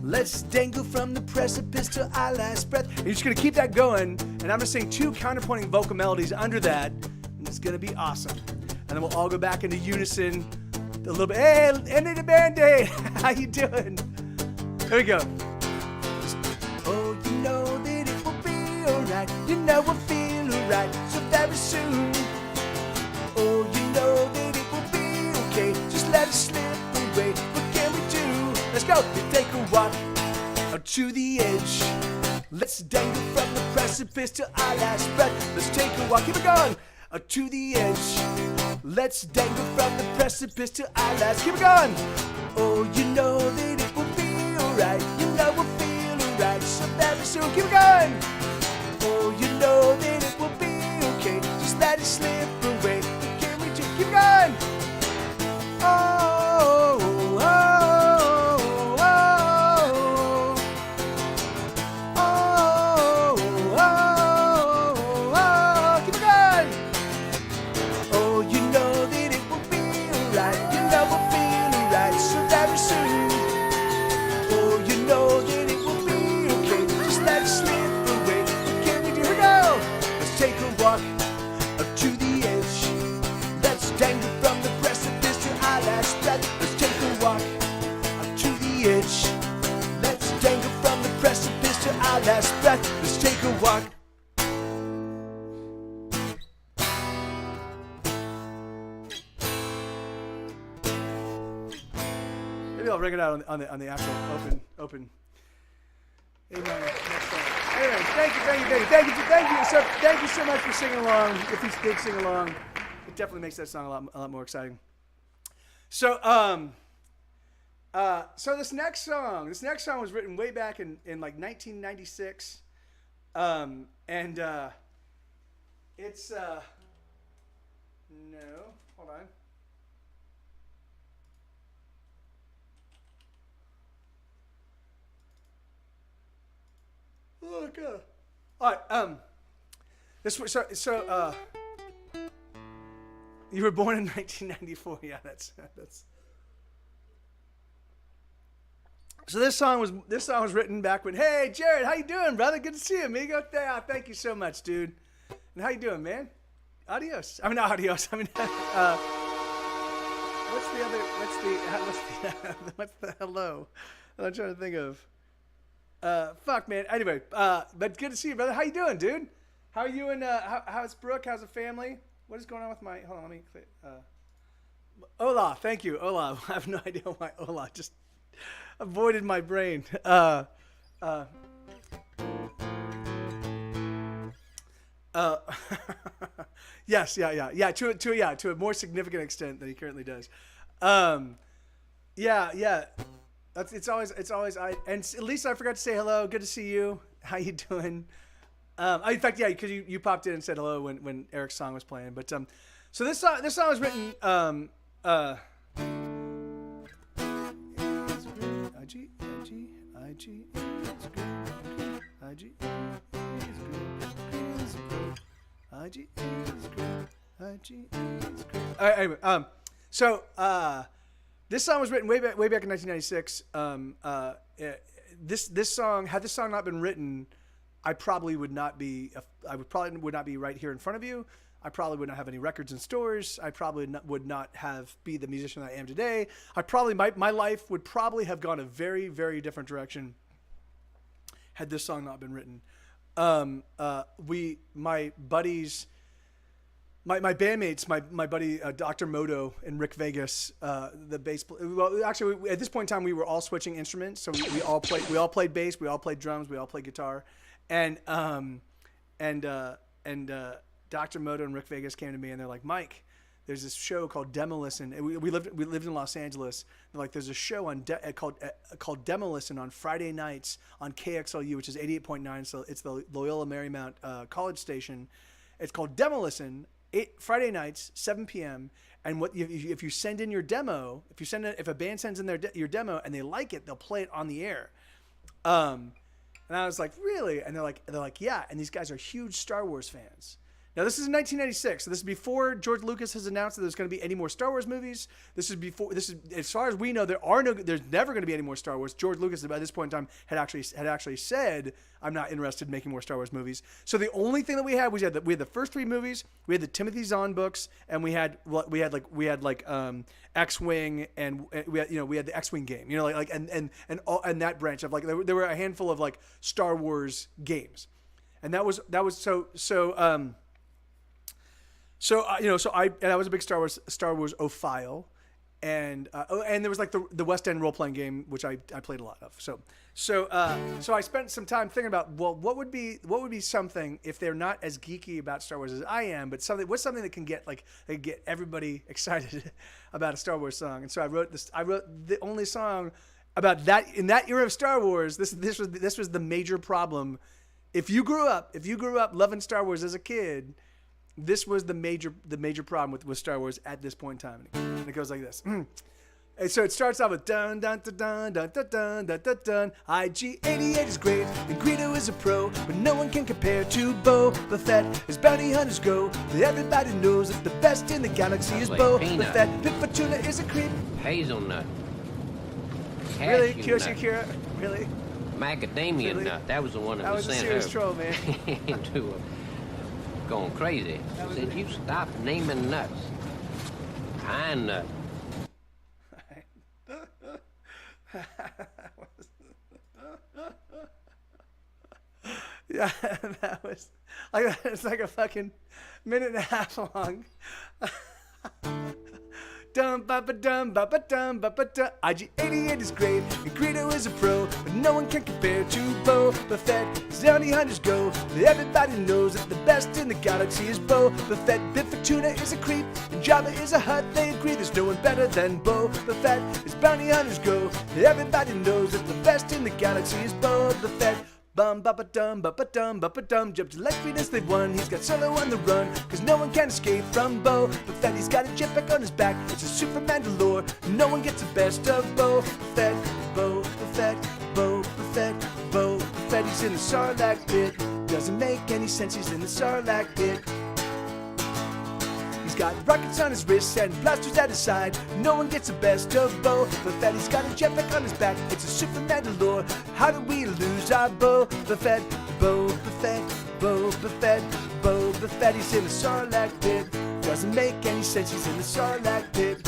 [SPEAKER 1] Let's dangle from the precipice to our last breath. And you're just gonna keep that going, and I'm gonna sing two counterpointing vocal melodies under that, and it's gonna be awesome. And then we'll all go back into unison a little bit. Hey, end of the Band-Aid, how you doing? Here we go. Oh, you know that it will be alright. You know we'll feel alright so very soon. Oh, you know that it will be okay. Just let it slip away. What can we do? Let's go. We take a walk out to the edge. Let's dangle from the precipice to our last breath. Let's take a walk. Keep it going. Out to the edge. Let's dangle from the precipice to our last. Keep it going. Oh, you know that it will be alright. You know we'll feel alright so very soon. Keep it going. Oh, you know that it will be okay. Just let it slip away. What can we do? Keep it going. Oh, oh, oh, oh, oh, oh, oh. Keep it going. Oh, you know that it will be alright. You know we'll feel alright so very soon. Oh, you know that it will be okay. Just let it slip away. What can we do? Here we go. Let's take a walk up to the edge. Let's dangle from the precipice to our last breath. Let's take a walk up to the edge. Let's dangle from the precipice to our last breath. Let's take a walk. Maybe I'll ring it out on the actual open. Amen. Anyway, thank you so much for singing along. If you did sing along, it definitely makes that song a lot more exciting. So so this next song was written way back in like 1996, and it's no, hold on. Oh god. All right. You were born in 1994. Yeah, that's. So this song was written back when. Hey, Jared, how you doing, brother? Good to see you, amigo. Yeah, thank you so much, dude. And how you doing, man? Adios. I mean, not adios. I mean, what's the hello? I'm trying to think of. Fuck, man. Anyway, but good to see you, brother. How you doing, dude? How are you and how's Brooke? How's the family? What is going on with my? Hold on, let me. Hola, thank you, hola. I have no idea why hola just avoided my brain. Yes, yeah. To a more significant extent than he currently does. Yeah. It's always and at least I forgot to say hello. Good to see you. How you doing? In fact, yeah, because you popped in and said hello when Eric's song was playing. But so this song was written. I
[SPEAKER 2] IG is great. IG is great. IG is great. IG is great. All right, anyway, so this song was written way back in 1996. This song, had this song not been written, I probably would not be. I would not be right here in front of you. I probably would not have any records in stores. I probably would not be the musician I am today. My life would probably have gone a very, very different direction had this song not been written. My buddies, my bandmates, my buddy Dr. Moto and Rick Vegas, the bass. Well, actually, at this point in time, we were all switching instruments, so we all played bass, we all played drums, we all played guitar, and Dr. Moto and Rick Vegas came to me and they're like, Mike, there's this show called Demolisten. And we lived in Los Angeles. They're like, there's a show called Demolisten on Friday nights on KXLU, which is 88.9. So it's the Loyola Marymount college station. It's called Demolisten. Friday nights, 7 p.m. And if you send in your demo, if a band sends in your demo and they like it, they'll play it on the air. And I was like, really? And they're like, yeah. And these guys are huge Star Wars fans. Now, this is in 1996, so this is before George Lucas has announced that there's going to be any more Star Wars movies. This is, as far as we know, there's never going to be any more Star Wars. George Lucas, by this point in time, had actually said, I'm not interested in making more Star Wars movies. So the only thing that we had was we had the first three movies, we had the Timothy Zahn books, and we had X-Wing, and we had the X-Wing game, and that branch of there were a handful of Star Wars games, and that was so. So I was a big Star Wars ophile, and there was the West End role playing game, which I played a lot of. So I spent some time thinking about, well, what would be something if they're not as geeky about Star Wars as I am, but what's something that can get everybody excited about a Star Wars song. And so I wrote the only song about that in that era of Star Wars. This was the major problem. If you grew up loving Star Wars as a kid, this was the major problem with Star Wars at this point in time. And it goes like this. And so it starts off with dun dun dun dun dun dun dun dun dun dun. IG-88 is great, and Greedo is a pro, but no one can compare to Boba Fett. As bounty hunters go, everybody knows that the best in the galaxy is Boba Fett. Bib Fortuna is a creep.
[SPEAKER 5] Hazelnut.
[SPEAKER 2] Really,
[SPEAKER 5] Cashew
[SPEAKER 2] Kyoshi
[SPEAKER 5] nut.
[SPEAKER 2] Kira? Really?
[SPEAKER 5] Macadamia
[SPEAKER 2] Really?
[SPEAKER 5] nut. That was the one that,
[SPEAKER 2] Was a
[SPEAKER 5] sent
[SPEAKER 2] serious
[SPEAKER 5] her
[SPEAKER 2] troll, man.
[SPEAKER 5] into going crazy. She said, you stop naming nuts. Pine nut.
[SPEAKER 2] Yeah, that was it's like a fucking minute and a half long. Dum ba ba dum ba ba dum ba ba dum. IG-88 is great, and Greedo is a pro, but no one can compare to Boba Fett. As bounty hunters go, everybody knows that the best in the galaxy is Boba Fett. Bib Fortuna is a creep, and Jabba is a hut. They agree there's no one better than Boba Fett. As bounty hunters go, everybody knows that the best in the galaxy is Boba Fett. Bum ba ba dum ba ba dum ba ba dum. Jump to Lex Venus, they've won. He's got Solo on the run, cause no one can escape from Boba Fett. He's got a jetpack on his back, it's a super Mandalore. No one gets the best of Boba Fett. Boba Fett, Boba Fett, Boba Fett. He's in the Sarlacc pit. Doesn't make any sense, he's in the Sarlacc pit. He's got rockets on his wrists and blasters at his side. No one gets the best of Boba Fett. He's got a jetpack on his back, it's a super Mandalore. How do we lose our Boba Fett? Boba Fett, Boba Fett, Boba Fett. He's in the Sarlacc pit. Doesn't make any sense, he's in the Sarlacc pit.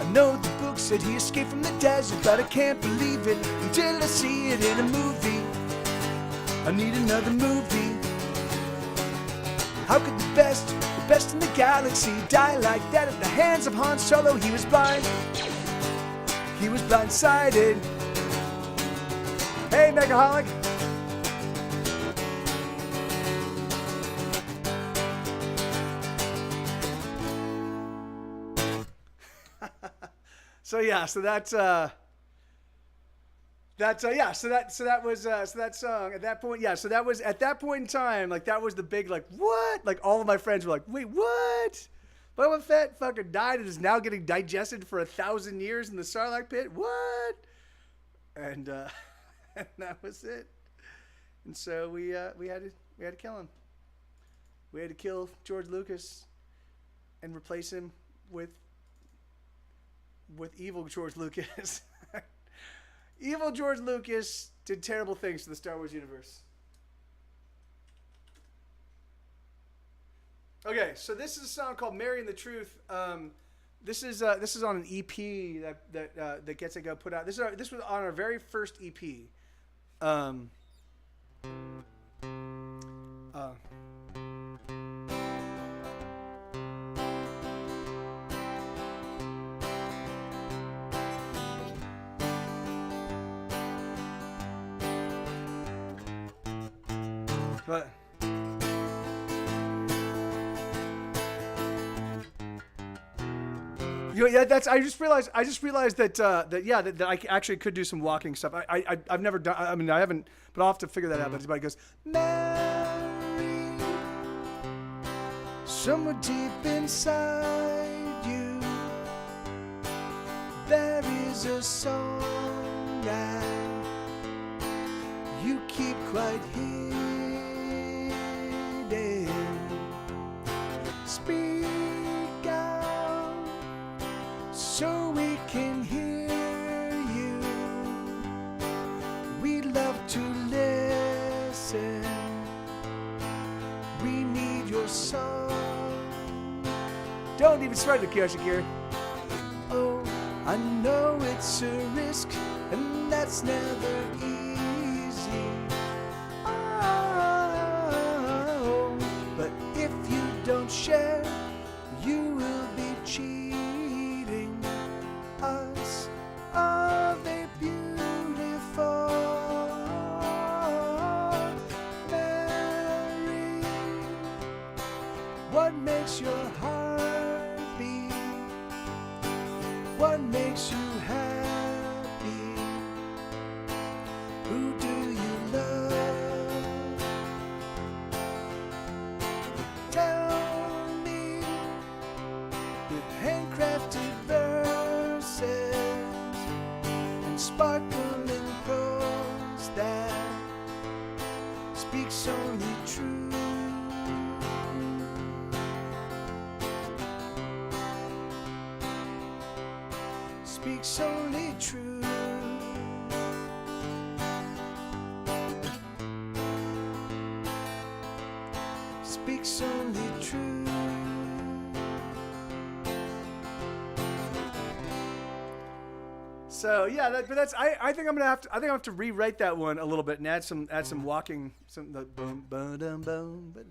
[SPEAKER 2] I know the book said he escaped from the desert, but I can't believe it until I see it in a movie. I need another movie. How could the best in the galaxy die like that at the hands of Han Solo? He was blind. He was blindsided. Hey, Megaholic. So that song at that point. Yeah, so that was at that point in time. That was the big what? All of my friends were like, wait, what? Boba Fett fucking died and is now getting digested for 1,000 years in the Sarlacc pit. What? And and that was it. And so we had to kill him. We had to kill George Lucas and replace him with evil George Lucas. Evil George Lucas did terrible things to the Star Wars universe. Okay, so this is a song called "Marrying the Truth." This is on an EP that Gets It Go put out. This was on our very first EP. But yeah, that's. I just realized that that I actually could do some walking stuff. I've never done. I mean, I haven't, but I'll have to figure that out. But everybody goes, Mary, somewhere deep inside you, there is a song that you keep quite hidden. Speak out so we can hear you. We love to listen. We need your song. Don't even spread the Kyoshikir. Oh, I know it's a risk, and that's never easy. Oh, but if you don't share, you will be cheating us of a beautiful Mary. What makes your heart beat? What makes you happy? Who do you love? Tell me with handcrafted verses and sparkling prose that speaks only truth. Speaks only truth. Speaks only truth. So yeah, but that's. I think I'm gonna have to. I think I have to rewrite that one a little bit and add some walking, some the boom boom boom boom. But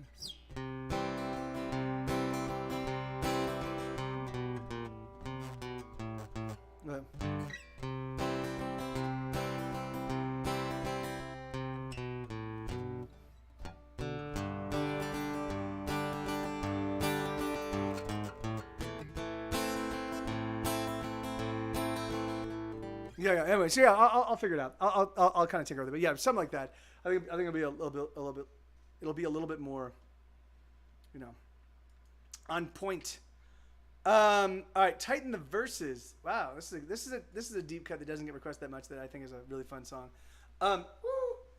[SPEAKER 2] yeah. Anyway, so yeah, I'll figure it out. I'll kind of take over it, but yeah, something like that. I think it'll be a little bit. It'll be a little bit more, on point. All right, tighten the verses. Wow, this is a deep cut that doesn't get requested that much. That I think is a really fun song. I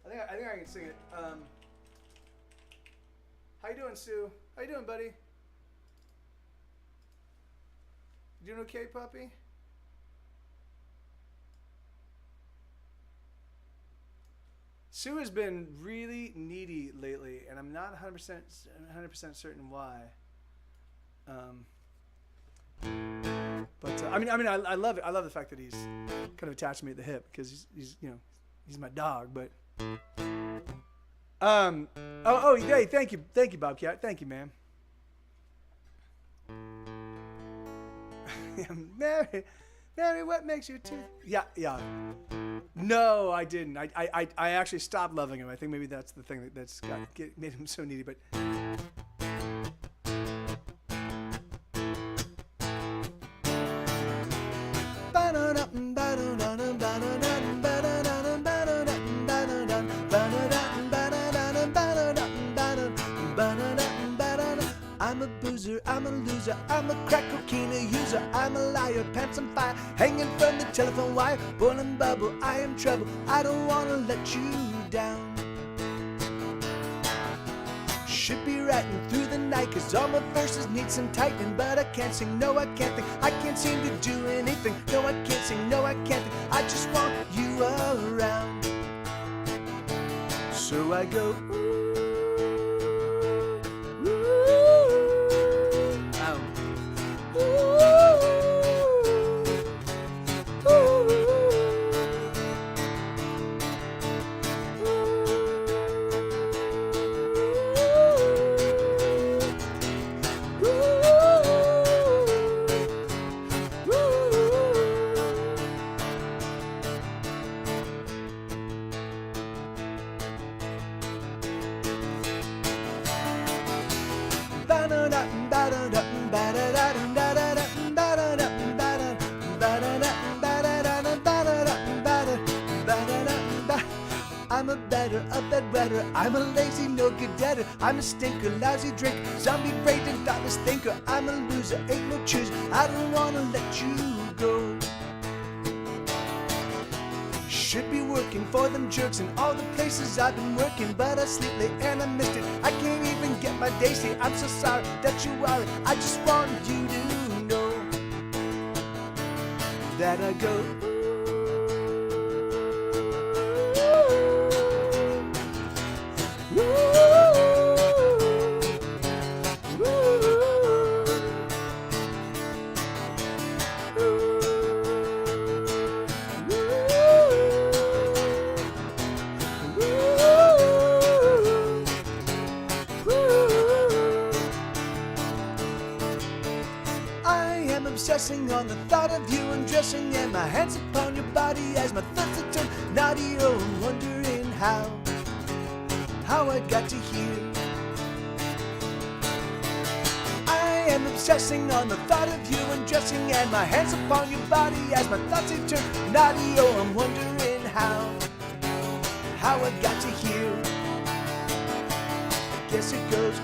[SPEAKER 2] think I can sing it. How you doing, Sue? How you doing, buddy? You doing okay, puppy? Sue has been really needy lately, and I'm not 100% certain why. But I mean, I love it. I love the fact that he's kind of attached to me at the hip because he's my dog. But hey, thank you, Bobcat, thank you, man. Mary, what makes you tooth? Yeah. No, I didn't. I actually stopped loving him. I think maybe that's the thing that's made him so needy. But I'm a boozer, I'm a loser. loser, I'm a crack cocaine user, I'm a liar, pants on fire, hanging from the telephone wire, boiling bubble, I am trouble, I don't wanna let you down. Should be writing through the night, cause all my verses need some tightening, but I can't sing, no I can't think, I can't seem to do anything, no I can't sing, no I can't think, I just want you around. So I go, I'm a better, a bedwetter, I'm a lazy, no good debtor, I'm a stinker, lousy drinker, zombie brain, thoughtless thinker, I'm a loser, ain't no chooser, I don't wanna let you go. Should be working for them jerks in all the places I've been working, but I sleep late and I missed it, I can't even get my day straight, I'm so sorry that you worry, I just want you to know that I go. Obsessing on the thought of you undressing, and my hands upon your body as my thoughts are turned naughty. Oh, I'm wondering how I got to here. I am obsessing on the thought of you undressing, and my hands upon your body as my thoughts are turned naughty. Oh, I'm wondering how I got to here. I guess it goes.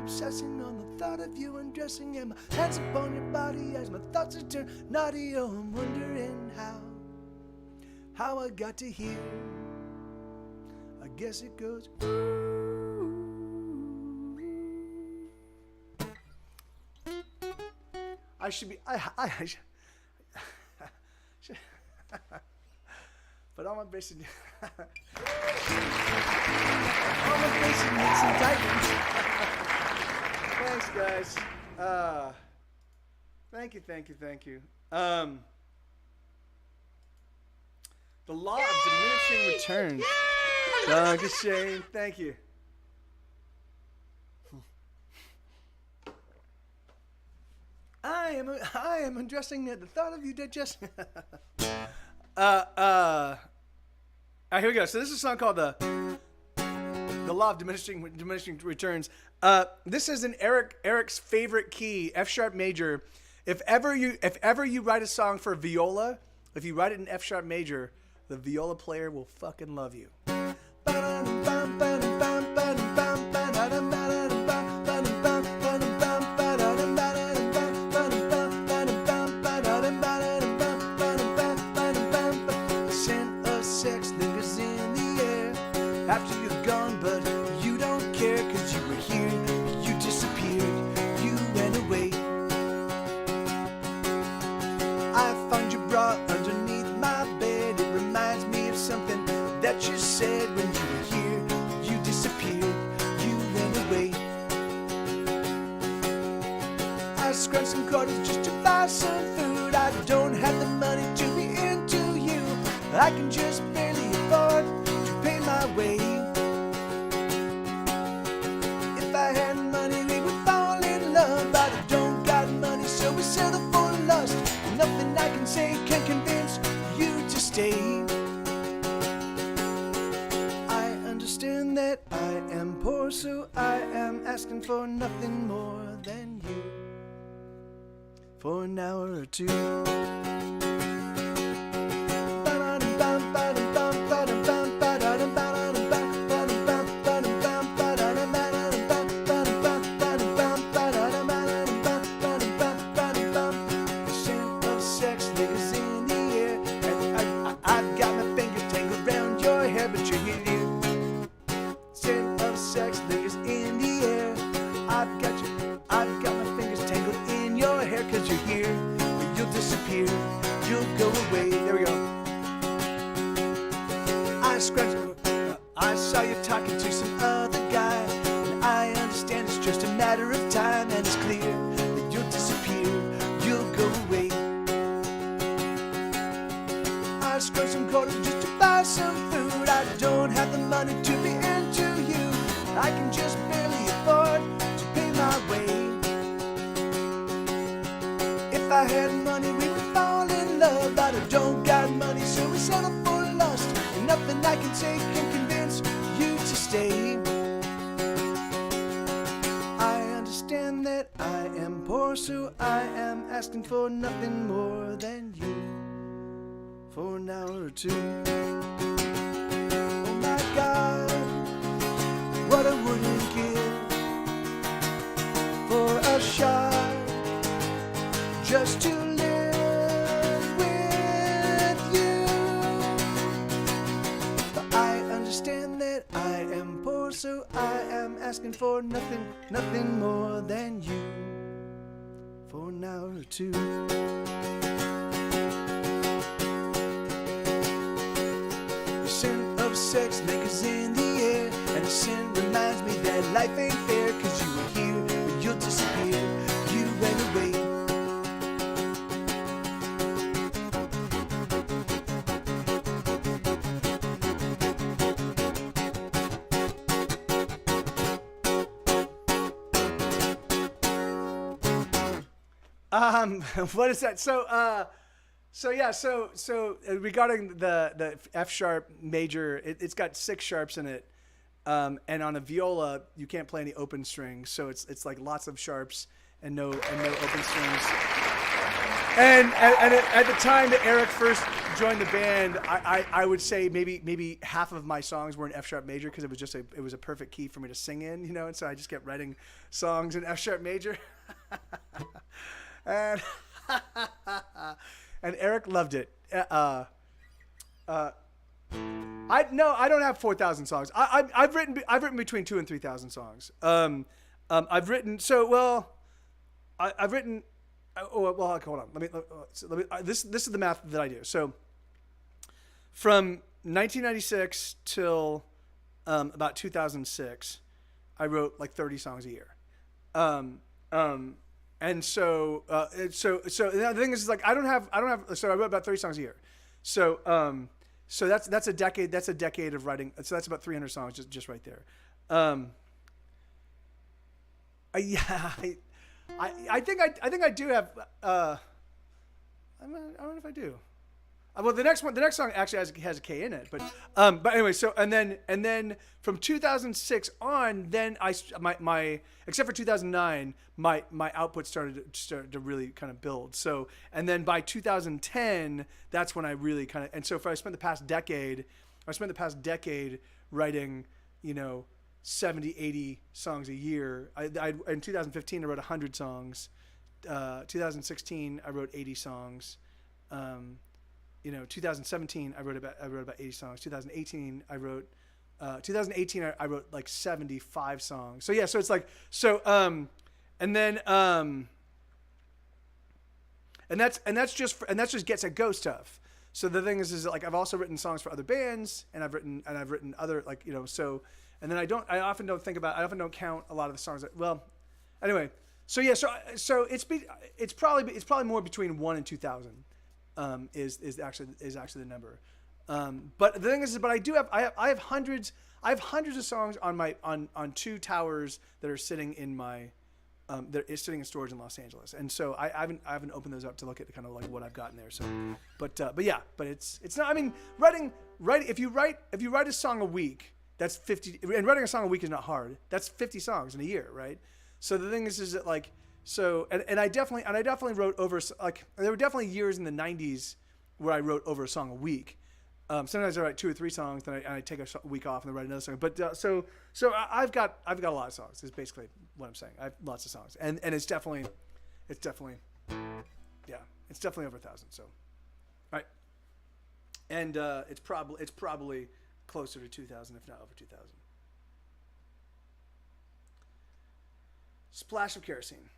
[SPEAKER 2] Obsessing on the thought of you undressing, and my hands upon your body as my thoughts are turned naughty. Oh, I'm wondering how I got to here. I guess it goes. I should be. I should, but all my bases. All my bases need some tightens. Thanks, guys. Thank you. The law of diminishing returns. Donkey Shane, thank you. I am undressing at the thought of you digesting. All right, here we go. So this is a song called The Law of Diminishing Returns. This is in Eric's favorite key, F sharp major. If ever you write a song for viola, if you write it in F sharp major, the viola player will fucking love you. Scent of sex lingers in the air after you're gone, but you don't care, 'cause you were here, you disappeared, you went away. I found your bra underneath my bed. It reminds me of something that you said when you were here, you disappeared, you went away. I scrunched some quarters just to buy some food. I don't have the money to be into you. I can just barely afford to pay my way. If I had money, we would fall in love, but I don't got money, so we settle for lust. Nothing I can say can convince that I am poor, so I am asking for nothing more than you for an hour or two. I saw you talking to some other guy, and I understand it's just a matter of time, and it's clear that you'll disappear, you'll go away. I scraped some quarters just to buy some food. I don't have the money to be into you. I can just barely afford to pay my way. If I had money, we would fall in love, but I don't got money, so we settle for lust. And nothing I can say can convince you to stay. I understand that I am poor, so I am asking for nothing more than you for an hour or two. Oh my God, what I wouldn't give for a shot just to live with you. But I understand that I am poor, so I am asking for nothing more than you for an hour or two. The scent of sex lingers in the air, and the scent reminds me that life ain't fair, 'cause you were here, but you'll disappear, you ran away. What is that? So regarding the F sharp major, it's got 6 sharps in it, and on a viola you can't play any open strings, so it's like lots of sharps and no open strings. And at the time that Eric first joined the band, I would say maybe half of my songs were in F sharp major, because it was a perfect key for me to sing in, you know, and so I just kept writing songs in F sharp major. And and Eric loved it. I don't have 4,000 songs. I've written between 2,000 and 3,000 songs. I've written hold on. This is the math that I do. So from 1996 till about 2006, I wrote like 30 songs a year. And so the thing is like I don't have so I wrote about 30 songs a year. So that's a decade of writing. So that's about 300 songs just right there. I think I do have I don't know if I do. Well, the next song actually has a K in it, but anyway. So and then from 2006 on, then my except for 2009, my output started to really kind of build. So and then by 2010, that's when I really kind of, and so I spent the past decade writing, 70, 80 songs a year. I in 2015 I wrote 100 songs. 2016 I wrote 80 songs. 2017 I wrote about 80 songs. 2018 I wrote like 75 songs. So yeah, so it's like and that's just gets at go stuff. So the thing is like I've also written songs for other bands, and I've written other so, and then I often don't count a lot of the songs anyway. So yeah, so it's probably more between 1,000 and 2,000. Is actually the number, but the thing is, I have hundreds of songs on 2 towers that are sitting in my sitting in storage in Los Angeles, and so I haven't opened those up to look at kind of like what I've got in there. So, but it's not. I mean, writing if you write a song a week, That's 50. And writing a song a week is not hard. That's 50 songs in a year, right? So the thing is that like, so, and I definitely wrote over, like, there were definitely years in the 90s where I wrote over a song a week. Sometimes I write 2 or 3 songs, then I take a week off and then write another song. But so I've got a lot of songs. Is basically what I'm saying. I have lots of songs, and it's definitely, yeah, it's definitely over 1,000. So, right, and it's probably closer to 2,000, if not over 2,000. Splash of kerosene.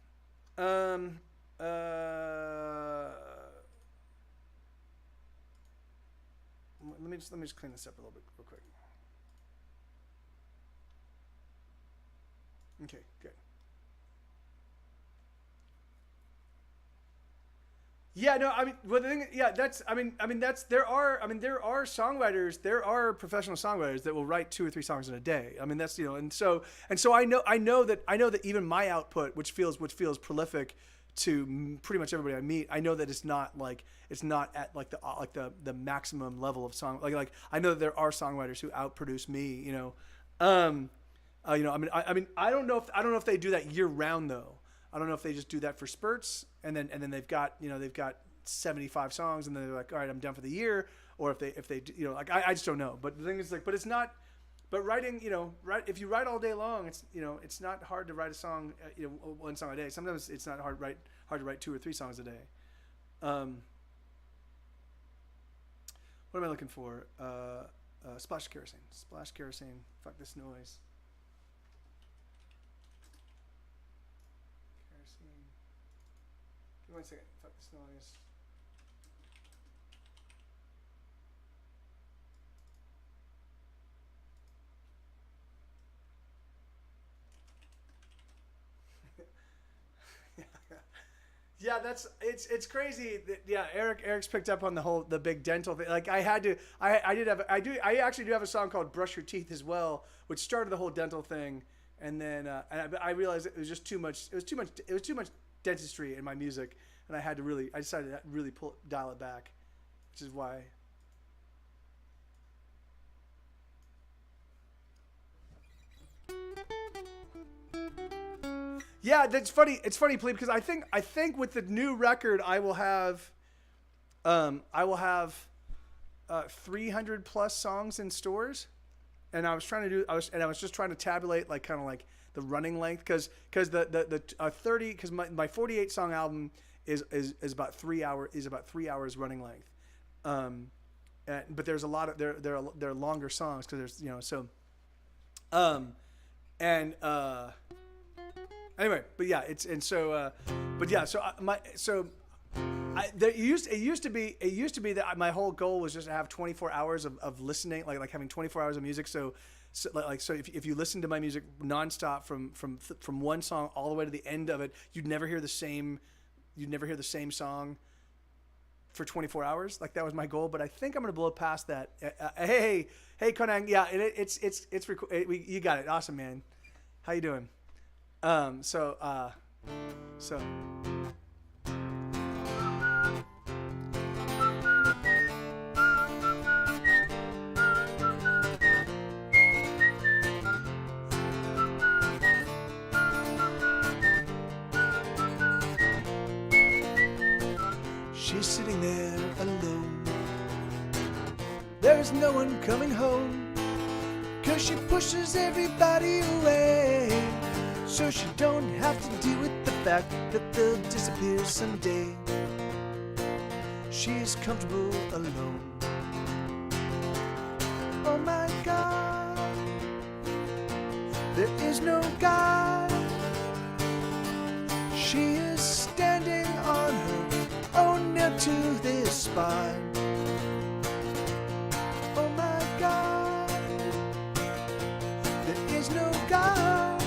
[SPEAKER 2] Let me just clean this up a little bit real quick. Okay, good. Yeah, no, I mean, well, the thing, yeah, that's, I mean, there are songwriters, there are professional songwriters that will write 2 or 3 songs in a day. I mean, that's, you know, and so I know that even my output, which feels prolific to pretty much everybody I meet, I know that it's not at like the maximum level of song. Like I know that there are songwriters who outproduce me, you know. I mean, I don't know if they do that year round though. I don't know if they just do that for spurts and then they've got 75 songs and then they're like, all right, I'm done for the year, or if they you know, like I just don't know. But the thing is, like, but it's not. But writing, you know, if you write all day long, it's, you know, it's not hard to write a song, you know, 1 song a day. Sometimes it's not hard to write 2 or 3 songs a day. What am I looking for? Splash kerosene. Splash kerosene. Fuck this noise. Kerosene. Give me 1 second. Fuck this noise. Yeah, it's crazy that, yeah, Eric's picked up on the big dental thing. Like I actually do have a song called Brush Your Teeth as well, which started the whole dental thing, and then I realized it was just too much. It was too much dentistry in my music, and I decided to really dial it back, which is why. Yeah, that's funny. It's funny, Plebe, because I think with the new record, I will have 300 plus songs in stores, and I was just trying to tabulate like kind of like the running length, because my 48 song album is about 3 hours running length, but there's a lot of there are longer songs because there's, you know, so anyway, but yeah, it used to be that my whole goal was just to have 24 hours of listening, like having 24 hours of music. So if you listen to my music nonstop from 1 song all the way to the end of it, you'd never hear the same song for 24 hours. Like that was my goal, but I think I'm gonna blow past that. Hey, Konang, yeah, you got it. Awesome, man. How you doing? So
[SPEAKER 1] she's sitting there alone. There's no one coming home, 'cause she pushes everybody away, so she don't have to deal with the fact that they'll disappear someday. She is comfortable alone. Oh my God, there is no God. She is standing on her own, nailed to this spine. Oh my God, there is no God.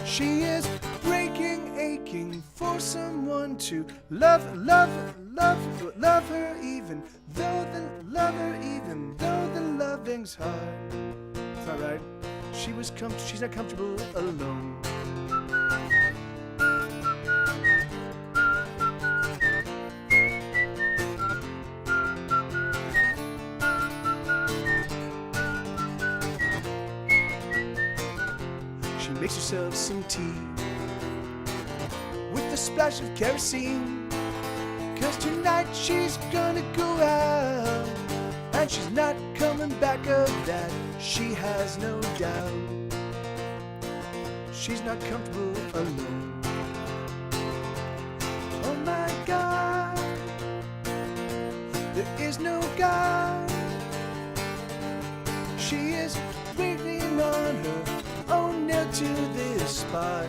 [SPEAKER 1] She is breaking, aching for someone to love her, even though the loving's hard.
[SPEAKER 2] it's not right.
[SPEAKER 1] She's not comfortable alone.
[SPEAKER 2] She makes herself some tea with a splash of kerosene, 'cause tonight she's gonna go out, and she's not coming back, of that she has no doubt. She's not comfortable alone. Oh my God, there is no God. She is waiting on her own nail to this spot.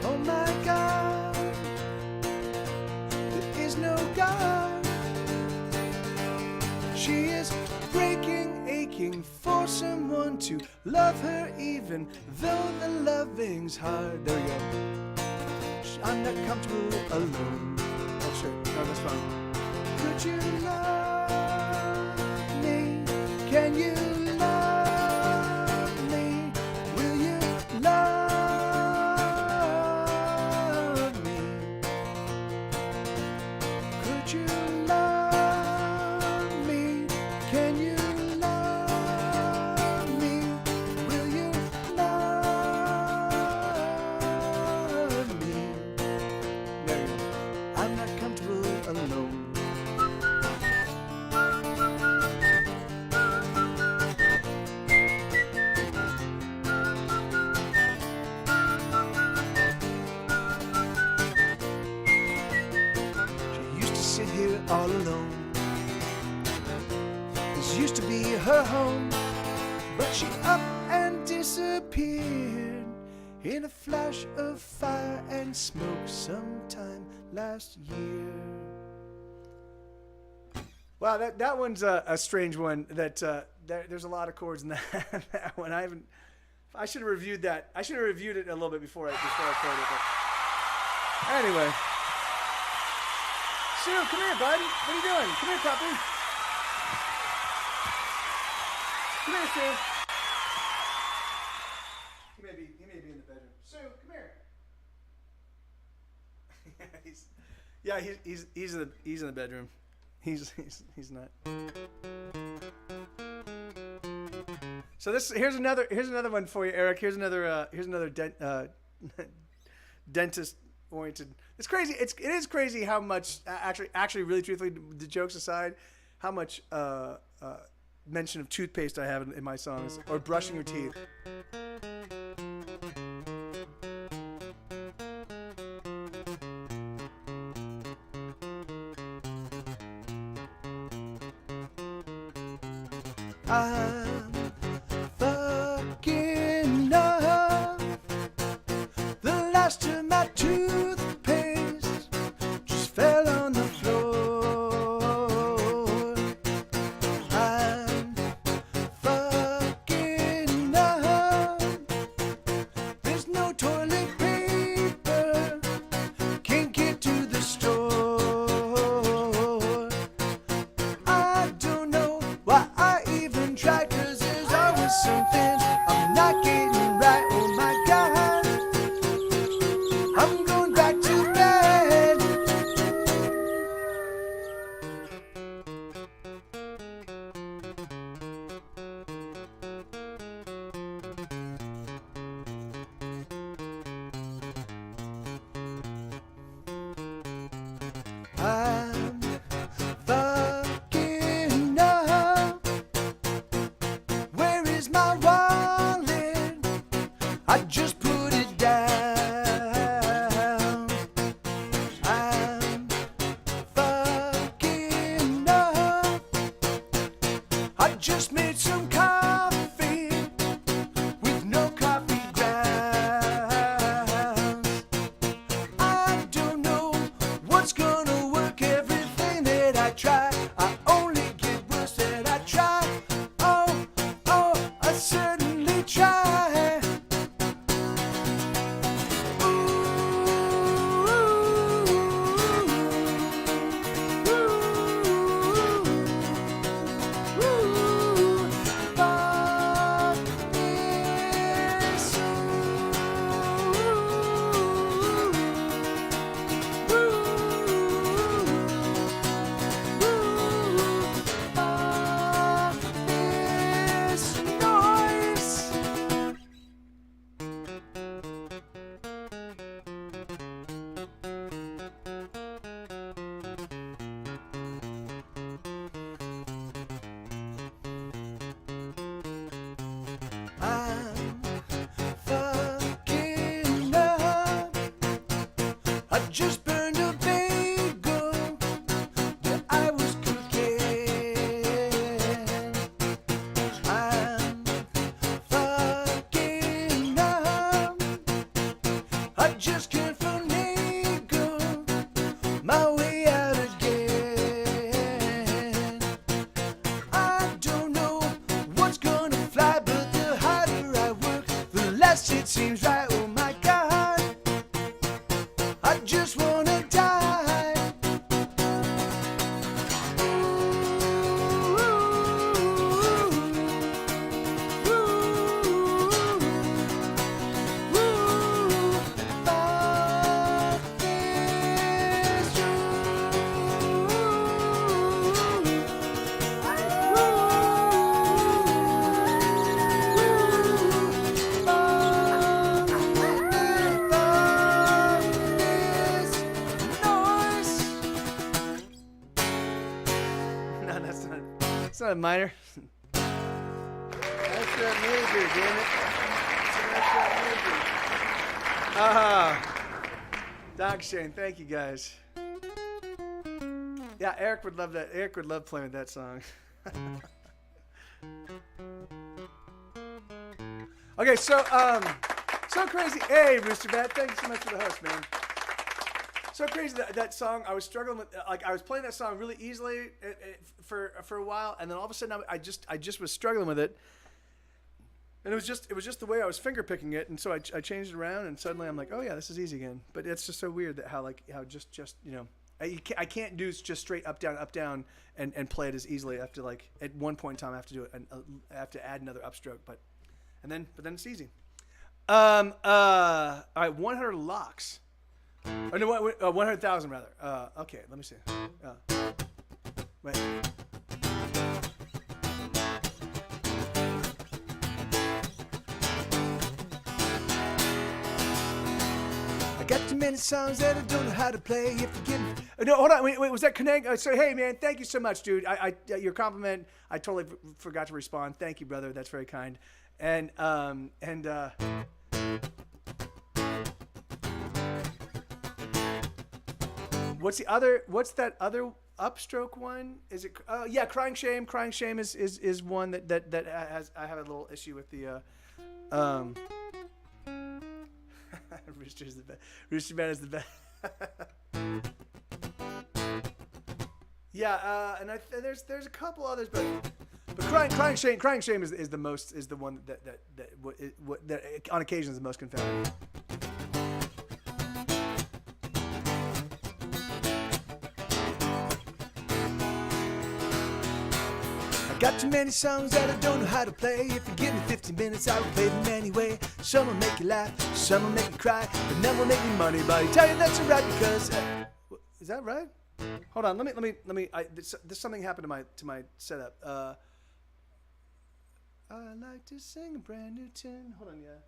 [SPEAKER 2] Oh my God, there is no God. She is breaking, aching for someone to love her, even though the loving's hard. There we go. I'm not comfortable alone. Oh shit, no, that's fine. Could you love me? Can you love me? Will you love me? Could you love me? Can you love me? Will you love me? There you go. I'm not comfortable alone. She used to sit here all alone. This used to be her home, but she up and disappeared in a flash of fire and smoke sometime last year. Wow, that one's a strange one. There's a lot of chords in that one. I should have reviewed that. I should have reviewed it a little bit before I played it. But anyway, Sue, come here, bud. What are you doing? Come here, puppy. Come here, Sue. He may be in the bedroom. Sue, come here. He's in the bedroom. He's not. So here's another one for you, Eric. Here's another dentist oriented. It's crazy. It is crazy how much actually really truthfully, the jokes aside, how much mention of toothpaste I have in my songs, or brushing your teeth. I'm fucking up. The last of my toothpaste just fell on the floor. I'm fucking up. There's no toilet paper. Can't get to the store. I don't know why I even tried, 'cause there's always something I'm not getting right. Oh my God, I'm going back to bed. I'm fucking up. Where is my wallet? I just put it down. I'm fucking up. I just made some coffee with no coffee grounds. I don't know what's gonna work. Everything that I try, I only get worse that I try. Oh, I certainly try. Ooh,
[SPEAKER 1] I just can't finagle my way out again. I don't know what's gonna fly, but the harder I work, the less it seems right. Oh my God, I just wanna die.
[SPEAKER 2] No, that's not a minor. That's that major, damn it. That's that major. Doc Shane, thank you guys. Yeah, Eric would love that. Eric would love playing with that song. Okay, so crazy. Hey, Rooster Bat, thank you so much for the host, man. So crazy that song. I was struggling with, like, I was playing that song really easily for a while, and then all of a sudden I just was struggling with it, and it was just the way I was finger picking it, and so I changed it around, and suddenly I'm like, oh yeah, this is easy again. But it's just so weird that how just you know, I can't do just straight up down and play it as easily. I have to, like, at one point in time I have to do it, and I have to add another upstroke, but then it's easy. All right, 100 locks. Oh, no, 100,000 rather. Okay, let me see. Wait. I got too many songs that I don't know how to play. If you give me... No, hold on. Wait. Was that Connect? So, hey, man, thank you so much, dude. Your compliment, I totally forgot to respond. Thank you, brother. That's very kind. And what's that other upstroke one? Is it? Yeah, Crying Shame. Crying Shame is one that has. I have a little issue with the. Rooster's the best. Rooster Man is the best. Yeah, and there's a couple others, but Crying Shame is the most, is the one that on occasion is the most confounding. Got too many songs that I don't know how to play. If you give me 15 minutes, I will play them anyway. Some will make you laugh, some will make you cry, but none will make me money. But I tell you that's alright because is that right? Hold on, let me. There's something happened to my setup. I like to sing a brand new tune. Hold on, yeah.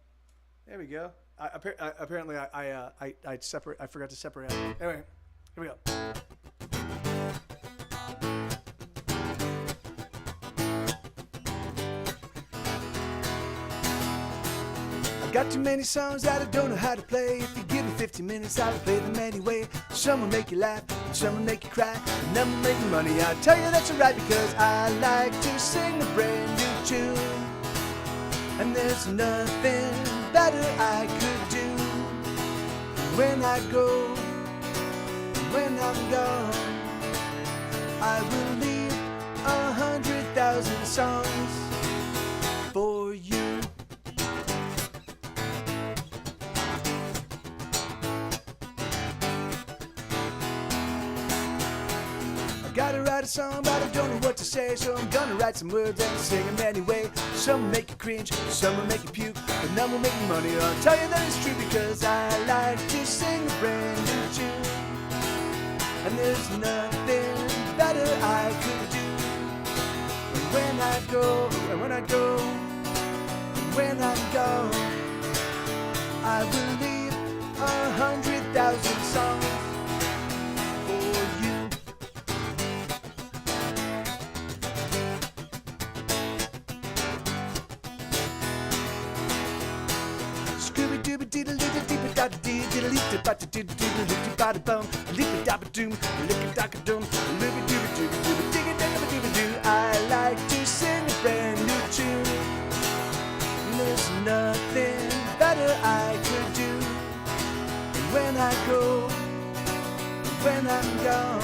[SPEAKER 2] There we go. Apparently I forgot to separate. Anyway, here we go. Got too many songs that I don't know how to play. If you give me 15 minutes, I'll play them anyway. Some will make you laugh, and some will make you cry, and none will make me money. I'll tell you that's alright because I like to sing a brand new tune. And there's nothing better I could do. When I go, when I'm gone, I will leave 100,000 songs for you. Gotta write a song, but I don't know what to say, so I'm gonna write some words and sing them anyway. Some will make you cringe, some will make you puke, but none will make me money. I'll tell you that it's true because I like to sing a brand new tune. And there's nothing better I could do. And when I go, and when I go, and when I'm gone, I will leave 100,000 songs for you. I like to sing a brand new tune. There's nothing better I could do.
[SPEAKER 1] when I'm gone.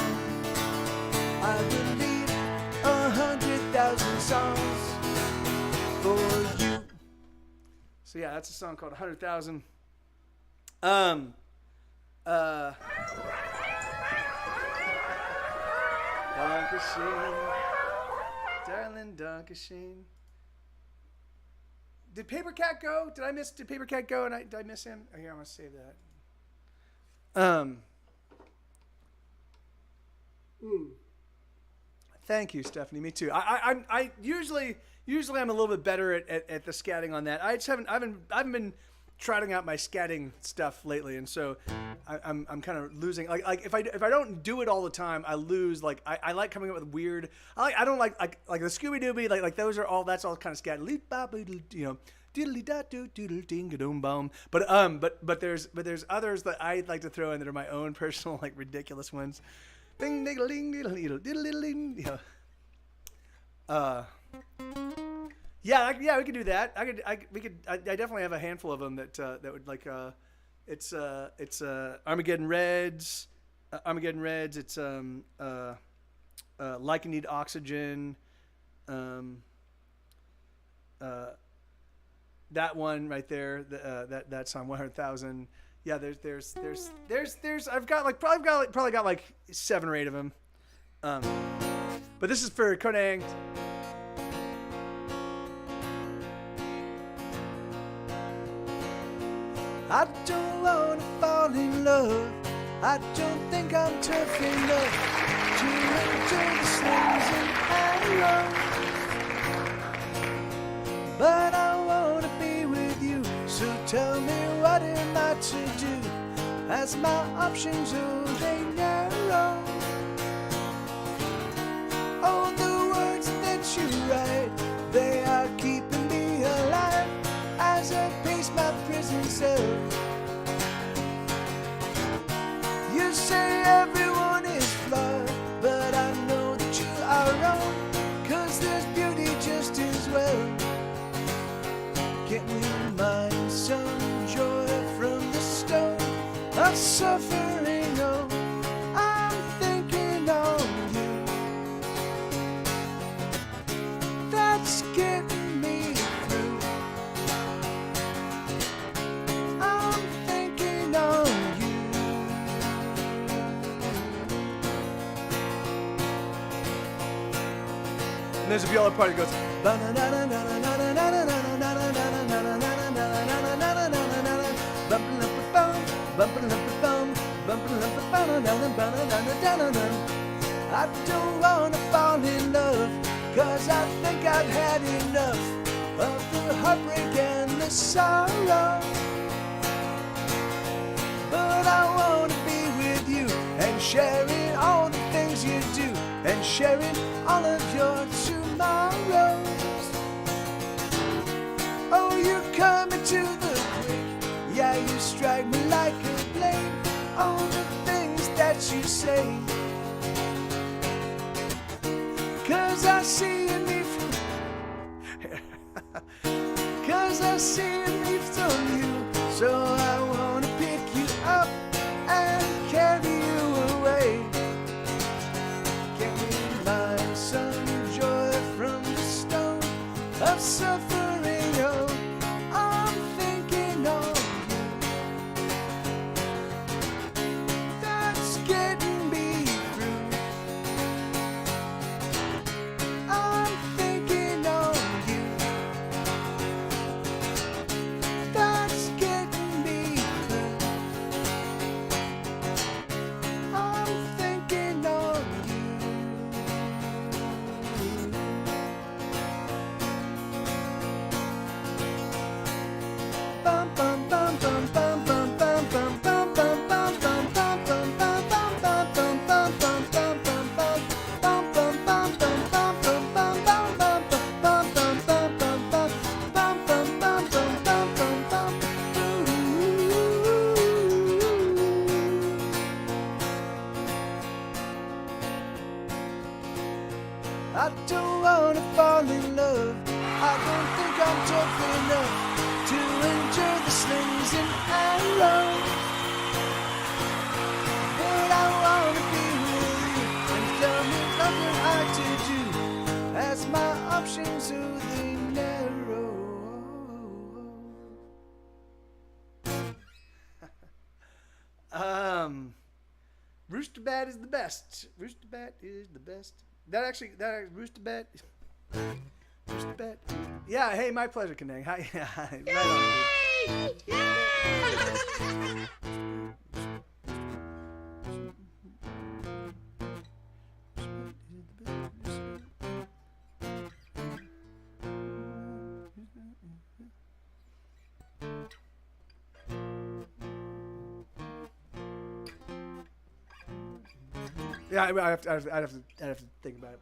[SPEAKER 1] I will leave 100,000 songs for you.
[SPEAKER 2] So yeah, that's a song called 100,000. Dankeschön, darling Dankeschön. Did Paper Cat go? Did Paper Cat go? And did I miss him? Oh, here, I'm gonna save that. Thank you, Stephanie. Me too. I usually I'm a little bit better at the scatting on that. I haven't been trotting out my scatting stuff lately, and so I'm kind of losing. Like if I don't do it all the time, I lose. Like I like coming up with weird. I don't like the Scooby Dooby. Like those are all. That's all kind of scatting. You know. Diddly da doo doodle ding doom boom. But there's others that I like to throw in that are my own personal like ridiculous ones. Ding diddle ding diddle diddle diddle ding. You know. Yeah, we could do that. I definitely have a handful of them that would like. It's Armageddon Reds. Armageddon Reds. It's Like You Need Oxygen. That one right there. That song 100,000. Yeah, there's I've got probably got like 7 or 8 of them. But this is for Konang.
[SPEAKER 1] I don't wanna fall in love. I don't think I'm tough enough to enter the slings and arrows. But I wanna be with you, so tell me what am I to do? As my options oh they narrow. Oh, the words that you write, they are keeping me alive as I pace my prison cell. You say everyone is flawed, but I know that you are wrong, 'cause there's beauty just as well. Can we mine some joy from the stone of suffering? Oh, I'm thinking of you. That's getting me through. I'm thinking of you.
[SPEAKER 2] And there's a viola part that goes.
[SPEAKER 1] I don't wanna fall in love, 'cause I think I've had enough of the heartbreak and the sorrow. But I wanna be with you and sharing all the things you do and sharing all of your tomorrows. Oh, you come into the break, yeah, you strike me like a blade. All the things that you say, 'cause I see in me from 'cause I see in me from you. So I wanna pick you up and carry you away. Can we mine some joy from the stone of suffering? Oh, I'm thinking of you. That's getting me through. I'm thinking of you. That's getting me through. I'm thinking of you.
[SPEAKER 2] Rooster Bat is the best. Rooster Bat is the best. Rooster Bat. Rooster Bat. Yeah, hey, my pleasure, Kanang. Hi. Right on, dude. Yeah, I have to think about it.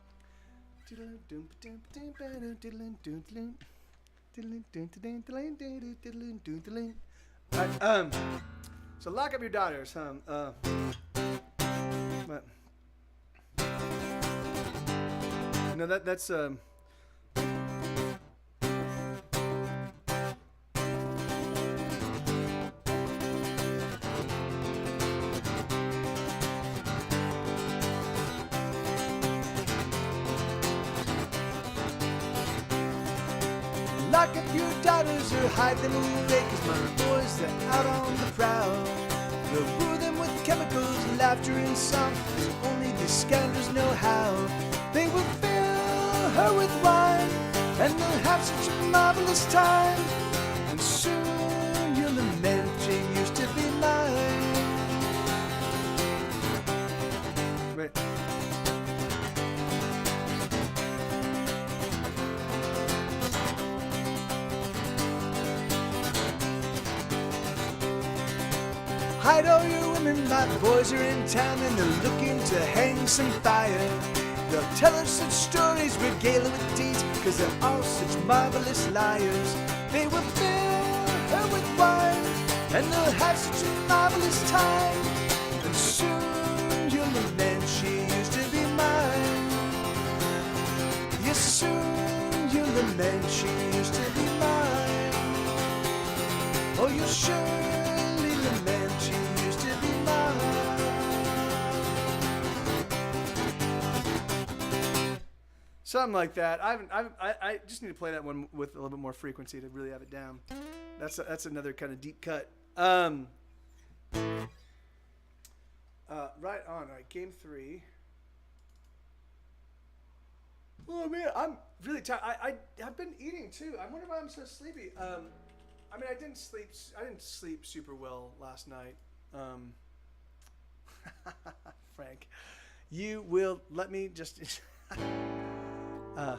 [SPEAKER 2] Alright, so lock up your daughters, but no, that's lock up your daughters or hide them away, 'cause my boys are out on the prowl. They'll woo them with chemicals, laughter and song, 'cause only the scoundrels know how. They will fill her with wine, and they'll have such a marvelous time. And soon you'll lament she used to be mine. Wait. Hide all your women, my boys are in town, and they're looking to hang some fire. They'll tell us such stories, regale her with deeds, 'cause they're all such marvelous liars. They will fill her with wine, and they'll have such a marvelous time. And soon you'll lament she used to be mine. Yes, soon you'll lament she used to be mine. Oh, you'll surely lament she used to be mine. Something like that. I just need to play that one with a little bit more frequency to really have it down. That's another kind of deep cut. Right on. All right, game 3. Oh man, I'm really tired. I've been eating too. I wonder why I'm so sleepy. I mean, I didn't sleep super well last night. Frank, you will let me just. I'm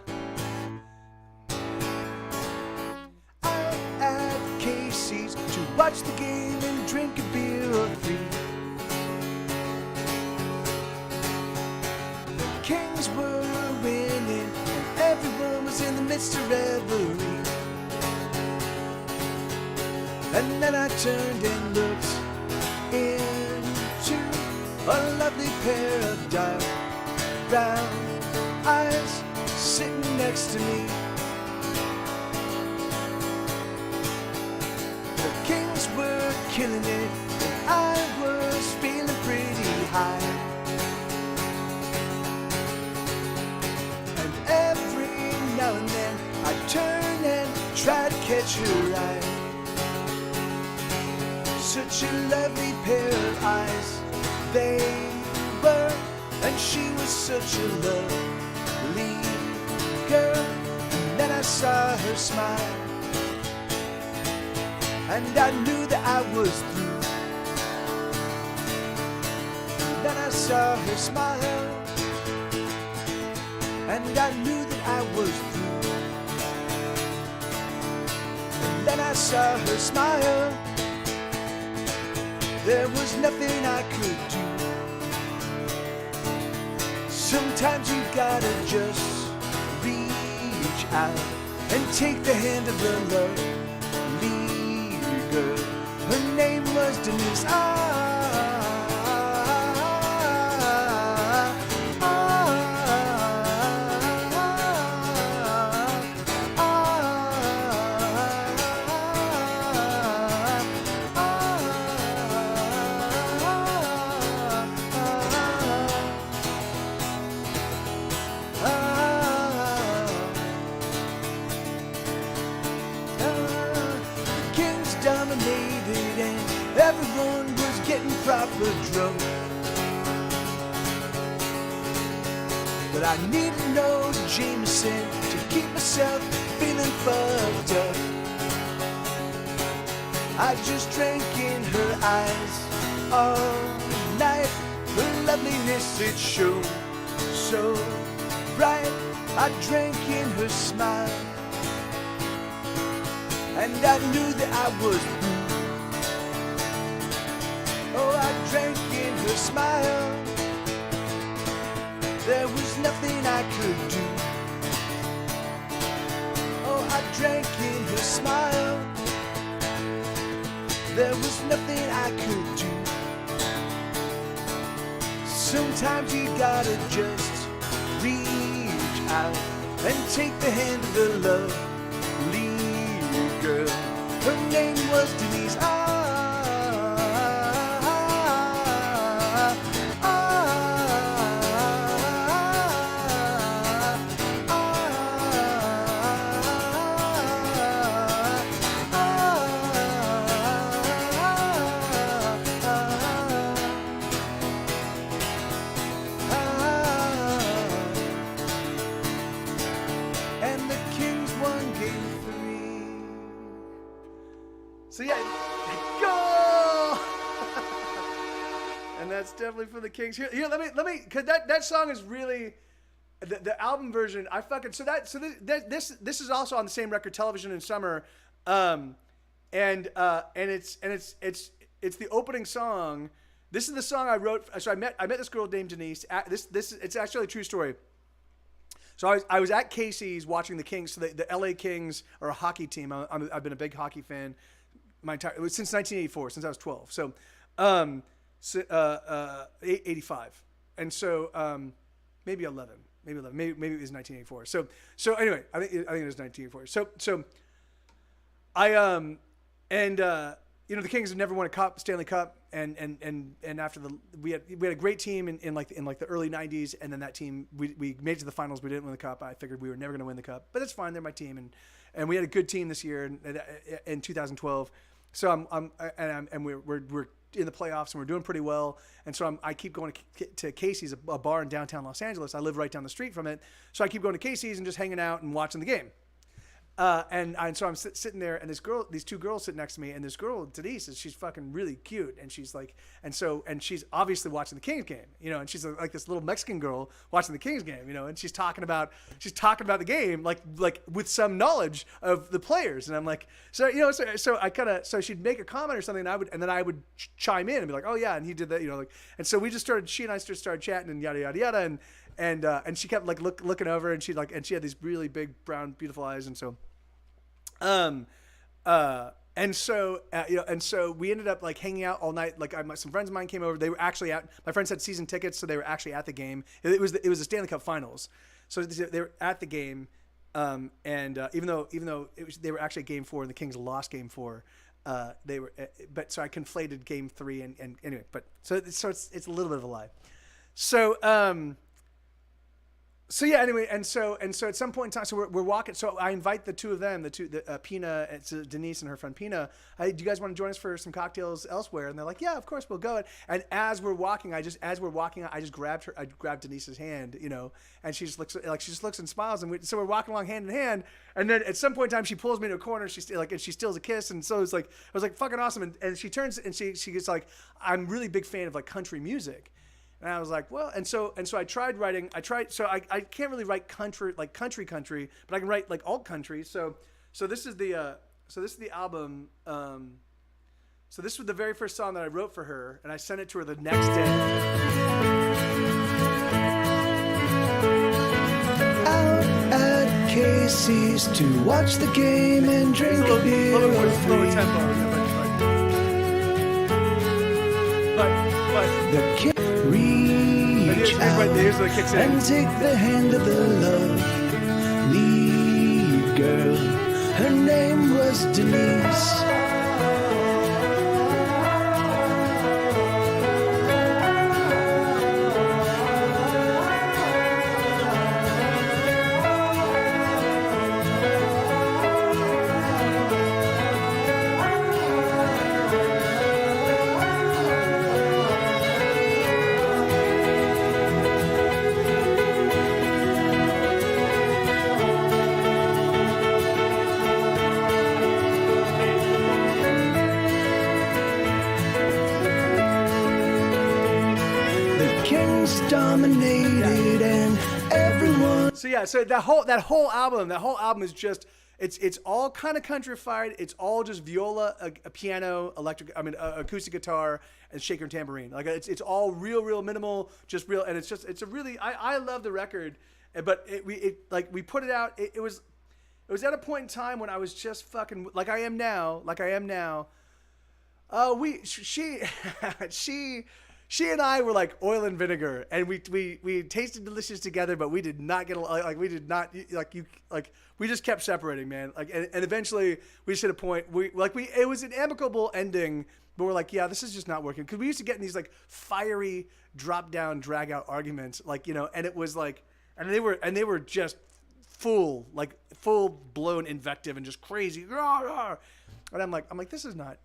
[SPEAKER 2] at Casey's to watch the game and drink a beer or 3. The Kings were winning, and everyone was in the midst of revelry. And then I turned and looked into a lovely pair of dark brown eyes sitting next to me. The Kings were killing it, and I was feeling pretty high. And every now and then I'd turn and try to catch her eye. Such a lovely pair of eyes they were, and she was such a lovely girl. And then I saw her smile, and I knew that I was through. And then I saw her smile, and I knew that I was through. And then I saw her smile. There was nothing I could do. Sometimes you gotta just reach out and take the hand of the lovely girl. Her name was Denise. Dominated and everyone was getting proper drunk.
[SPEAKER 1] But I need no Jameson to keep myself feeling fucked up. I just drank in her eyes all night. Her loveliness, it shone so bright. I drank in her smile, and I knew that I was blue. Oh, I drank in her smile. There was nothing I could do. Oh, I drank in her smile. There was nothing I could do. Sometimes you gotta just reach out and take the hand of the lovely girl. Her name was Denise. And the Kings won game 3. So yeah, go! And that's definitely for the Kings. Here, let me, cause that song is really the album version. This is also on the same record, Television in Summer, and it's the opening song. This is the song I wrote. So I met this girl named Denise. It's actually a true story. So I was at Casey's watching the Kings. So the LA Kings are a hockey team. I've been a big hockey fan since 1984, since I was 12. So 85, and so maybe 11, maybe it was 1984. So anyway, I think it was 1984. So the Kings have never won a Stanley Cup, and after we had a great team in the early 90s, and then that team we made it to the finals. We didn't win the cup. I figured we were never going to win the cup, but it's fine. They're my team, and we had a good team this year in 2012. So we're in the playoffs and we're doing pretty well. And so I keep going to Casey's, a bar in downtown Los Angeles. I live right down the street from it, so I keep going to Casey's and just hanging out and watching the game. And so I'm sitting there, and these two girls sit next to me, and this girl, Denise, she's fucking really cute, and she's like, and she's obviously watching the Kings game, and she's like this little Mexican girl watching the Kings game, and she's talking about the game, like with some knowledge of the players, and I'm like, so she'd make a comment or something, and then I would chime in and be like, oh yeah, and he did that, and so she and I started chatting and yada yada yada, and she kept like looking over, and she had these really big brown beautiful eyes, and so. And so we ended up like hanging out all night. Like some friends of mine came over. They were actually my friends had season tickets, so they were actually at the game. It was the Stanley Cup Finals, so they were at the game. And even though they were actually Game 4 and the Kings lost Game 4, they were. But so I conflated Game 3 and anyway. But so it's a little bit of a lie. So yeah, anyway, and so at some point in time, so we're walking. So I invite the two of them, Pina, it's Denise and her friend Pina. Do you guys want to join us for some cocktails elsewhere? And they're like, yeah, of course, we'll go. And as we're walking, I just grabbed Denise's hand, and she just looks and smiles, and so we're walking along hand in hand. And then at some point in time, she pulls me into a corner. She steals a kiss, and so I was like fucking awesome. And she turns and she gets like, I'm really a big fan of like country music. And I was like, well, and so I tried writing. I can't really write country, but I can write like alt country. So this is the album. So this was the very first song that I wrote for her, and I sent it to her the next day. Out at Casey's to watch the game and drink a beer.
[SPEAKER 2] A little more slower tempo. But
[SPEAKER 1] The King reach out
[SPEAKER 2] here's where it kicks in.
[SPEAKER 1] and take the hand of the lovely girl. Her name was Denise. dominated and everyone.
[SPEAKER 2] So yeah, so that whole album is just it's all kind of countrified. It's all just viola, a piano, acoustic guitar, and shaker and tambourine. Like it's all real minimal, just real, and it's a really I love the record, but we put it out. It was at a point in time when I was just fucking like I am now. She and I were like oil and vinegar, and we tasted delicious together, but we did not get we just kept separating, man. Like and eventually we just hit a point it was an amicable ending, but we're like, yeah, this is just not working, because we used to get in these like fiery drop down drag out arguments, and it was like, and they were just full blown invective and just crazy, and I'm like this is not.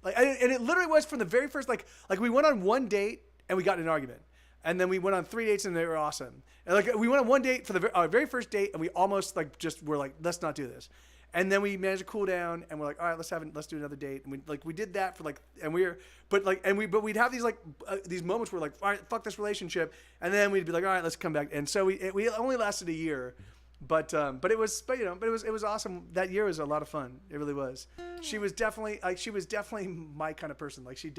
[SPEAKER 2] And it literally was from the very first, like we went on one date and we got in an argument, and then we went on 3 dates and they were awesome. And we went on one date for our very first date, and we almost were like, let's not do this. And then we managed to cool down, and we're like, all right, let's do another date. And we did that for we'd have these these moments where all right, fuck this relationship, and then we'd be like, all right, let's come back. And so we only lasted a year. But it was awesome. That year was a lot of fun. It really was. She was definitely my kind of person. Like she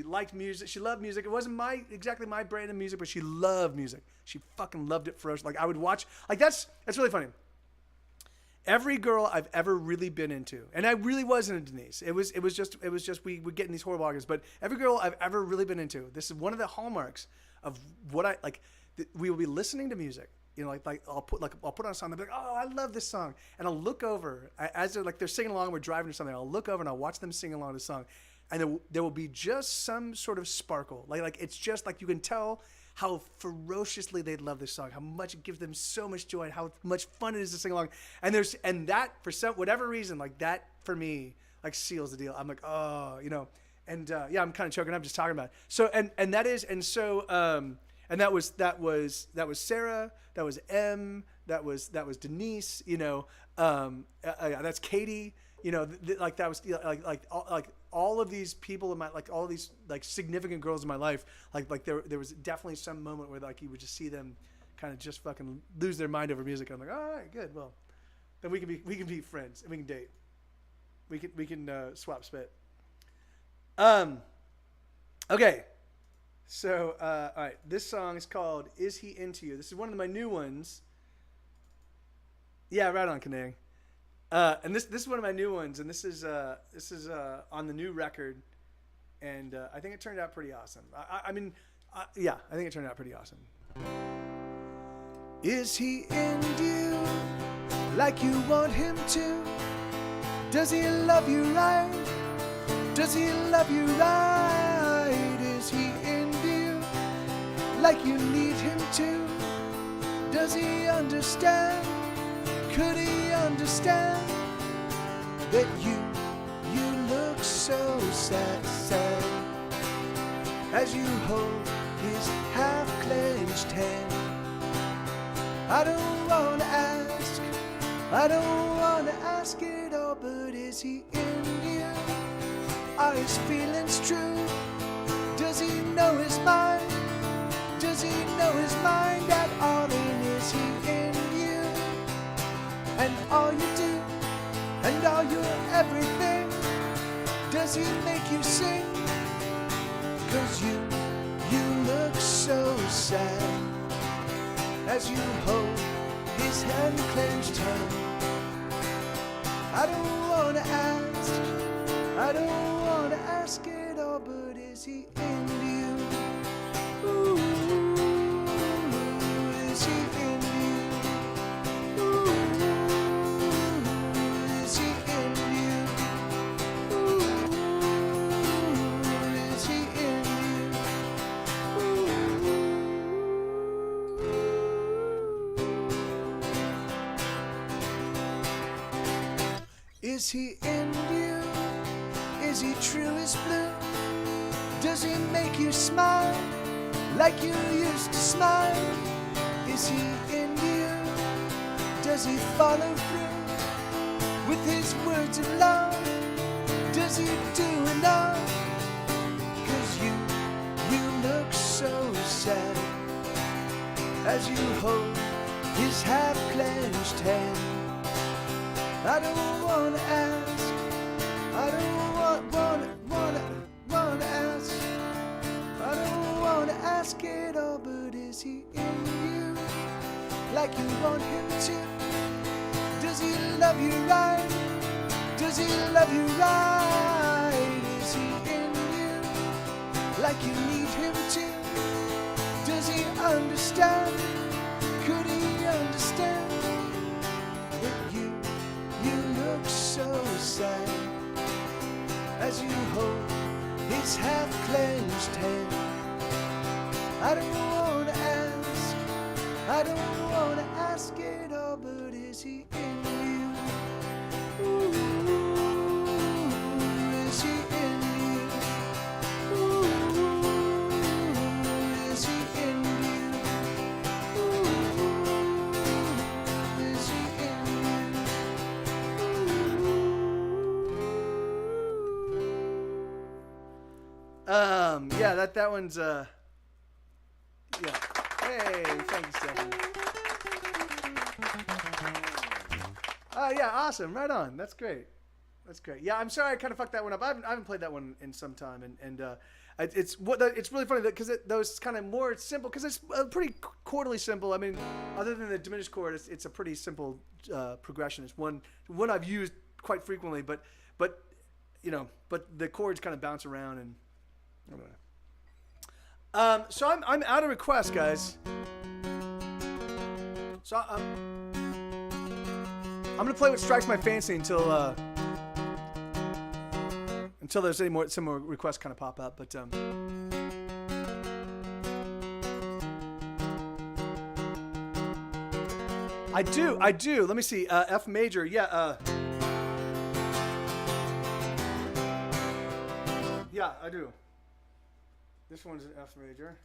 [SPEAKER 2] liked music. She loved music. It wasn't exactly my brand of music, but she loved music. She fucking loved it ferociously. Like I would watch. Like that's really funny. Every girl I've ever really been into, and I really wasn't into Denise. It was just we would get in these horrible arguments. But every girl I've ever really been into, this is one of the hallmarks of what I like. We will be listening to music. I'll put on a song. They'll be like, "Oh, I love this song," and I'll look over as they're singing along. We're driving or something. I'll look over and I'll watch them sing along the song, and there will be just some sort of sparkle. Like it's just like you can tell how ferociously they love this song, how much it gives them so much joy, and how much fun it is to sing along. And that for whatever reason, like that for me, like seals the deal. I'm like, oh, and yeah, I'm kind of choking up just talking about it. So and that was Sarah, that was M, that was Denise, that's Katie, that was like all of these people in my, like all of these like significant girls in my life, like there was definitely some moment where like you would just see them kind of just fucking lose their mind over music. I'm like, all right, good, well, then we can be friends and we can date, we can swap spit. Okay. So, all right, this song is called "Is He Into You?" This is one of my new ones. Yeah, right on, Kanang. And this is one of my new ones, and this is on the new record, and I think it turned out pretty awesome. I think it turned out pretty awesome.
[SPEAKER 1] Is he into you like you want him to? Does he love you right? Does he love you right? Is he into you like you need him to? Does he understand? Could he understand that you look so sad as you hold his half-clenched hand? I don't wanna ask it all, but is he into you? Are his feelings true? Does he know his mind? Does he know his mind at all? And is he in you? And all you do, and all your everything, does he make you sing? 'Cause you look so sad as you hold his hand clenched hand. I don't wanna ask it all, but is he into you? Ooh, is he into you? Ooh, is he into you? Ooh, is he into you? Is he into you? Is he true as blue? Does he make you smile like you used to smile? Is he into you? Does he follow through with his words of love? Does he do enough? 'Cause you look so sad sad as you hold his half-clenched hand. I don't wanna ask, I don't wanna ask, I don't wanna ask it all, but is he in you like you want him to? Does he love you right? Does he love you right? Is he in you like you need him to? Does he understand? Could he understand? But you look so sad as you hold his half-clenched hand. I don't wanna ask, I don't wanna ask it all, but is he in you? Ooh, is he in you? Ooh, is he in you? Ooh, is he in you?
[SPEAKER 2] Yeah, that one's yeah. Hey, thank you, Stephanie. Yeah, awesome. Right on. That's great. That's great. Yeah, I'm sorry I kind of fucked that one up. I haven't played that one in some time, and it's really funny because those kind of more simple, because it's pretty chordally simple. I mean, other than the diminished chord, it's a pretty simple progression. It's one I've used quite frequently, but the chords kind of bounce around and. I don't know. So I'm out of requests, guys. So I'm gonna play what strikes my fancy until there's some more requests kind of pop up. But I do. Let me see. F major. Yeah. Yeah, I do. This one's an F major.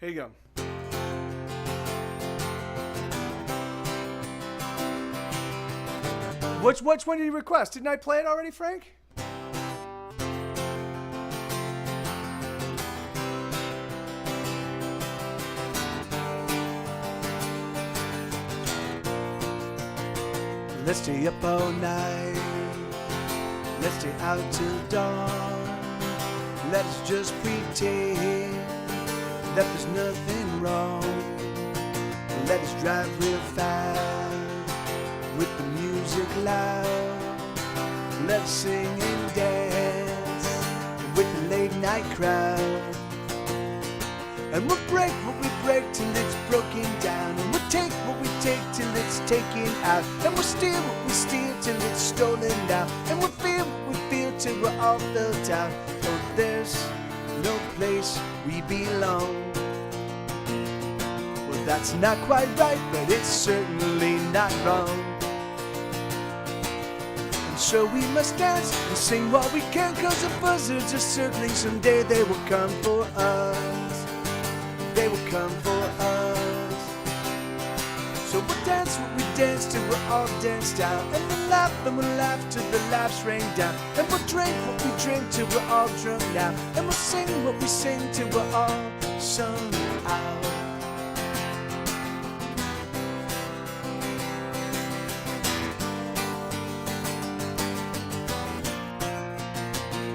[SPEAKER 2] Here you go. Which one did you request? Didn't I play it already, Frank? Let's stay up all night. Let's stay out till dawn. Let us just pretend that there's nothing wrong. Let us drive real fast with the music loud. Let us sing and dance with the late night crowd. And we'll break what we break till it's broken down. And we'll take what we take till it's taken out. And we'll steal what we steal till it's stolen down. And we'll feel what we feel till we're all filled out. Oh, there's no place we belong. Well, that's not quite right, but it's certainly not wrong. And so we must dance and sing what we can, 'cause the buzzards are circling. Someday they will come for us. They will come for us. So we'll dance what we dance till we're all danced out. And we'll laugh till the laughs rain down. And we'll drink what we drink till we're all drunk now. And we'll sing what we sing till we're all sung out.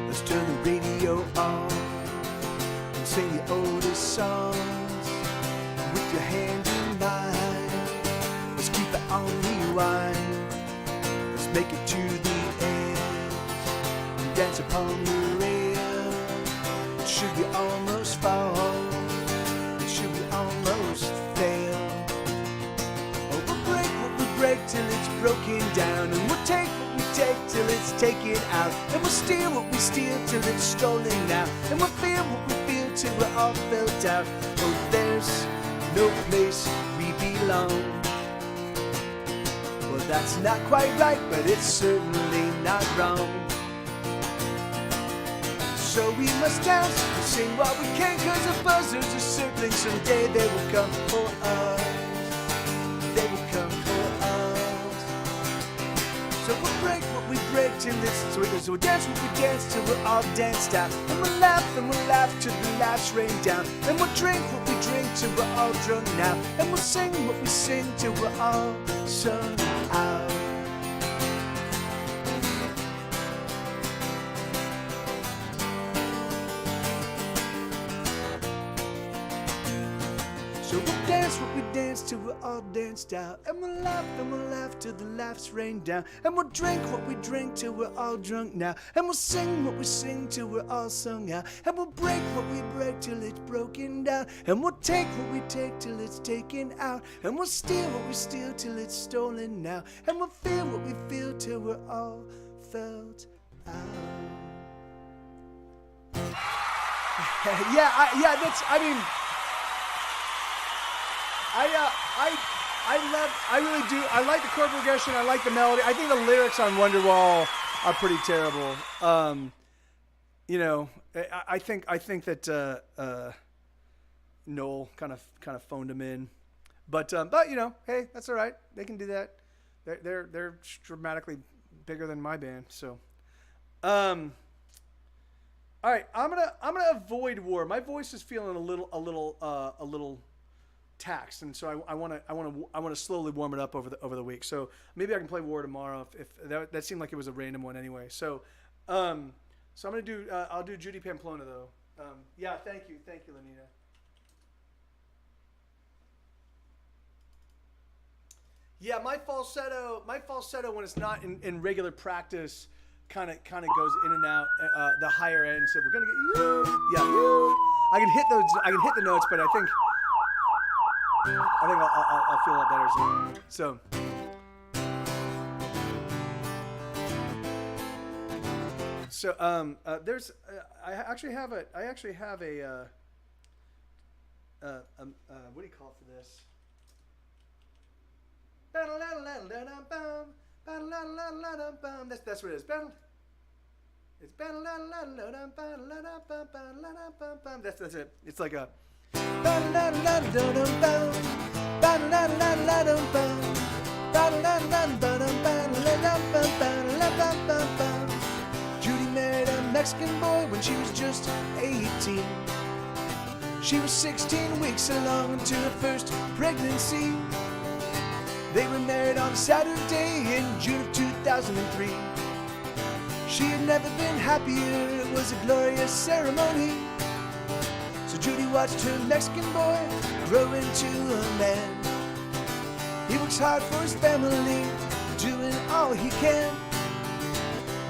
[SPEAKER 2] Let's turn the radio on and sing the oldest songs with your hand in mine. Let's keep it on rewind. Let's make it to the end and dance upon the rail. It should be almost fall. It should be almost fail. Oh, we'll break what we break till it's broken down. And we'll take what we take till it's taken out. And we'll steal what we steal till it's stolen now. And we'll feel what we feel till we're all filled out. Oh, there's no place we belong. Well, that's not quite right, but it's certainly not wrong. So we must dance and sing what we can, 'cause the buzzards are circling. Someday they will come for us. They will come for us. break till it's sweet. So we'll dance what we dance till we're all danced out. And we'll laugh till the laughs rain down. And we'll drink what we drink till we're all drunk now. And we'll sing what we sing till we're all sung out. So we'll dance what we dance till we're all danced out. And we'll laugh till the laughs rain down. And we'll drink what we drink till we're all drunk now. And we'll sing what we sing till we're all sung out. And we'll break what we break till it's broken down. And we'll take what we take till it's taken out. And we'll steal what we steal till it's stolen now. And we'll feel what we feel till we're all felt out. I really do. I like the chord progression. I like the melody. I think the lyrics on Wonderwall are pretty terrible. I think that Noel kind of phoned him in, but hey, that's all right. They can do that. They're dramatically bigger than my band. So, all right, I'm gonna avoid War. My voice is feeling a little taxed, and so I want to slowly warm it up over the week. So maybe I can play War tomorrow if that seemed like it was a random one anyway. So I'm gonna do I'll do Judy Pamplona though. Yeah, thank you, Lenita. Yeah, my falsetto when it's not in regular practice kind of goes in and out the higher end. So we're gonna get you. Yeah, you. I can hit the notes, but I think I'll feel a lot better soon. So there's I actually have a what do you call it for this? That's what it is. That's it. It's like a Judy married a Mexican boy when she was just 18. She was 16 weeks along into her first pregnancy. They were married on Saturday in June of 2003. She had never been happier, it was a glorious ceremony. So Judy watched her Mexican boy grow into a man. He works hard for his family, doing all he can.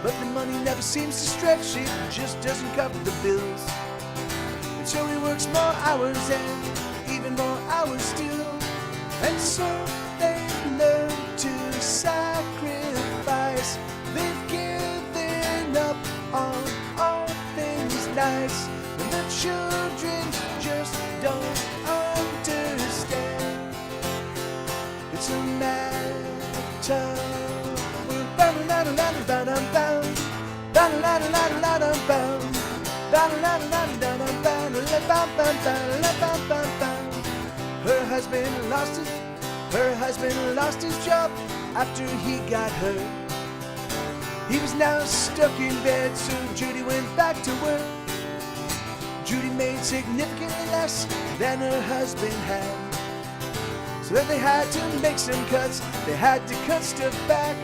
[SPEAKER 2] But the money never seems to stretch, it just doesn't cover the bills. And so he works more hours and even more hours still. And so they learn to sacrifice. They've given up on all things nice. And the children just don't understand. It's a matter. Her husband lost his job after he got hurt. He was now stuck in bed, so Judy went back to work. Judy made significantly less than her husband had. So that they had to make some cuts, they had to cut stuff back.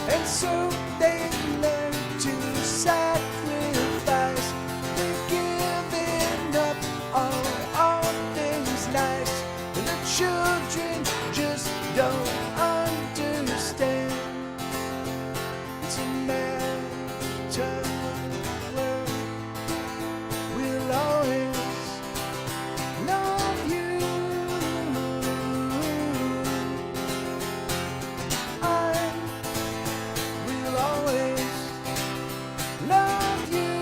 [SPEAKER 2] And so they learned to sacrifice. They've given up on all things nice. And the children just don't understand. It's a matter where we'll always love you. I will always love you.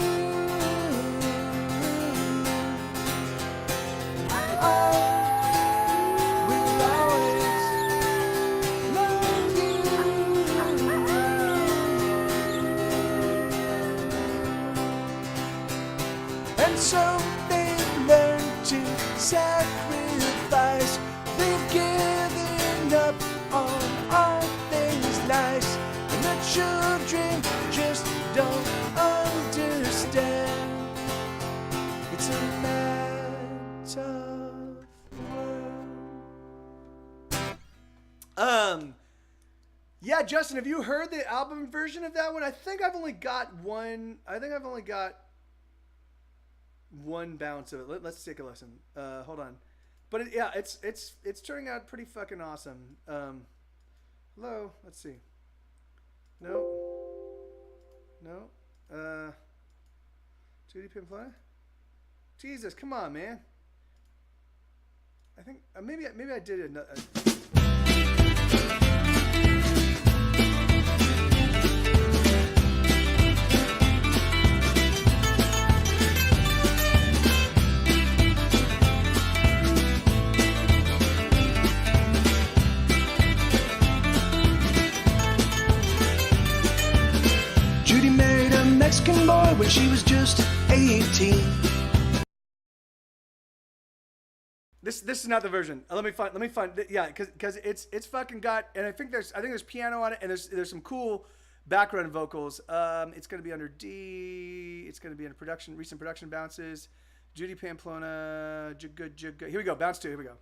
[SPEAKER 2] I will always love you. And so they learn to sacrifice. They've given up on all things nice. And the children Justin, have you heard the album version of that one? I think I've only got one. I think I've only got one bounce of it. Let's take a listen. Hold on. But it's turning out pretty fucking awesome. Hello. Let's see. No. Judy Pamplona. Jesus, come on, man. I think maybe I did another.
[SPEAKER 1] Judy married a Mexican boy when she was just 18.
[SPEAKER 2] This is not the version. Let me find. Yeah, because it's fucking got, and I think there's piano on it, and there's some cool background vocals. It's gonna be under D. It's gonna be in recent production bounces. Judy Pamplona. Good. Here we go. Bounce 2. Here we go.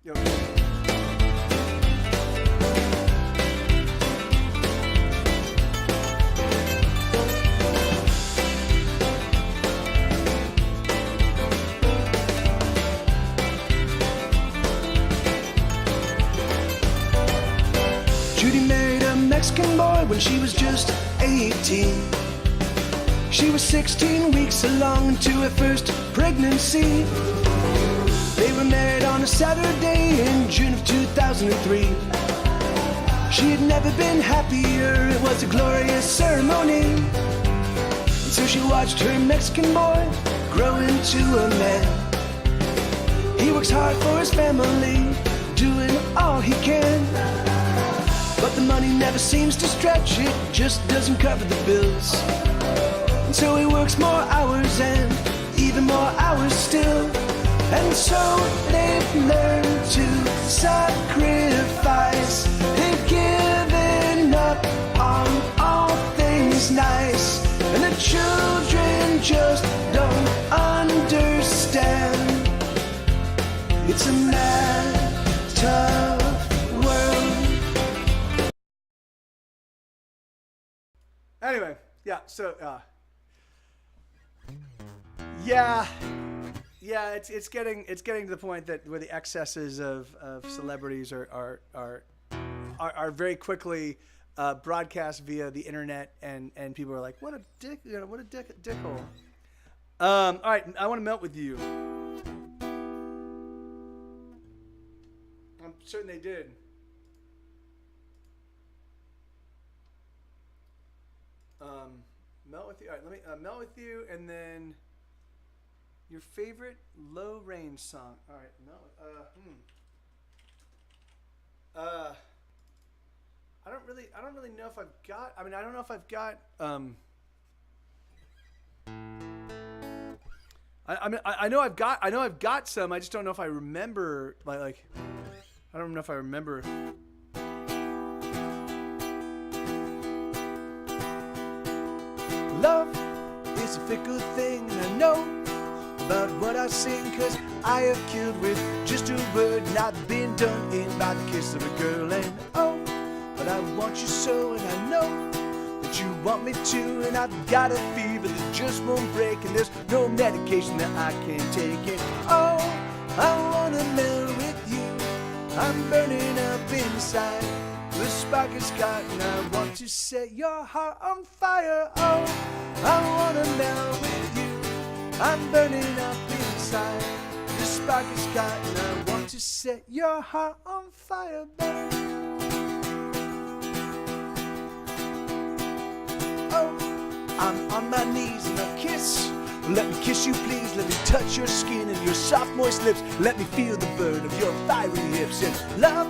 [SPEAKER 2] Yo.
[SPEAKER 1] Judy married a Mexican boy when she was just 18. She was 16 weeks along into her first pregnancy. They were married on a Saturday in June of 2003. She had never been happier, it was a glorious ceremony. And so she watched her Mexican boy grow into a man. He works hard for his family, doing all he can. But the money never seems to stretch, it just doesn't cover the bills. And so he works more hours and even more hours still. And so they've learned to sacrifice. They've given up on all things nice. And the children just don't understand. It's a mad, tough world.
[SPEAKER 2] Anyway, yeah. So, yeah, it's getting to the point that where the excesses of celebrities are very quickly broadcast via the internet, and people are like, what a dick, what a dickhole. All right, I want to melt with you. I'm certain they did. Melt with you. All right, let me melt with you, and then your favorite low range song. All right, melt. I don't really know if I've got. I mean, I don't know if I've got. I know I've got some. I just don't know if I remember. Like I don't know if I remember.
[SPEAKER 1] Love is a fickle thing, and I know about what I sing, 'cause I have killed with just a word, not been done in by the kiss of a girl. And oh, but I want you so, and I know that you want me too. And I've got a fever that just won't break, and there's no medication that I can't take. And oh, I wanna melt with you, I'm burning up inside. The spark is caught, and I want to set your heart on fire. Oh, I wanna melt with you, I'm burning up inside. The spark is caught, and I want to set your heart on fire, babe. Oh, I'm on my knees and I'll kiss. Let me kiss you, please. Let me touch your skin and your soft, moist lips. Let me feel the burn of your fiery hips. And love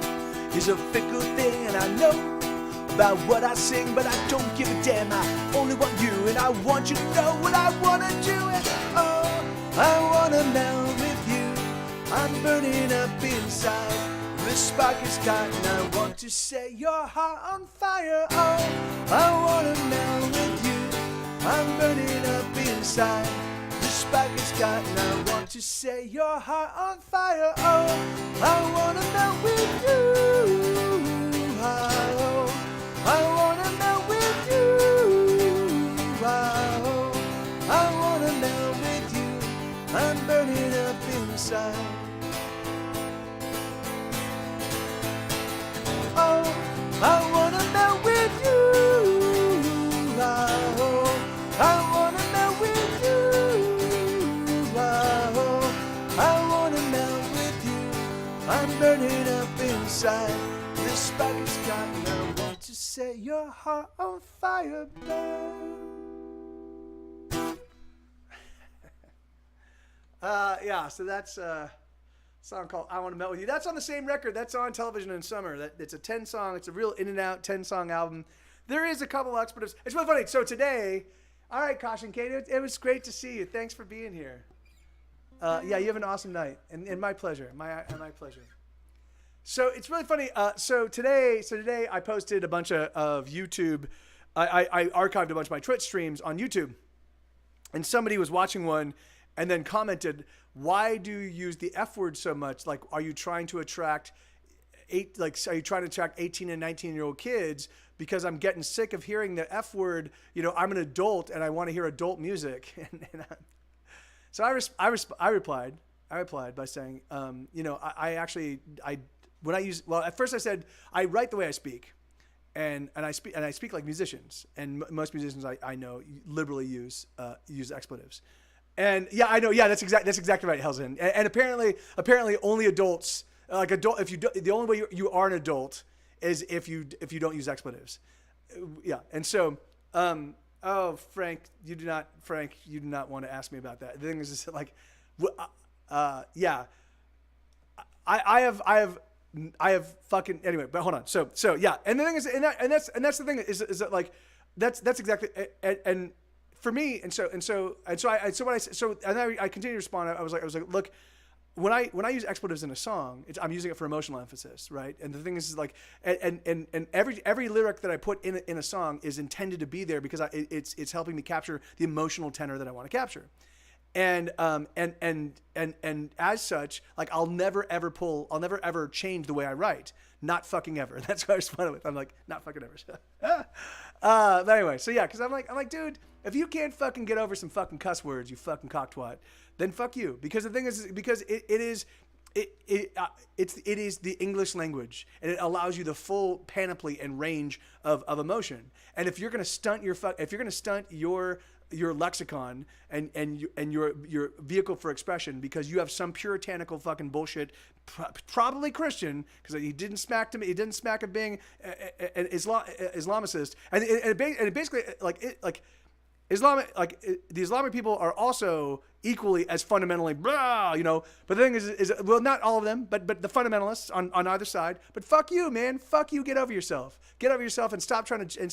[SPEAKER 1] is a fickle thing, and I know about what I sing, but I don't give a damn. I only want you, and I want you to know what I wanna do. And oh, I wanna melt with you, I'm burning up inside. The spark is caught, and I want to set your heart on fire. Oh, I wanna melt with you, I'm burning up inside. The
[SPEAKER 2] spark is gone, I want to set your heart on fire. Oh, I wanna melt with you. Oh, I wanna melt with you. Oh, I wanna melt with you. I'm burning up inside. Oh, I wanna melt with you. Oh, I wanna melt with you. Oh, I wanna melt with you. I'm burning up inside. This spark is gone. I want to set your heart on fire, burn. Yeah, so that's a song called I Want to Melt With You. That's on the same record. That's on Television in Summer. It's a 10-song, it's a real in and out 10-song album. There is a couple expletives. It's really funny. So today, all right, Caution Kate, it was great to see you. Thanks for being here. Yeah, you have an awesome night, and my pleasure. My pleasure. So it's really funny. So today I posted a bunch of YouTube. I archived a bunch of my Twitch streams on YouTube, and somebody was watching one, and then commented, "Why do you use the F word so much? Like, are you trying to attract 18 and 19-year-old kids? Because I'm getting sick of hearing the F word. You know, I'm an adult and I want to hear adult music." So I replied by saying, at first I said, I write the way I speak, and I speak like musicians, and most musicians I know liberally use expletives. And yeah, I know. Yeah, that's exactly right, Helsen. And apparently only adults, the only way you are an adult is if you don't use expletives. Yeah. And so, Frank, you do not want to ask me about that. The thing is like, yeah, I have fucking, anyway, but hold on. So yeah. And the thing is, and that's the thing is that like, that's exactly, and for me, and then I continued to respond. I was like, look, when I use expletives in a song, I'm using it for emotional emphasis, right? And the thing is like, and every lyric that I put in a song is intended to be there because it's helping me capture the emotional tenor that I want to capture. And as such, like I'll never ever change the way I write. Not fucking ever. That's what I responded with. I'm like, not fucking ever. But anyway, so yeah, because I'm like, dude, if you can't fucking get over some fucking cuss words, you fucking cocktwat, then fuck you. Because the thing is, because it is the English language, and it allows you the full panoply and range of emotion. And if you're gonna stunt your lexicon and your vehicle for expression because you have some puritanical fucking bullshit, probably Christian, because he didn't smack of being an Islamicist, and it basically the Islamic people are also equally as fundamentally blah, you know. But the thing is well, not all of them, but the fundamentalists on either side. But fuck you, man. Fuck you. Get over yourself. And stop trying to And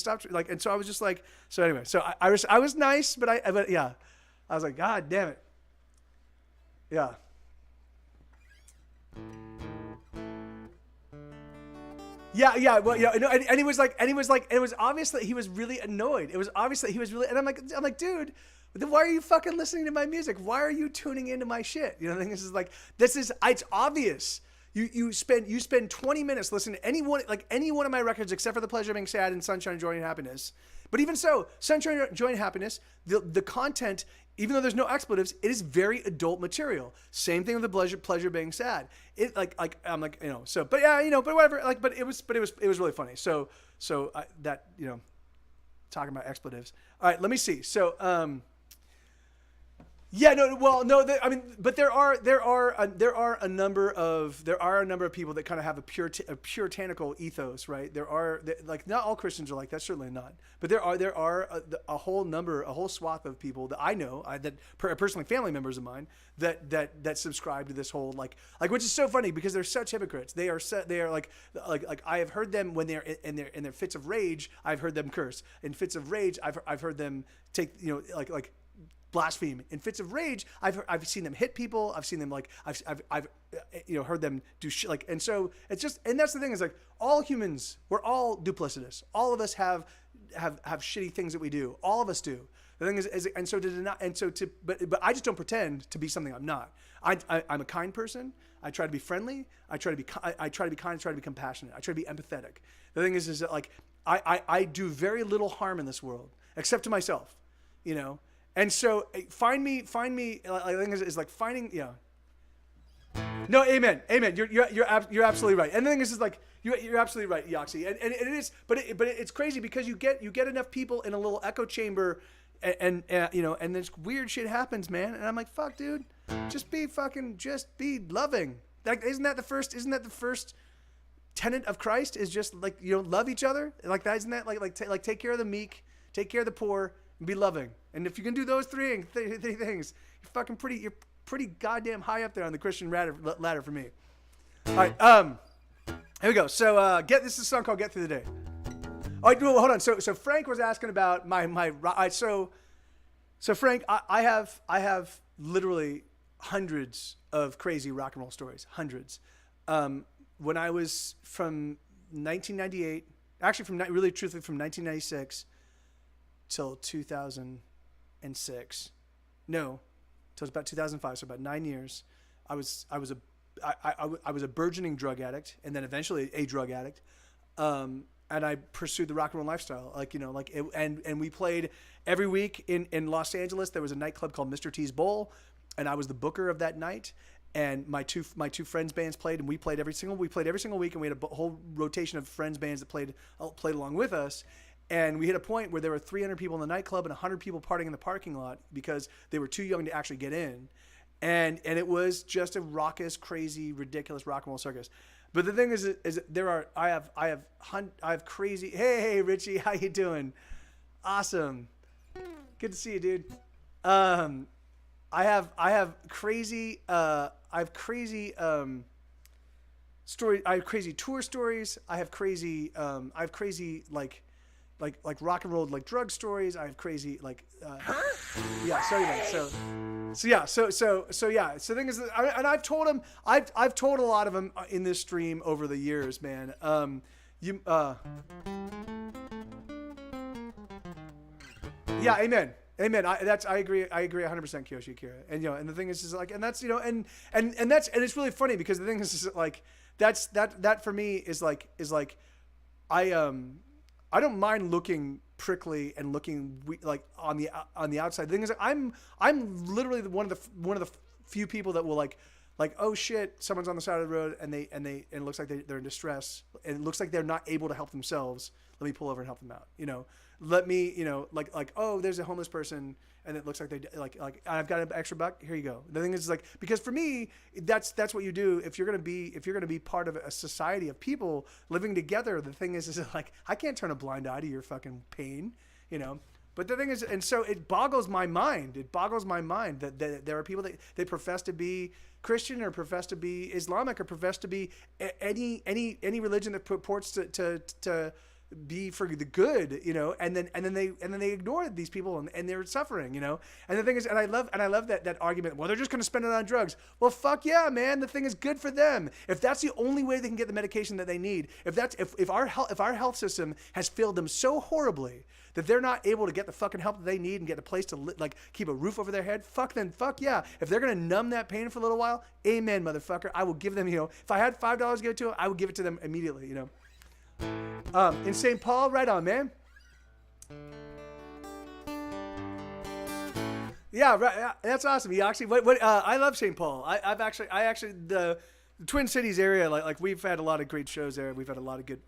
[SPEAKER 2] so I was just like, so anyway. So I was nice, but yeah, I was like, God damn it. Yeah. Yeah. Well, you know, and he was like, it was obvious that he was really annoyed. It was obvious that he was really, and I'm like, dude, then why are you fucking listening to my music? Why are you tuning into my shit? You know, the thing is like, it's obvious. You spend 20 minutes listening to any one of my records except for The Pleasure of Being Sad and Sunshine, Joy, and Happiness. But even so, Sunshine, Joy, and Happiness, the content, even though there's no expletives, it is very adult material. Same thing with The Pleasure of Being Sad. It I'm like, you know, so, but yeah, you know, but whatever, like, but it was really funny. So that, you know, talking about expletives. All right, let me see. So, yeah, I mean, but there are a number of people that kind of have a puritanical ethos, right? Like not all Christians are like that, certainly not. But there are a whole swath of people that I know, that personally family members of mine that subscribe to this whole like which is so funny because they're such hypocrites. They are like I have heard them when they're in their fits of rage. I've heard them curse. In fits of rage, I've heard them take, you know, like blaspheme. In fits of rage, I've seen them hit people. I've seen them I've you know, heard them do shit like, and so it's just, and that's the thing is like all humans, we're all duplicitous. All of us have shitty things that we do. All of us do. The thing is and so to deny, and so to, but I just don't pretend to be something I'm not. I'm a kind person. I try to be friendly. I try to be kind. I try to be compassionate. I try to be empathetic. The thing is that like I do very little harm in this world except to myself, you know. And so find me. Like the thing is like finding, you know. No, amen. You're absolutely right. And the thing is like you're absolutely right, Yoxie. And it is, but it's crazy because you get enough people in a little echo chamber, and you know, and this weird shit happens, man. And I'm like, fuck, dude, just be loving. Like, isn't that the first tenet of Christ? Is just like, you know, love each other like that. Isn't that like take care of the meek, take care of the poor, and be loving. And if you can do those three things, you're pretty goddamn high up there on the Christian ladder for me. All right, here we go. So this is a song called "Get Through the Day." All right, hold on. So Frank was asking about my so Frank, I have literally hundreds of crazy rock and roll stories, hundreds. When I was from 1998, actually from 1996 till 2006. No. So it was about 2005, so about 9 years. I was a burgeoning drug addict, and then eventually a drug addict. And I pursued the rock and roll lifestyle, and we played every week in Los Angeles. There was a nightclub called Mr. T's Bowl, and I was the booker of that night. And my two friends' bands played, and we played every single week, and we had a whole rotation of friends' bands that played along with us. And we hit a point where there were 300 people in the nightclub and 100 people partying in the parking lot because they were too young to actually get in. And it was just a raucous, crazy, ridiculous rock and roll circus. But the thing is I have crazy. Hey, Richie, how you doing? Awesome. Good to see you, dude. I have crazy story. I have crazy tour stories. I have crazy like rock and roll, like drug stories. I have crazy yeah. So anyway, so the thing is, and I've told him, I've told a lot of them in this stream over the years, man. Yeah, amen. I agree 100%, Kyoshi Akira. And you know, and the thing is like, and that's, you know, and it's really funny because the thing is like, that for me is like I don't mind looking prickly and looking like on the outside. The thing is, I'm literally one of the few people that will like, oh shit, someone's on the side of the road and it looks like they're in distress and it looks like they're not able to help themselves. Let me pull over and help them out. You know, let me, you know, like oh, there's a homeless person and it looks like they like I've got an extra buck. Here you go. The thing is like, because for me, that's what you do if you're gonna be part of a society of people living together. The thing is like, I can't turn a blind eye to your fucking pain, you know. But the thing is, and so it boggles my mind. It boggles my mind that there are people that they profess to be Christian or profess to be Islamic or profess to be any religion that purports to be for the good, you know, and then they ignore these people and they're suffering, you know. And the thing is, and I love that argument. Well, they're just going to spend it on drugs. Well, fuck yeah, man. The thing is good for them. If that's the only way they can get the medication that they need, if our health system has failed them so horribly that they're not able to get the fucking help that they need and get a place to keep a roof over their head, fuck yeah. If they're going to numb that pain for a little while, amen, motherfucker. I will give them, you know, if I had $5 to give it to them, I would give it to them immediately, you know. In St. Paul, right on, man. Yeah, right. That's awesome. You actually, I love St. Paul. I actually the Twin Cities area, like we've had a lot of great shows there. We've eaten a lot of good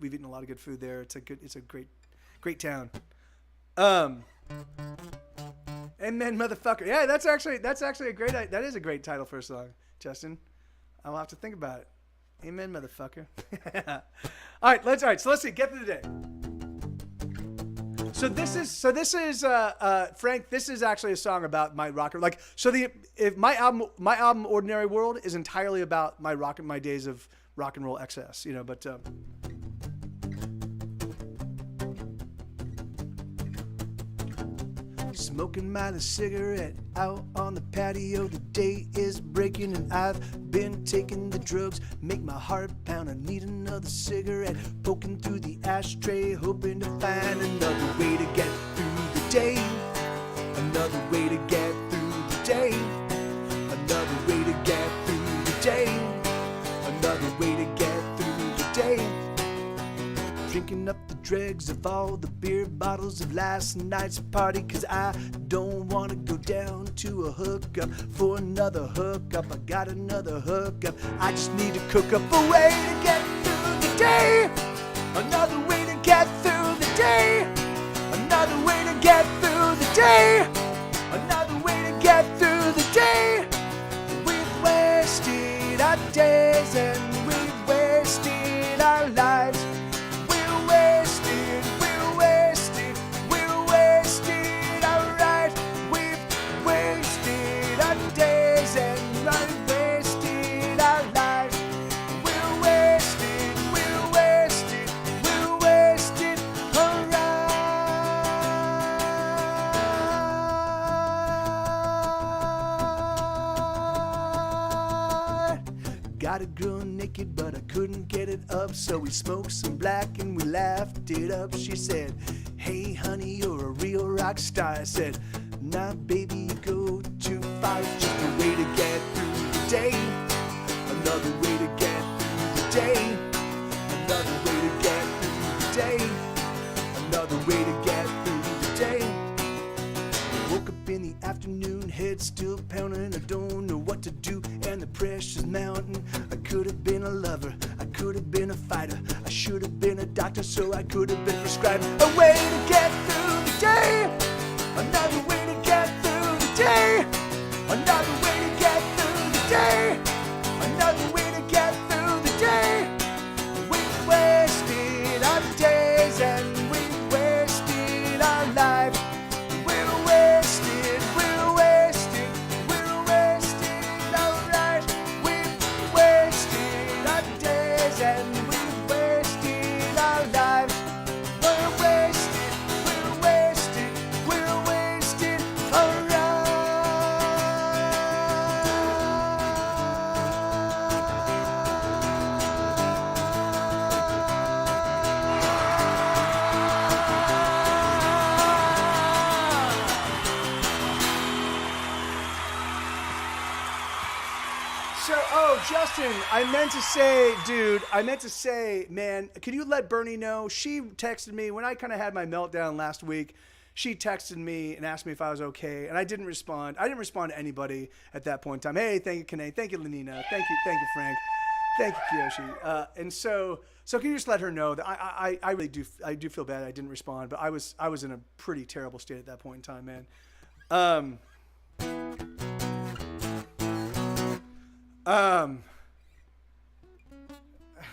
[SPEAKER 2] food there. It's a great town. And then motherfucker. Yeah, that's actually a great title for a song, Justin. I'll have to think about it. Amen, motherfucker. All right, let's see. Get through the day. So this is Frank. This is actually a song about my rocker. Like, so if my album Ordinary World is entirely about my days of rock and roll excess, you know. But smoking my cigarette out on the patio. The day is breaking and I've been taking the drugs. Make my heart pound. I need another cigarette. Poking through the ashtray, hoping to find another way to get through the day.
[SPEAKER 1] Another way to get through the day. Another way to get through the day. Another way to get through the day. Drinking up the dregs of all the beer bottles of last night's party, 'cause I don't wanna go down to a hookup for another hookup. I got another hookup. I just need to cook up a way to get through the day. Another way to get through the day. Another way to get through the day. Another way to get through the day. We've wasted our days and we've wasted our lives. We're wasted, we're wasted, we're wasted, alright. We've wasted our days and we've wasted our lives. We're wasted, we're wasted, we're wasted, alright. Got a girl naked, but I couldn't get it up, so we smoked some black and we laughed it up. She said, hey honey, you're a real rock star. I said, nah baby, you go too far. It's just a way to get through the day. Another way to get through the day. Another way to get through the day. Another way to get through the day. Woke up in the afternoon, head still pounding. I don't know what to do, and the pressure's mounting. I could have been a lover, I could have been a fighter. I should have been a doctor, so I could have been prescribed a way to get through the day. Another way to get through the day. Another way to get through the day. Another way to get through the day. We've wasted our days and we've wasted our lives. We're wasted, we're wasted, we're wasted, alright. We've wasted our days and we've wasted our lives. We're wasted, we're wasted, we're wasted,
[SPEAKER 2] Justin, I meant to say, man, can you let Bernie know? She texted me when I kind of had my meltdown last week. She texted me and asked me if I was okay, and I didn't respond. I didn't respond to anybody at that point in time. Hey, thank you, Kane. Thank you, Lenina. Thank you, Frank. Thank you, Kiyoshi. And so can you just let her know that I really do feel bad I didn't respond, but I was in a pretty terrible state at that point in time, man.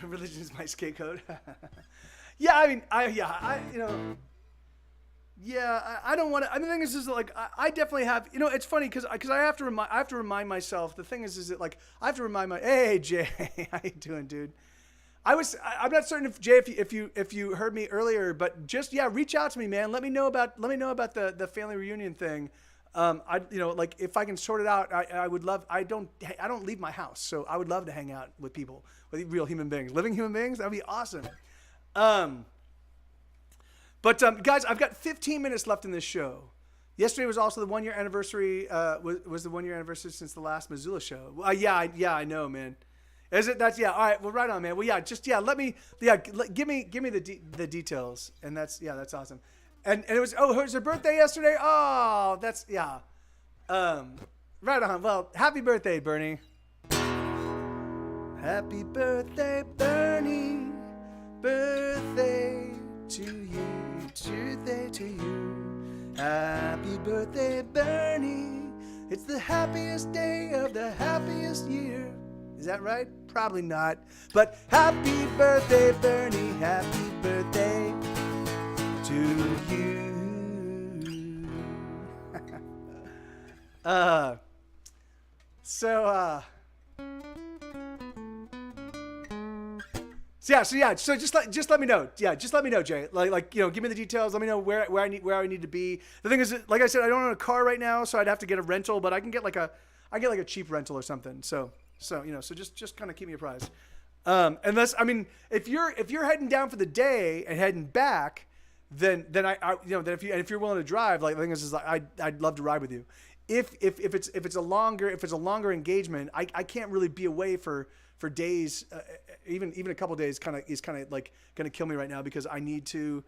[SPEAKER 2] Religion is my scapegoat. I don't want to. I mean, the thing is that, like, I definitely have. You know, it's funny because I have to remind myself. The thing is that, like, I have to remind hey Jay, how you doing, dude? I'm not certain if Jay, if you heard me earlier, but just reach out to me, man. Let me know about the family reunion thing. Like, if I can sort it out, I would love. I don't leave my house, so I would love to hang out with people, with real human beings, living human beings. That'd be awesome. But guys, I've got 15 minutes left in this show. Yesterday was also the 1 year anniversary. Was the 1 year anniversary since the last Missoula show? I know, man. Is it? That's All right. Well, right on, man. Well, Let me. Give me the details, and that's awesome. And it was it was her birthday yesterday. Oh, that's right on. Well, happy birthday, Bernie. Happy birthday, Bernie. Birthday to you. Birthday to you. Happy birthday, Bernie. It's the happiest day of the happiest year. Is that right? Probably not. But happy birthday, Bernie. Happy birthday to you. So just let me know. Just let me know, Jay. Give me the details. Let me know where I need to be. The thing is, like I said, I don't own a car right now, so I'd have to get a rental, but I can get like a cheap rental or something. So just kind of keep me apprised. Unless, I mean, if you're heading down for the day and heading back, then I then if you're willing to drive, like the thing is like I'd love to ride with you. If it's a longer engagement, I can't really be away for days, even a couple days is kind of like going to kill me right now because I need to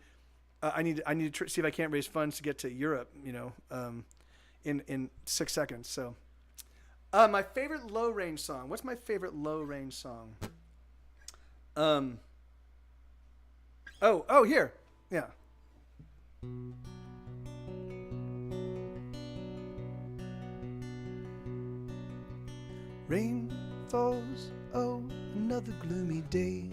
[SPEAKER 2] see if I can't raise funds to get to Europe, in 6 seconds. So, my favorite low range song. What's my favorite low range song? Oh, here, yeah. Rain falls, oh, another gloomy day.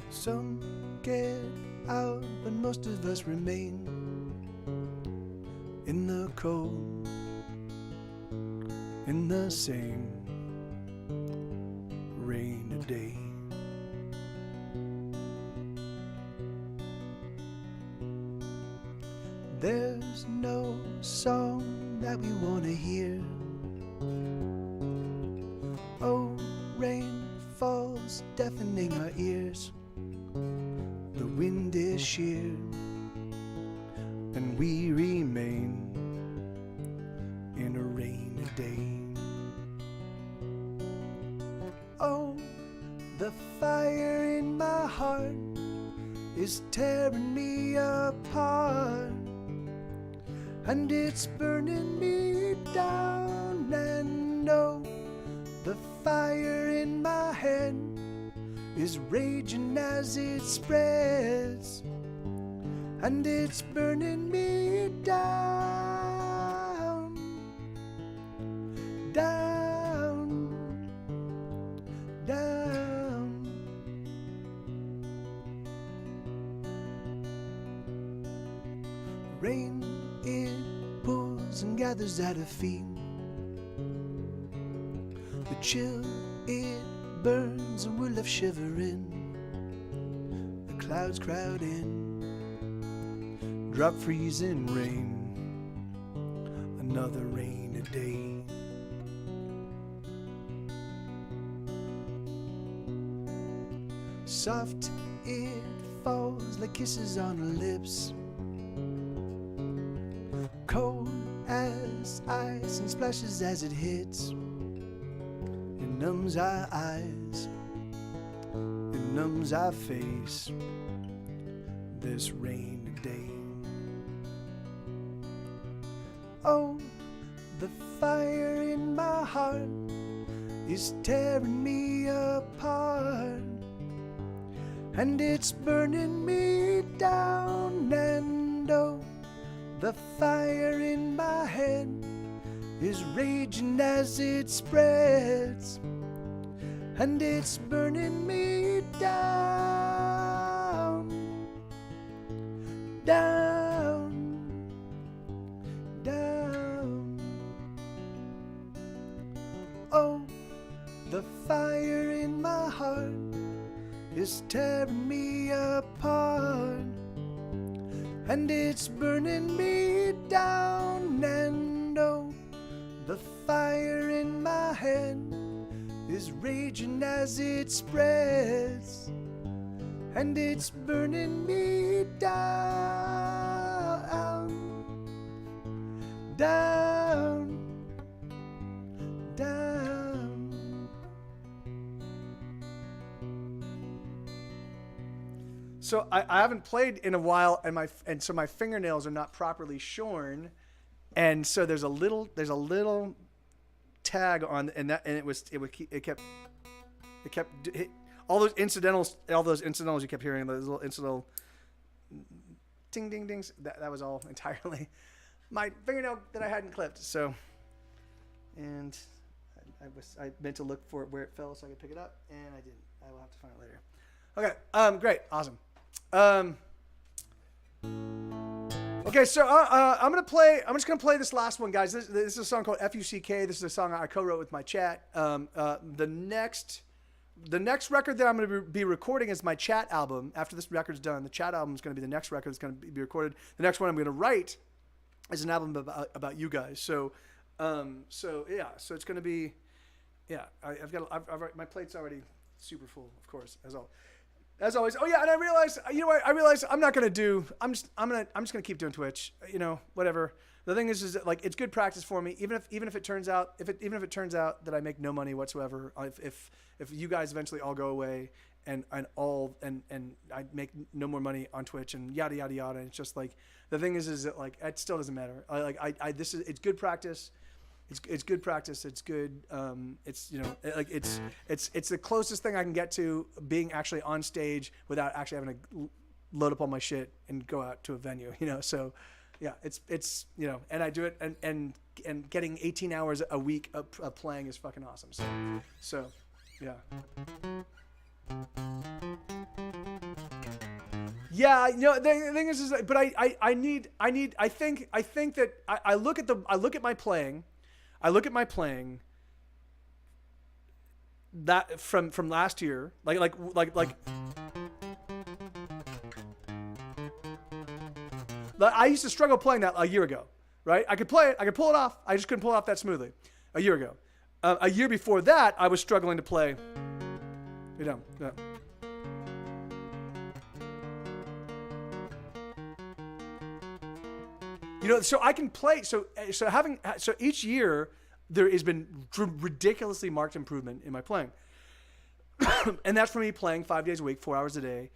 [SPEAKER 2] Some get out, but most of us remain in the cold, in the same rainy day. There's no song that we want to hear. Oh, rain falls, deafening our ears. The wind is sheer, and we remain in a rainy day. Oh, the fire in my heart is tearing me apart, and it's burning me down. And oh, the fire in my head is raging as it spreads, and it's burning me down, down, down. Rain, it pulls and gathers at her feet. The chill, it burns and we're left shivering. The clouds crowd in, drop freezing rain, another rainy day. Soft, it falls like kisses on her lips. Cold as ice and splashes as it hits. It numbs our eyes, it numbs our face, this rainy day. Oh, the fire in my heart is tearing me apart, and it's burning me down. And oh, the fire in my head is raging as it spreads, and it's burning me down, down, down. Oh, the fire in my heart is tearing me apart, and it's burning me down. And oh, the fire in my head is raging as it spreads, and it's burning me down, down, down. So I haven't played in a while, and so my fingernails are not properly shorn. And so there's a little tag on, and it kept all those incidentals you kept hearing, those little incidental ding ding dings. That was all entirely my fingernail that I hadn't clipped. So, and I meant to look for where it fell so I could pick it up, and I didn't. I will have to find it later. Okay. Great. Awesome. Okay, so I'm just gonna play this last one, guys. This is a song called F-U-C-K. This is a song I co-wrote with my chat. The next record that I'm gonna be recording is my chat album. After this record's done, the chat album is gonna be the next record that's gonna be recorded. The next one I'm gonna write is an album about you guys. So it's gonna be, yeah. My plate's already super full, of course, as all. As always. Oh yeah, and I realized, you know what? I realized I'm not gonna do. I'm just gonna keep doing Twitch. You know, whatever. The thing is that, like, it's good practice for me. Even if it turns out that I make no money whatsoever, if you guys eventually all go away and I make no more money on Twitch and yada yada yada. And it's just like the thing is that, like, it still doesn't matter. It's good practice. It's good practice. It's good. It's, you know, like it's the closest thing I can get to being actually on stage without actually having to load up all my shit and go out to a venue. You know, so yeah, it's you know, and I do it and getting 18 hours a week of playing is fucking awesome. So yeah. Yeah, you know, the thing is but I think that I look at my playing. I look at my playing that from last year, like I used to struggle playing that a year ago, right? I could play it, I could pull it off. I just couldn't pull it off that smoothly a year ago. A year before that, I was struggling to play, you know. Yeah. You know, so I can play. So each year there has been ridiculously marked improvement in my playing, and that's for me playing 5 days a week, 4 hours a day.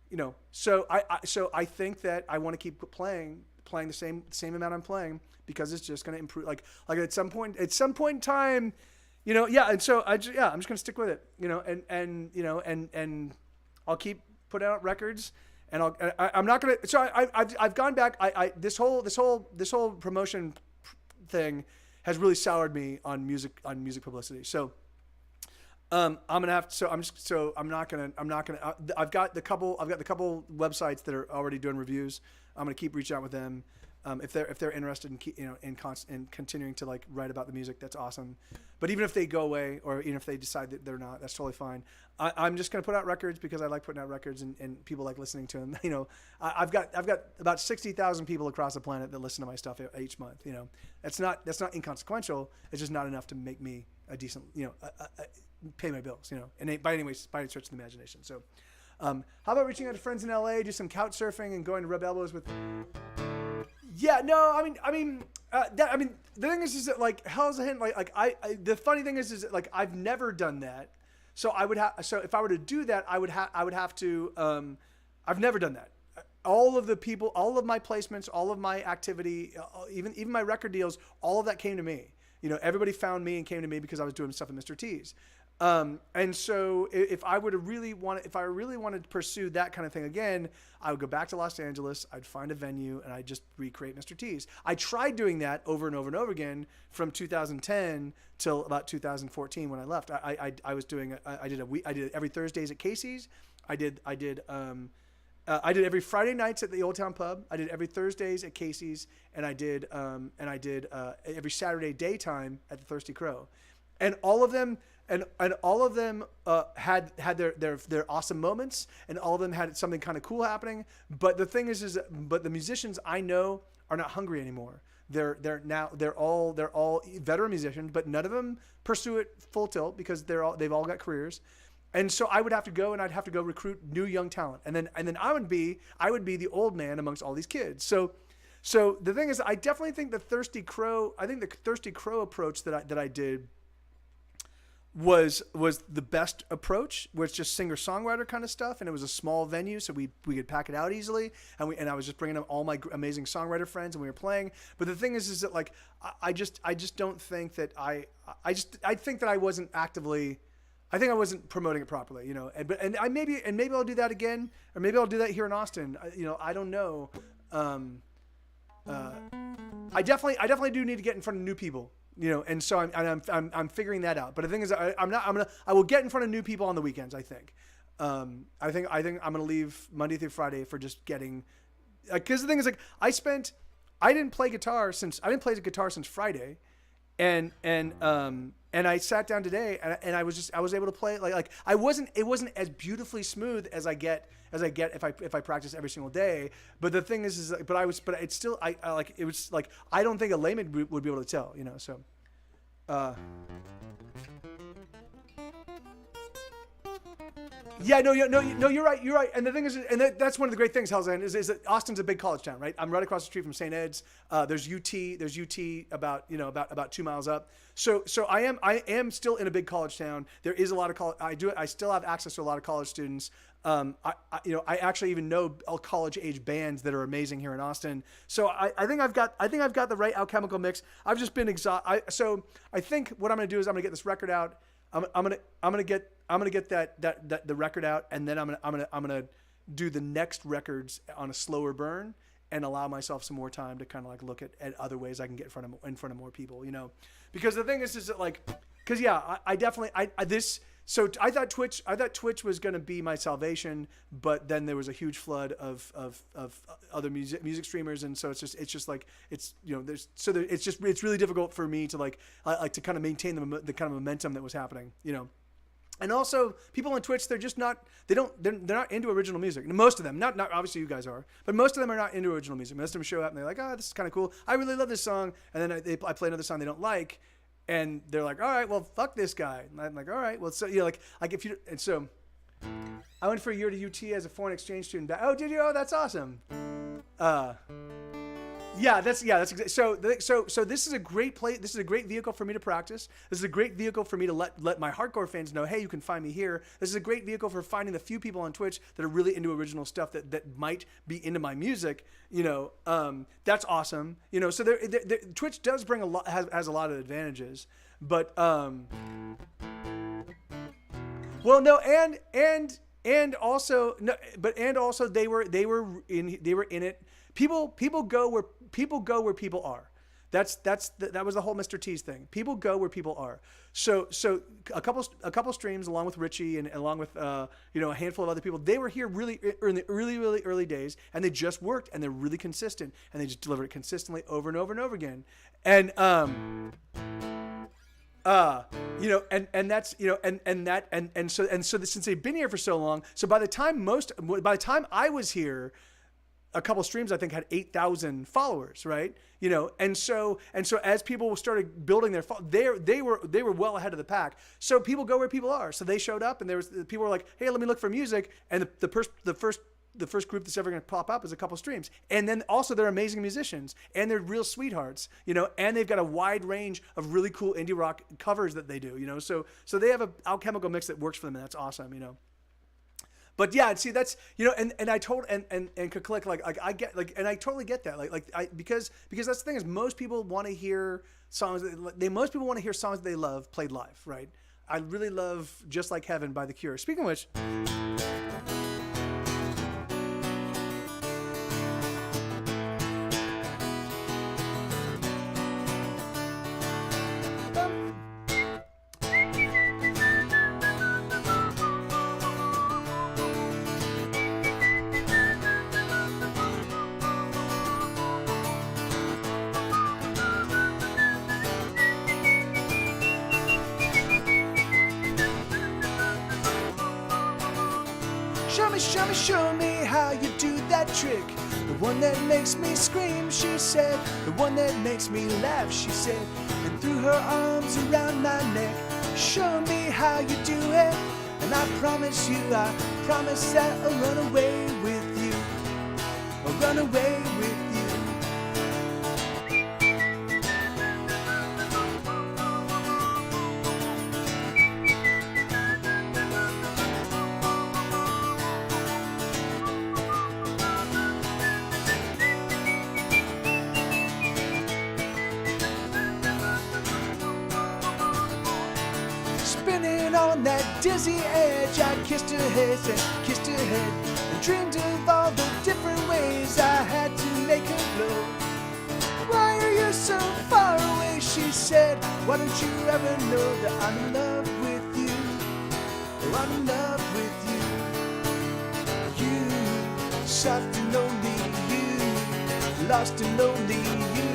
[SPEAKER 2] You know, so I think that I want to keep playing the same amount I'm playing because it's just going to improve. Like at some point in time, you know, yeah. And so I'm just going to stick with it. You know, and you know, and I'll keep putting out records. And I'm not gonna. So I've gone back. This whole promotion thing has really soured me on music publicity. So I'm gonna have to. I'm not gonna. I've got the couple websites that are already doing reviews. I'm gonna keep reaching out with them. If they're interested in continuing to, like, write about the music, that's awesome. But even if they go away, or even if they decide that they're not, that's totally fine. I'm just gonna put out records because I like putting out records and people like listening to them. You know, I've got about 60,000 people across the planet that listen to my stuff each month. You know, that's not inconsequential. It's just not enough to make me a decent, you know, pay my bills. You know, and by any stretch of the imagination. So, how about reaching out to friends in LA, do some couch surfing, and going to rub elbows with. Yeah, no, I mean, the thing is that, like, hell's a hint. The funny thing is that, like, I've never done that. So if I were to do that, I would have to. I've never done that. All of the people, all of my placements, all of my activity, even my record deals, all of that came to me. You know, everybody found me and came to me because I was doing stuff at Mr. T's. And so if I really wanted to pursue that kind of thing again, I would go back to Los Angeles, I'd find a venue, and I'd just recreate Mr. T's. I tried doing that over and over and over again from 2010 till about 2014 when I left. I did it every Thursdays at Casey's. I did every Friday nights at the Old Town Pub. I did every Thursdays at Casey's, and I did every Saturday daytime at the Thirsty Crow. And all of them had their awesome moments, and all of them had something kind of cool happening. But the thing is but the musicians I know are not hungry anymore. They're all veteran musicians, but none of them pursue it full tilt because they've all got careers. And so I would have to go recruit new young talent, and then I would be the old man amongst all these kids. So the thing is, I definitely think the Thirsty Crow approach that I did was the best approach, where it's just singer-songwriter kind of stuff, and it was a small venue, so we could pack it out easily, and I was just bringing up all my amazing songwriter friends, and we were playing. But the thing is that, like, I just don't think that I think that I wasn't actively. I think I wasn't promoting it properly, you know. And maybe I'll do that again, or maybe I'll do that here in Austin. You know, I don't know. I definitely do need to get in front of new people. You know, and so I'm figuring that out. But the thing is, I will get in front of new people on the weekends. I think I'm gonna leave Monday through Friday for just getting, because the thing is, like, I didn't play guitar since Friday, and I sat down today and I was able to play like it wasn't as beautifully smooth as I get if I practice every single day. But the thing is it's still I don't think a layman would be able to tell, you know. So Yeah, no, you're right. You're right. And the thing is, and that's one of the great things, Hell's End, is that Austin's a big college town, right? I'm right across the street from St. Ed's. There's UT about 2 miles up. So I am still in a big college town. There is a lot of college. I still have access to a lot of college students. I actually even know all college age bands that are amazing here in Austin. So I think I've got the right alchemical mix. I've just been so I think what I'm gonna do is I'm gonna get this record out. I'm gonna get the record out, and then I'm gonna do the next records on a slower burn and allow myself some more time to kind of like look at other ways I can get in front of more people, because the thing is that like, because yeah, I definitely So I thought Twitch was going to be my salvation, but then there was a huge flood of other music streamers, and so it's just like it's really difficult for me to to kind of maintain the kind of momentum that was happening, And also, people on Twitch, they're not into original music. Most of them, not obviously you guys are, but most of them are not into original music. Most of them show up and they're like, oh, this is kind of cool. I really love this song, and then I play another song they don't like. And they're like, all right, well, fuck this guy. And I'm like, all right, well, so like if you, and so I went for a year to UT as a foreign exchange student. Oh, did you? Oh, that's awesome. That's exactly. So this is a great place. This is a great vehicle for me to practice. This is a great vehicle for me to let my hardcore fans know, hey, you can find me here. This is a great vehicle for finding the few people on Twitch that are really into original stuff that might be into my music. That's awesome. So Twitch does bring has a lot of advantages, but also they were in it. People go where people are. That was the whole Mr. T's thing. People go where people are. So a couple streams along with Richie and along with a handful of other people, they were here really in the really really early days, and they just worked, and they're really consistent, and they just deliver it consistently over and over and over again. And so since they've been here for so long, so by the time I was here, a couple streams I think had 8,000 followers, right? And so as people started building they were well ahead of the pack. So people go where people are. So they showed up, and people were like, hey, let me look for music, and the first group that's ever going to pop up is a couple streams. And then also they're amazing musicians, and they're real sweethearts, and they've got a wide range of really cool indie rock covers that they do, So they have an alchemical mix that works for them, and that's awesome, But yeah, see, that's and I told and could click I get and I totally get that because that's the thing is most people want to hear songs that they love played live, right? I really love Just Like Heaven by The Cure. Speaking of which. Show me how you do that trick. The one that makes me scream, she said. The one that makes me laugh, she said. And threw her arms around my neck. Show me how you do it. And I promise that I'll run away with you. I'll run away with you. On that dizzy edge, I kissed her head and dreamed of all the different ways I had to make her glow. Why are you so far away, she said. Why don't you ever know that I'm in love with you? Oh, I'm in love with you. You, soft and lonely, you, lost and lonely, you.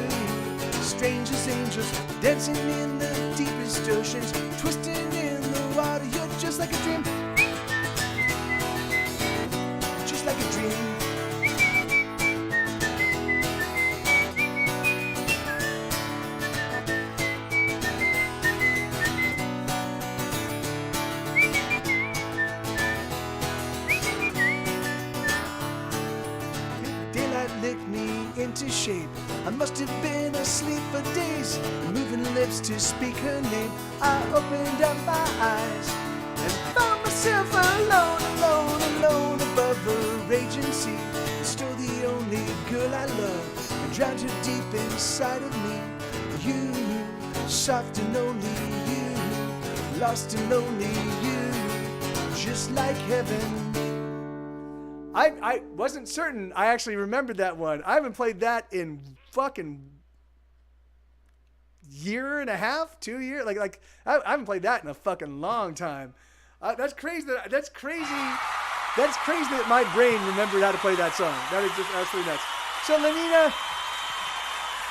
[SPEAKER 2] Strange as angels, dancing in the deepest oceans, twisting in water, you're just like a dream. Just like a dream.
[SPEAKER 1] into shape. I must have been asleep for days, moving lips to speak her name. I opened up my eyes and found myself alone, alone, alone above a raging sea. Still the only girl I love, and drowned her deep inside of me. You, soft and only you, lost and lonely you, just like heaven. I wasn't certain I actually remembered that one. I haven't played that in fucking year and a half, 2 years. Like I haven't played that in a fucking long time. That's crazy. That's crazy that my brain remembered how to play that song. That is just absolutely nuts. So Lenina,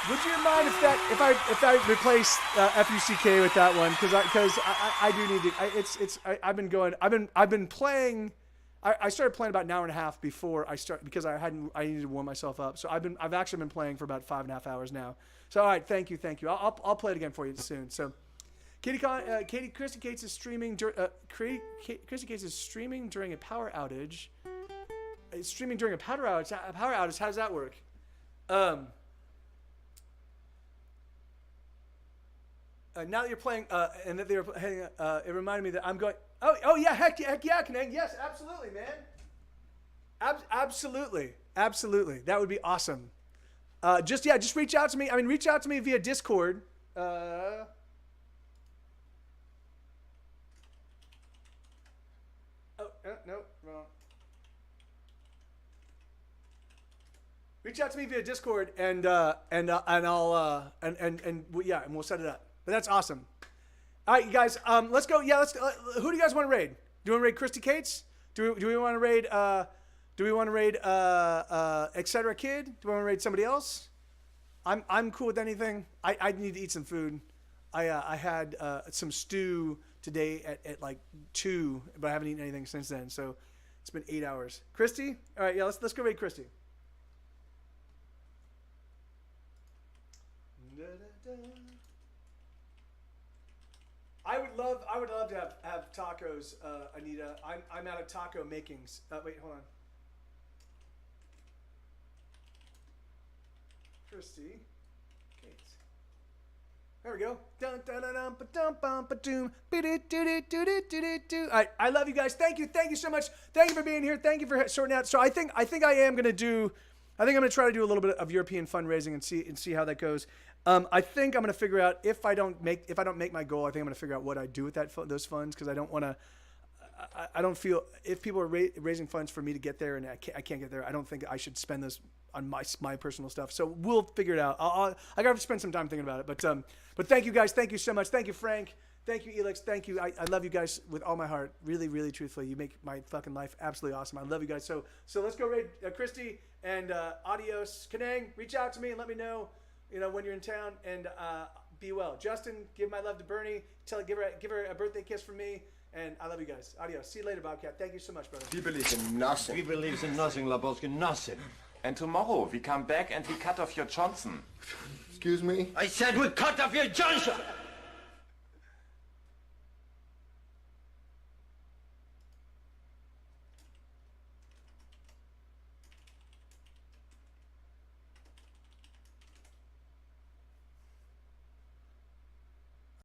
[SPEAKER 1] would you mind if I replace F-U-C-K with that one? Because I do need to. I've been playing. I started playing about an hour and a half before I start because I needed to warm myself up. So I've actually been playing for about 5.5 hours now. So all right, thank you. I'll play it again for you soon. So, Christy Cates is streaming. Christy Cates is streaming during a power outage. Streaming during a power outage. How does that work? Now that you're playing, and that they're playing, it reminded me that I'm going. Oh yeah, heck yeah, Kanang. Yes, absolutely, man. Absolutely. That would be awesome. Just reach out to me. Reach out to me via Discord. No, wrong. Reach out to me via Discord, and I'll we'll set it up. But that's awesome. All right, you guys. Let's go. Yeah, who do you guys want to raid? Do you want to raid Christy Cates? Do we want to raid? Etc. Kid? Do we want to raid somebody else? I'm cool with anything. I need to eat some food. I had some stew today at like 2, but I haven't eaten anything since then. So it's been 8 hours. Christy? All right, yeah. Let's go raid Christy. I would love to have tacos, Anita. I'm out of taco makings. Wait, hold on. Christy Cates. There we go. I love you guys. Thank you so much. Thank you for being here. Thank you for sorting out. So I think I'm gonna try to do a little bit of European fundraising and see how that goes. I think I'm gonna figure out if I don't make my goal. I think I'm gonna figure out what I do with those funds, because I don't want to. I don't feel if people are raising funds for me to get there and I can't get there. I don't think I should spend those on my personal stuff. So we'll figure it out. I got to spend some time thinking about it. But thank you guys. Thank you so much. Thank you, Frank. Thank you, Elix. Thank you. I love you guys with all my heart. Really, really, truthfully, you make my fucking life absolutely awesome. I love you guys. So let's go raid Christy and adios. Kanang, reach out to me and let me know, when you're in town, and be well. Justin, give my love to Bernie. Give her a birthday kiss from me. And I love you guys. Adios. See you later, Bobcat. Thank you so much, brother.
[SPEAKER 6] He believes in nothing.
[SPEAKER 7] He believes in nothing, Lebowski, nothing.
[SPEAKER 6] And tomorrow we come back and we cut off your Johnson.
[SPEAKER 7] Excuse me?
[SPEAKER 3] I said we cut off your Johnson!